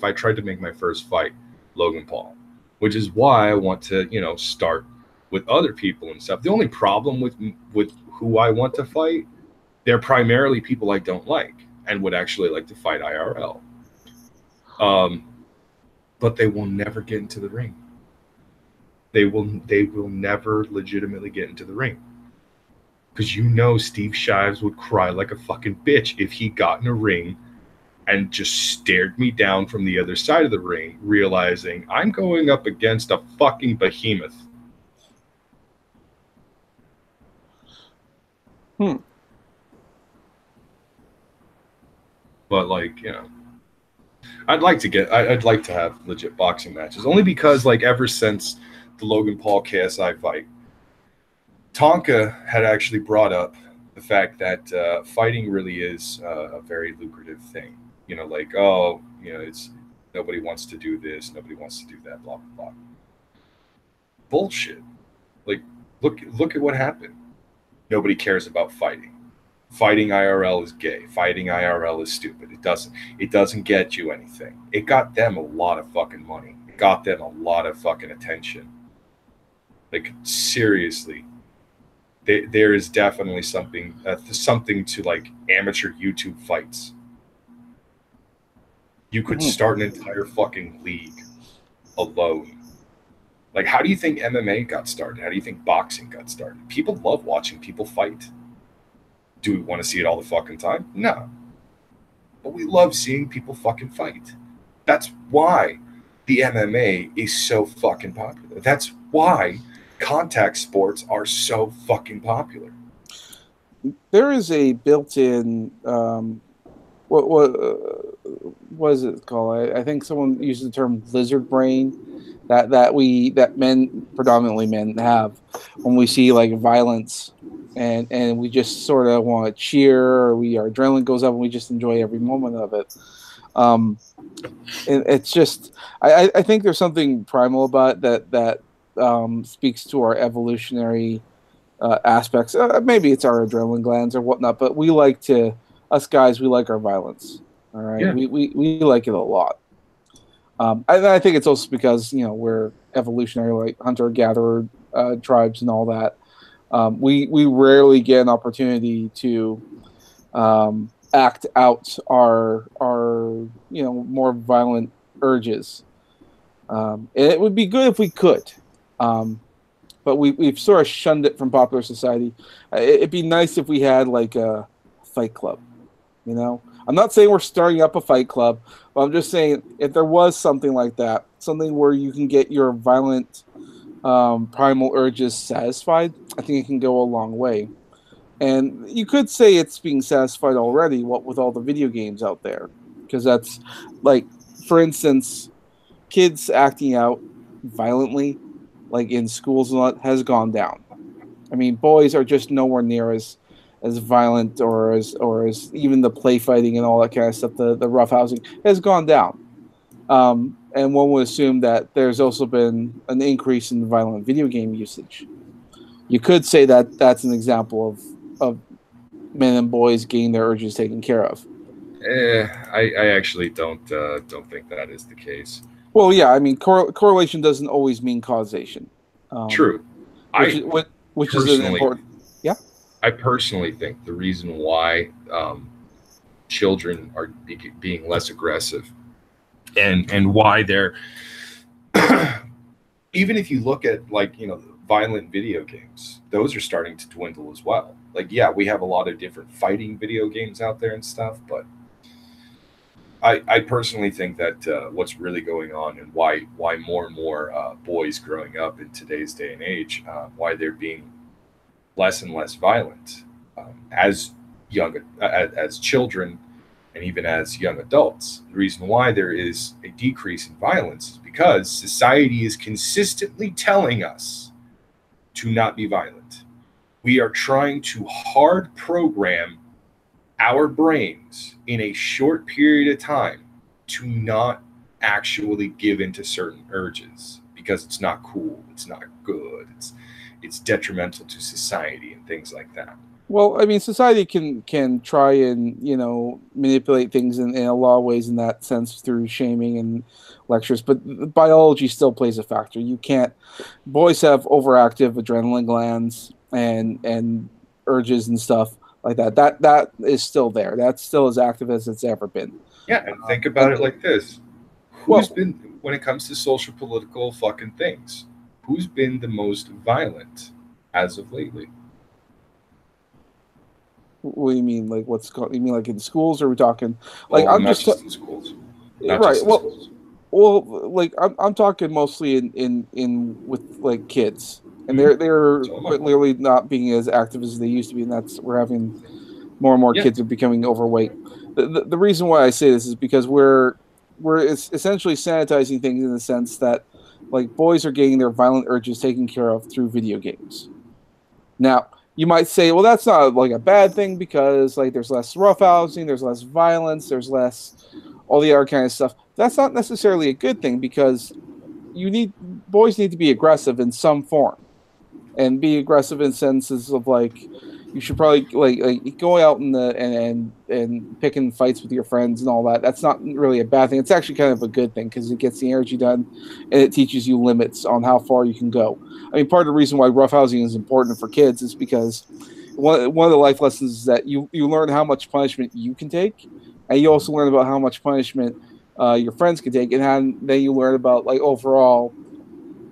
I tried to make my first fight Logan Paul, which is why I want to start with other people and stuff. The only problem with who I want to fight, they're primarily people I don't like and would actually like to fight IRL. But they will never get into the ring. They will never legitimately get into the ring. Because Steve Shives would cry like a fucking bitch if he got in a ring and just stared me down from the other side of the ring, realizing I'm going up against a fucking behemoth. But I'd like to have legit boxing matches, only because ever since the Logan Paul KSI fight, Tonka had actually brought up the fact that fighting really is a very lucrative thing. It's nobody wants to do this, nobody wants to do that, blah blah blah. Bullshit. Look at what happened. Nobody cares about fighting. Fighting IRL is gay. Fighting IRL is stupid. It doesn't get you anything. It got them a lot of fucking money. It got them a lot of fucking attention. Seriously. There is definitely something to amateur YouTube fights. You could start an entire fucking league alone. How do you think MMA got started? How do you think boxing got started? People love watching people fight. Do we want to see it all the fucking time? No. But we love seeing people fucking fight. That's why the MMA is so fucking popular. That's why contact sports are so fucking popular. There is a built-in what is it called? I think someone used the term lizard brain that men, predominantly men, have when we see like violence, and we just sort of want to cheer, or our adrenaline goes up and we just enjoy every moment of it. Um, it's just I think there's something primal about that speaks to our evolutionary aspects. Maybe it's our adrenaline glands or whatnot, but us guys, we like our violence. All right, Yeah. we like it a lot. I think it's also because we're evolutionary, like hunter gatherer tribes and all that. We rarely get an opportunity to act out our more violent urges. And it would be good if we could, but we've sort of shunned it from popular society. It'd be nice if we had like a fight club. I'm not saying we're starting up a fight club, but I'm just saying if there was something like that, something where you can get your violent primal urges satisfied, I think it can go a long way. And you could say it's being satisfied already, what with all the video games out there, because that's like, for instance, kids acting out violently, like in schools and all that, has gone down. I mean, boys are just nowhere near as violent or as even the play fighting and all that kind of stuff. The roughhousing has gone down. And one would assume that there's also been an increase in violent video game usage. You could say that that's an example of men and boys getting their urges taken care of. I actually don't think that is the case. Well, yeah, I mean, correlation doesn't always mean causation. True. Which I is which is an personally, important. Yeah. I personally think the reason why children are being less aggressive, and why they're even if you look at violent video games, those are starting to dwindle as well. Like, yeah, we have a lot of different fighting video games out there and stuff, but I personally think that what's really going on, and why more and more boys growing up in today's day and age, why they're being less and less violent as as children and even as young adults. The reason why there is a decrease in violence is because society is consistently telling us to not be violent. We are trying to hard program our brains in a short period of time to not actually give into certain urges because it's not cool, it's not good, it's detrimental to society and things like that. Well, I mean, society can try and manipulate things in a lot of ways in that sense through shaming and lectures, but biology still plays a factor. You can't. Boys have overactive adrenaline glands and urges and stuff like that. That is still there. That's still as active as it's ever been. Yeah, and think about it like this: Well, when it comes to social political fucking things, who's been the most violent as of lately? what do you mean? Like what's called? You mean like in schools? Or are we talking like Well, I'm not just just in schools. Not right? just in Well, schools. like I'm talking mostly in with like kids, and Mhm. they're So am I. clearly not being as active as they used to be, and that's we're having more and more Yeah. kids are becoming overweight. The reason why I say this is because we're essentially sanitizing things in the sense that like boys are getting their violent urges taken care of through video games. Now, you might say, well, that's not like a bad thing because like there's less roughhousing, there's less violence, there's less all the other kind of stuff. That's not necessarily a good thing because boys need to be aggressive in some form and be aggressive in senses of like you should probably like going out in the and picking fights with your friends and all that. That's not really a bad thing. It's actually kind of a good thing because it gets the energy done and it teaches you limits on how far you can go. I mean, part of the reason why roughhousing is important for kids is because one of the life lessons is that you learn how much punishment you can take, and you also learn about how much punishment your friends can take, and then you learn about like overall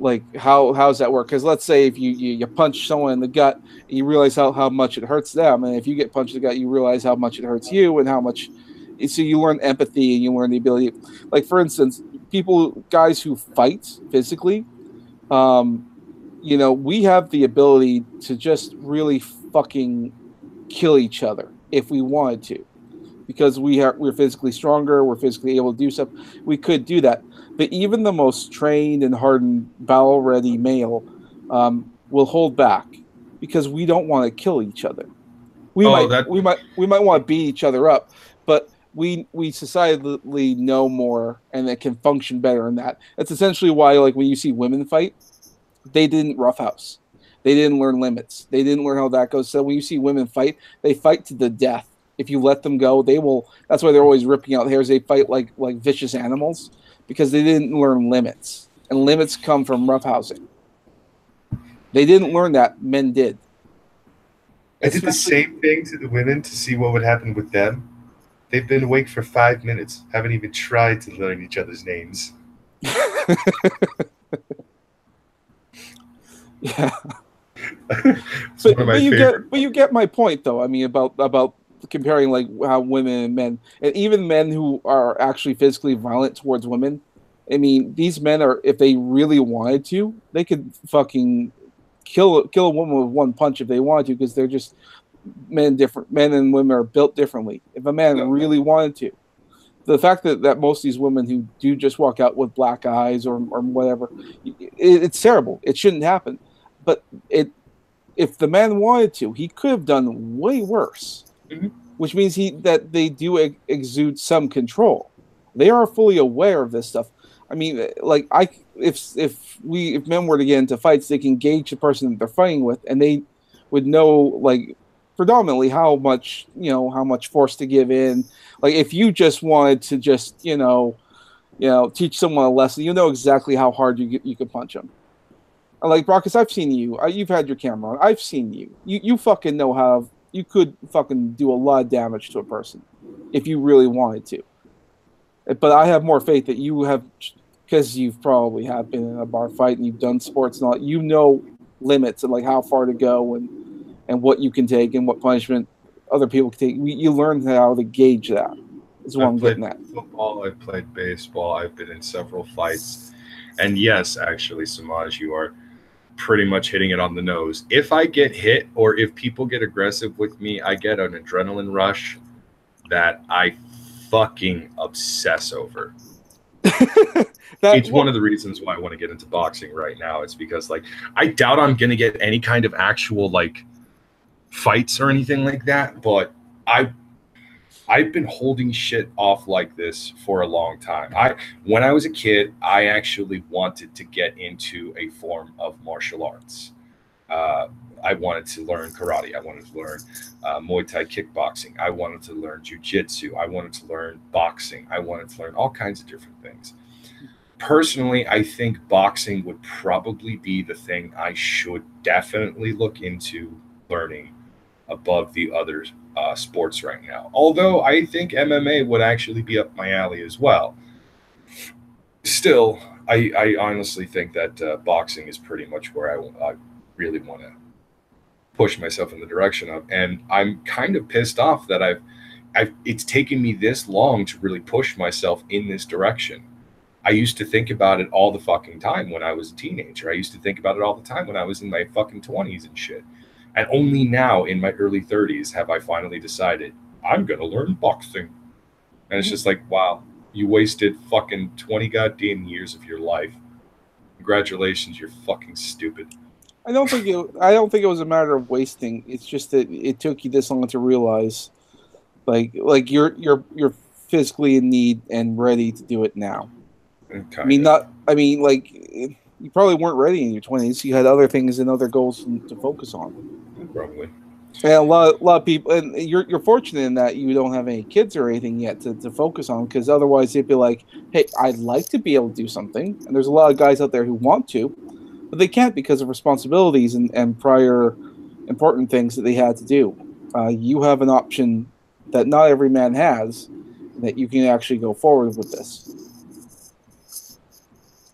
like how's that work? Because let's say if you punch someone in the gut and you realize how much it hurts them, and if you get punched in the gut, you realize how much it hurts you and how much. So you learn empathy and you learn the ability. Like for instance, guys who fight physically, um, we have the ability to just really fucking kill each other if we wanted to. because we're physically stronger, we're physically able to do stuff. We could do that, but even the most trained and hardened, battle-ready male will hold back because we don't want to kill each other. We Oh, might that we might want to beat each other up, but we societally know more and it can function better in that. That's essentially why, like, when you see women fight, they didn't roughhouse. They didn't learn limits. They didn't learn how that goes. So when you see women fight, they fight to the death. If you let them go, they will. That's why they're always ripping out hairs. They fight like vicious animals because they didn't learn limits, and limits come from roughhousing. They didn't learn that. Men did. I did the same thing to the women to see what would happen with them. They've been awake for 5 minutes, haven't even tried to learn each other's names. Yeah. But you get my point, though. I mean, about comparing like how women and men, and even men who are actually physically violent towards women. I mean, these men are, if they really wanted to, they could fucking kill a woman with one punch if they wanted to, because they're just men and women are built differently. If a man really wanted to, the fact that most of these women who do just walk out with black eyes or whatever, it's terrible. It shouldn't happen. But if the man wanted to, he could have done way worse. Mm-hmm. Which means that they do exude some control. They are fully aware of this stuff. I mean, like, if men were to get into fights, they can gauge the person that they're fighting with, and they would know, like, predominantly how much force to give in. Like, if you just wanted to just teach someone a lesson, you know exactly how hard you could punch them. Like, Brockus, I've seen you. You've had your camera on. I've seen you. You fucking know how. You could fucking do a lot of damage to a person if you really wanted to. But I have more faith that you have, because you've probably have been in a bar fight and you've done sports and all. You know limits and like how far to go and what you can take and what punishment other people can take. You learn how to gauge that. Is what I'm getting at. Football. I've played baseball. I've been in several fights, and yes, actually, Semaj, you are pretty much hitting it on the nose. If I get hit or if people get aggressive with me, I get an adrenaline rush that I fucking obsess over. It's one of the reasons why I want to get into boxing right now. It's because, like, I doubt I'm going to get any kind of actual, like, fights or anything like that, but I've been holding shit off like this for a long time. When I was a kid, I actually wanted to get into a form of martial arts. I wanted to learn karate. I wanted to learn Muay Thai kickboxing. I wanted to learn jujitsu. I wanted to learn boxing. I wanted to learn all kinds of different things. Personally, I think boxing would probably be the thing I should definitely look into learning above the other sports right now. Although I think MMA would actually be up my alley as well. Still, I honestly think that boxing is pretty much where I really want to push myself in the direction of. And I'm kind of pissed off that it's taken me this long to really push myself in this direction. I used to think about it all the fucking time when I was a teenager. I used to think about it all the time when I was in my fucking 20s and shit. And only now in my early 30s have I finally decided I'm going to learn boxing. And it's just like, wow, you wasted fucking 20 goddamn years of your life. Congratulations, you're fucking stupid. I don't think it was a matter of wasting. It's just that it took you this long to realize, like you're physically in need and ready to do it now. Like, you probably weren't ready in your 20s. You had other things and other goals to focus on. Probably. And a lot of people, and you're fortunate in that you don't have any kids or anything yet to focus on, because otherwise they'd be like, hey, I'd like to be able to do something. And there's a lot of guys out there who want to, but they can't because of responsibilities and prior important things that they had to do. You have an option that not every man has, that you can actually go forward with this.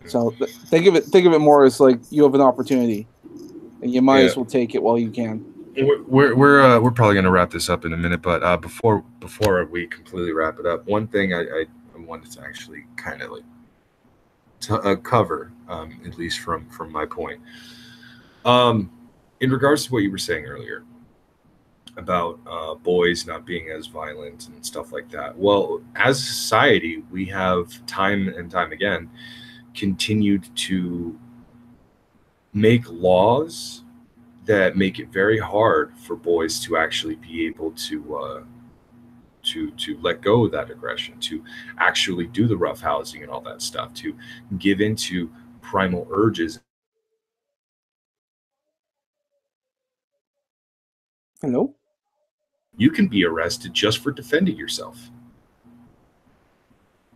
So think of it more as like you have an opportunity, and you might as well take it while you can. We're probably gonna wrap this up in a minute, but before we completely wrap it up, one thing I wanted to actually kind of like cover, at least from my point, in regards to what you were saying earlier. about boys not being as violent and stuff like that. Well, as a society, we have time and time again continued to make laws that make it very hard for boys to actually be able to let go of that aggression, to actually do the rough housing and all that stuff, to give into primal urges. Hello? You can be arrested just for defending yourself.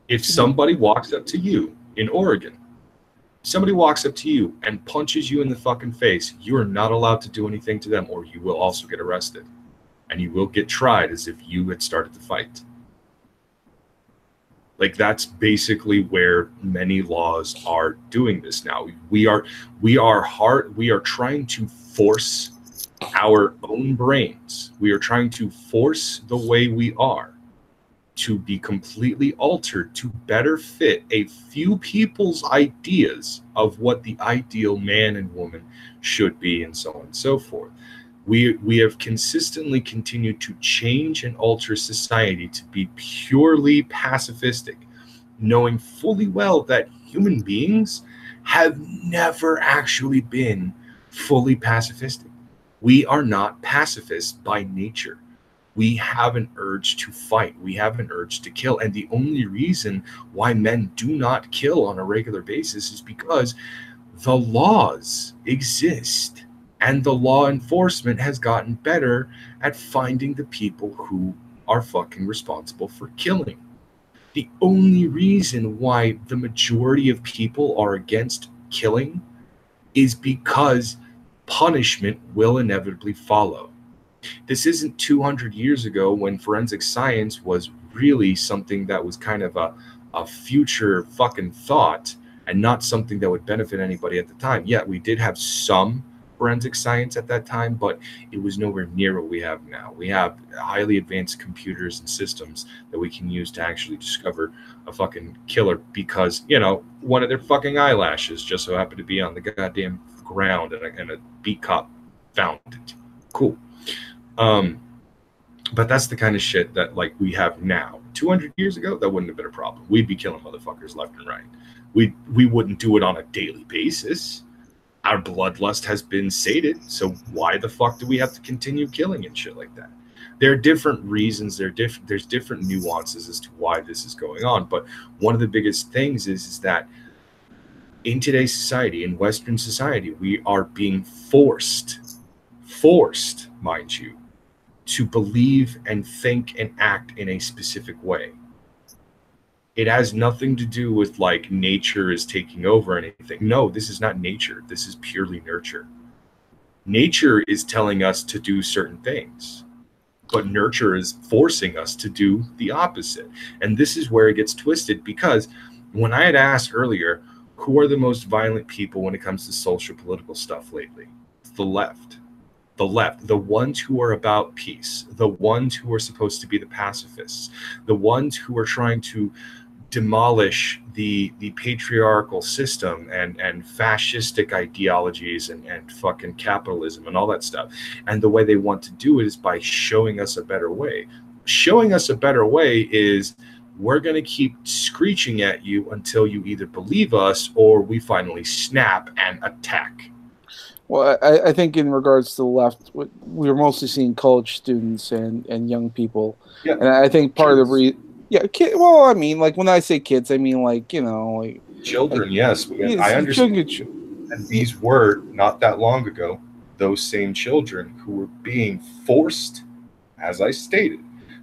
If Mhm. somebody walks up to you in Oregon, somebody walks up to you and punches you in the fucking face, you are not allowed to do anything to them, or you will also get arrested. And you will get tried as if you had started the fight. Like, that's basically where many laws are doing this now. We are trying to force our own brains. We are trying to force the way we are to be completely altered to better fit a few people's ideas of what the ideal man and woman should be, and so on and so forth. We have consistently continued to change and alter society to be purely pacifistic, knowing fully well that human beings have never actually been fully pacifistic. We are not pacifists by nature. We have an urge to fight. We have an urge to kill. And the only reason why men do not kill on a regular basis is because the laws exist. And the law enforcement has gotten better at finding the people who are fucking responsible for killing. The only reason why the majority of people are against killing is because punishment will inevitably follow. This isn't 200 years ago when forensic science was really something that was kind of a future fucking thought and not something that would benefit anybody at the time. Yeah, we did have some forensic science at that time, but it was nowhere near what we have now. We have highly advanced computers and systems that we can use to actually discover a fucking killer because, you know, one of their fucking eyelashes just so happened to be on the goddamn ground and a beat cop found it. Cool. Um, but that's the kind of shit that like we have now. 200 years ago, that wouldn't have been a problem. We'd be killing motherfuckers left and right. We wouldn't do it on a daily basis. Our bloodlust has been sated, so why the fuck do we have to continue killing and shit like that? There are different reasons. There's different nuances as to why this is going on. But one of the biggest things is that in today's society, in Western society, we are being forced, mind you, to believe and think and act in a specific way. It has nothing to do with like nature is taking over anything. No, this is not nature. This is purely nurture. Nature is telling us to do certain things, but nurture is forcing us to do the opposite. And this is where it gets twisted because when I had asked earlier, who are the most violent people when it comes to social political stuff lately? It's the left. The ones who are about peace, the ones who are supposed to be the pacifists, the ones who are trying to demolish the patriarchal system and fascistic ideologies and fucking capitalism and all that stuff. And the way they want to do it is by showing us a better way. Showing us a better way is we're going to keep screeching at you until you either believe us or we finally snap and attack. Well, I think in regards to the left, we were mostly seeing college students and young people. Yeah, And I think part of the kids. well, I mean, like when I say kids, I mean like, you know, like Children, yes. yes, I understand. children, And these were, not that long ago, those same children who were being forced, as I stated,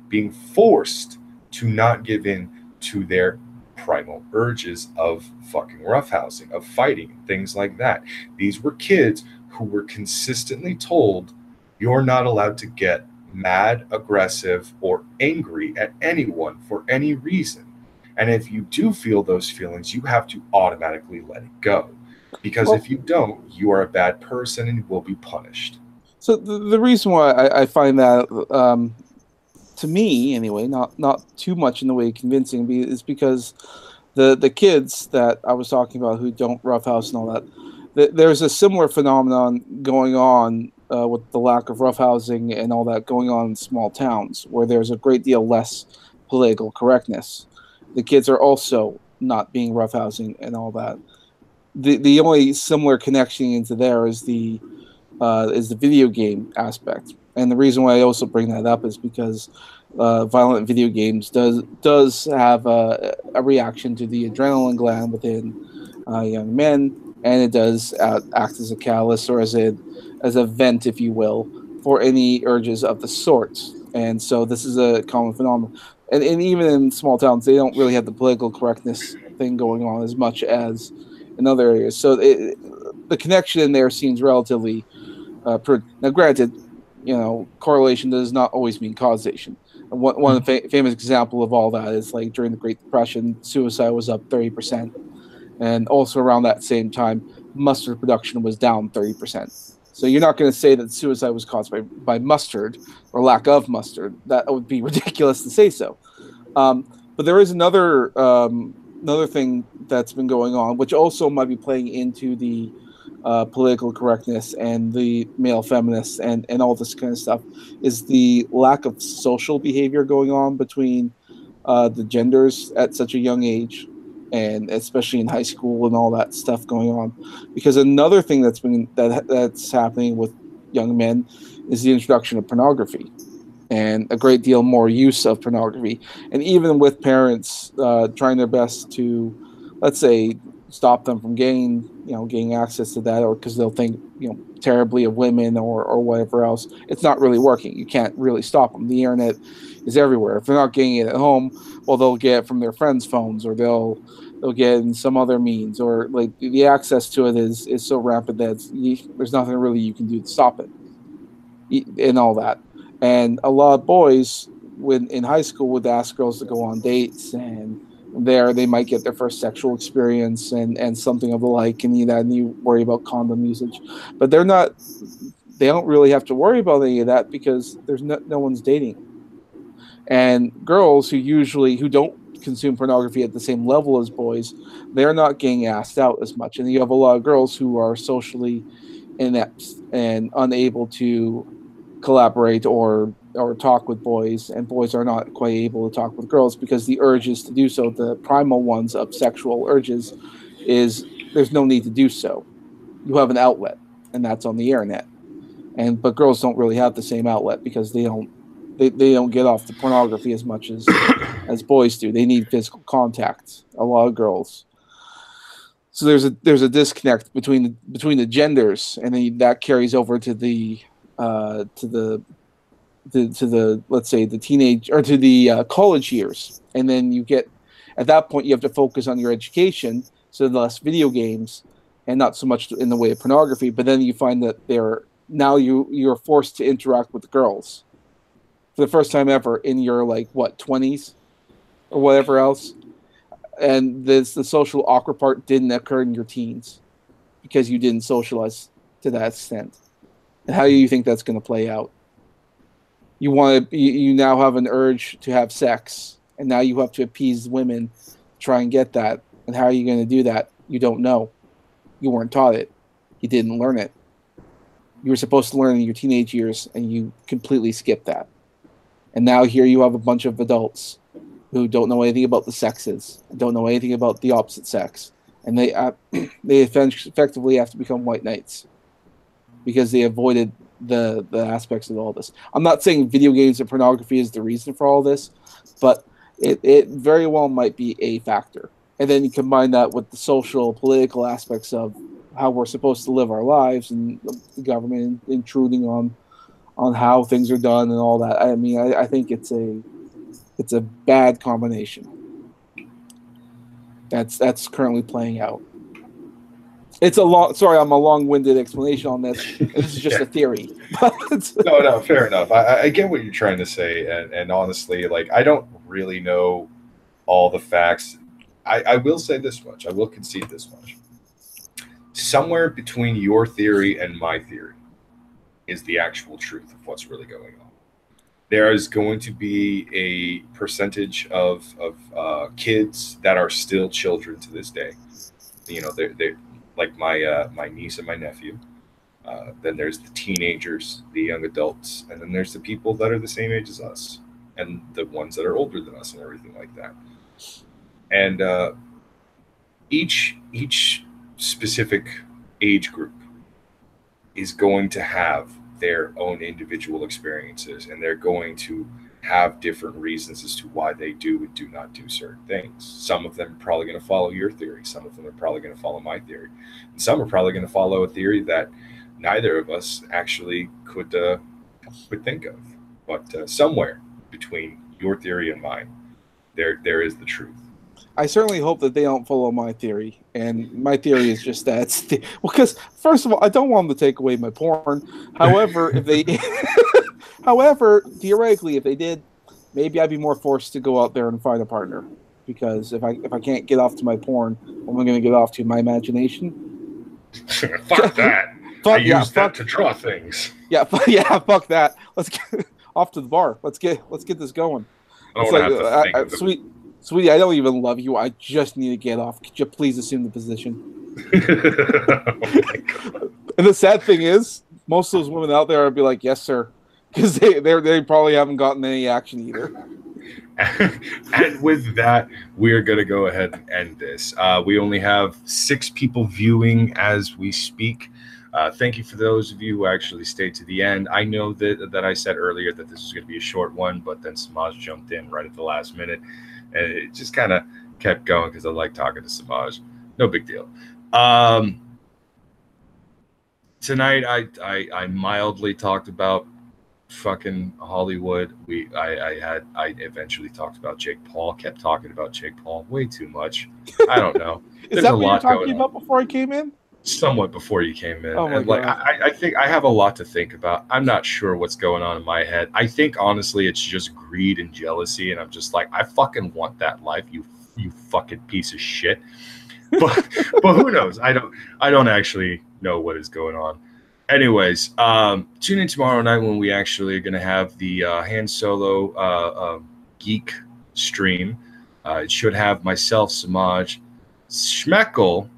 being forced to not give in to their primal urges of fucking roughhousing, of fighting, things like that. These were kids who were consistently told, you're not allowed to get mad, aggressive, or angry at anyone for any reason. And if you do feel those feelings, you have to automatically let it go. Because well, if you don't, you are a bad person and will be punished. so the reason why I find that to me anyway, not too much in the way of convincing, is because the kids that I was talking about who don't roughhouse and all that, there's a similar phenomenon going on with the lack of roughhousing and all that going on in small towns, where there's a great deal less political correctness. The kids are also not being roughhousing and all that. The only similar connection into there is the video game aspect. And the reason why I also bring that up is because violent video games does have a reaction to the adrenaline gland within young men, and it does act as a callus or as a vent, if you will, for any urges of the sort. And so this is a common phenomenon. And even in small towns, they don't really have the political correctness thing going on as much as in other areas. So the connection in there seems relatively now, granted, correlation does not always mean causation. And one of the famous example of all that is like during the Great Depression, suicide was up 30%, and also around that same time, mustard production was down 30%. So you're not going to say that suicide was caused by mustard or lack of mustard. That would be ridiculous to say so. But there is another thing that's been going on, which also might be playing into the political correctness and the male feminists and all this kind of stuff, is the lack of social behavior going on between the genders at such a young age, and especially in high school and all that stuff going on. Because another thing that's happening with young men is the introduction of pornography and a great deal more use of pornography. And even with parents trying their best to, let's say, stop them from getting access to that, or because they'll think terribly of women or whatever else, it's not really working. You can't really stop them. The internet is everywhere. If they're not getting it at home, well, they'll get it from their friends' phones, or they'll get it in some other means, or like the access to it is so rampant that there's nothing really you can do to stop it and all that. And a lot of boys, when in high school, would ask girls to go on dates, and there they might get their first sexual experience and something of the like, and you worry about condom usage. But they don't really have to worry about any of that because there's no one's dating. And girls who don't consume pornography at the same level as boys, they're not getting asked out as much. And you have a lot of girls who are socially inept and unable to collaborate or talk with boys, and boys are not quite able to talk with girls because the urges to do so, the primal ones of sexual urges, is there's no need to do so. You have an outlet, and that's on the internet. But girls don't really have the same outlet because they don't get off the pornography as much as boys do. They need physical contact, a lot of girls. So there's a disconnect between the genders, and then that carries over to the let's say the teenage or to the college years, and then you get at that point you have to focus on your education, so less video games and not so much in the way of pornography. But then you find that you're forced to interact with girls for the first time ever in your 20s or whatever else, and the social awkward part didn't occur in your teens because you didn't socialize to that extent. And how do you think that's going to play out? You now have an urge to have sex, and now you have to appease women to try and get that. And how are you going to do that? You don't know. You weren't taught it. You didn't learn it. You were supposed to learn in your teenage years, and you completely skipped that. And now here you have a bunch of adults who don't know anything about the sexes, don't know anything about the opposite sex, and they effectively have to become white knights because they avoided the aspects of all this. I'm not saying video games and pornography is the reason for all this, but it very well might be a factor. And then you combine that with the social, political aspects of how we're supposed to live our lives, and the government intruding on how things are done and all that. I mean, I think it's a bad combination that's currently playing out. It's I'm a long-winded explanation on this. This is just a theory. No, fair enough. I get what you're trying to say, and honestly, I don't really know all the facts. I will say this much. I will concede this much. Somewhere between your theory and my theory is the actual truth of what's really going on. There is going to be a percentage of kids that are still children to this day. They're like my niece and my nephew. Then there's the teenagers, the young adults, and then there's the people that are the same age as us, and the ones that are older than us, and everything like that. And each specific age group is going to have their own individual experiences, and they're going to have different reasons as to why they do and do not do certain things. Some of them are probably going to follow your theory. Some of them are probably going to follow my theory. And some are probably going to follow a theory that neither of us actually could think of. But somewhere between your theory and mine, there is the truth. I certainly hope that they don't follow my theory. And my theory is just that. Well, because first of all, I don't want them to take away my porn. However, if they, however, theoretically, if they did, maybe I'd be more forced to go out there and find a partner. Because if I can't get off to my porn, what am I going to get off to? My imagination? Fuck that. I use that to draw things. Yeah, fuck that. Let's get off to the bar. Let's get this going. I don't want to have to think Sweetie, I don't even love you. I just need to get off. Could you please assume the position? Oh my God. And the sad thing is, most of those women out there would be like, "Yes, sir," because they probably haven't gotten any action either. And with that, we're going to go ahead and end this. We only have 6 people viewing as we speak. Thank you for those of you who actually stayed to the end. I know that I said earlier that this was going to be a short one, but then Semaj jumped in right at the last minute. And it just kind of kept going because I like talking to Semaj. No big deal. Tonight, I mildly talked about fucking Hollywood. I eventually talked about Jake Paul. Kept talking about Jake Paul way too much. I don't know. Is that what you were talking about before I came in? Somewhat before you came in. Oh my and like God. I think I have a lot to think about. I'm not sure what's going on in my head. I think honestly it's just greed and jealousy, and I'm just like, I fucking want that life, you fucking piece of shit. But who knows? I don't actually know what is going on. Anyways, tune in tomorrow night when we actually are gonna have the Han Solo geek stream. It should have myself, Semaj, Schmeckel,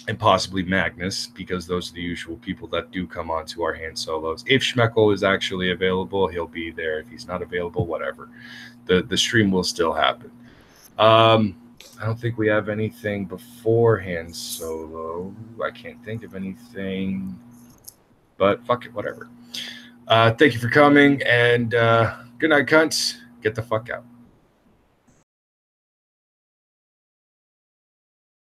and possibly Magnus, because those are the usual people that do come on to our Han Solos. If Schmeckel is actually available, he'll be there. If he's not available, whatever. The stream will still happen. I don't think we have anything before Han Solo. I can't think of anything, but fuck it, whatever. Thank you for coming, and good night, cunts. Get the fuck out.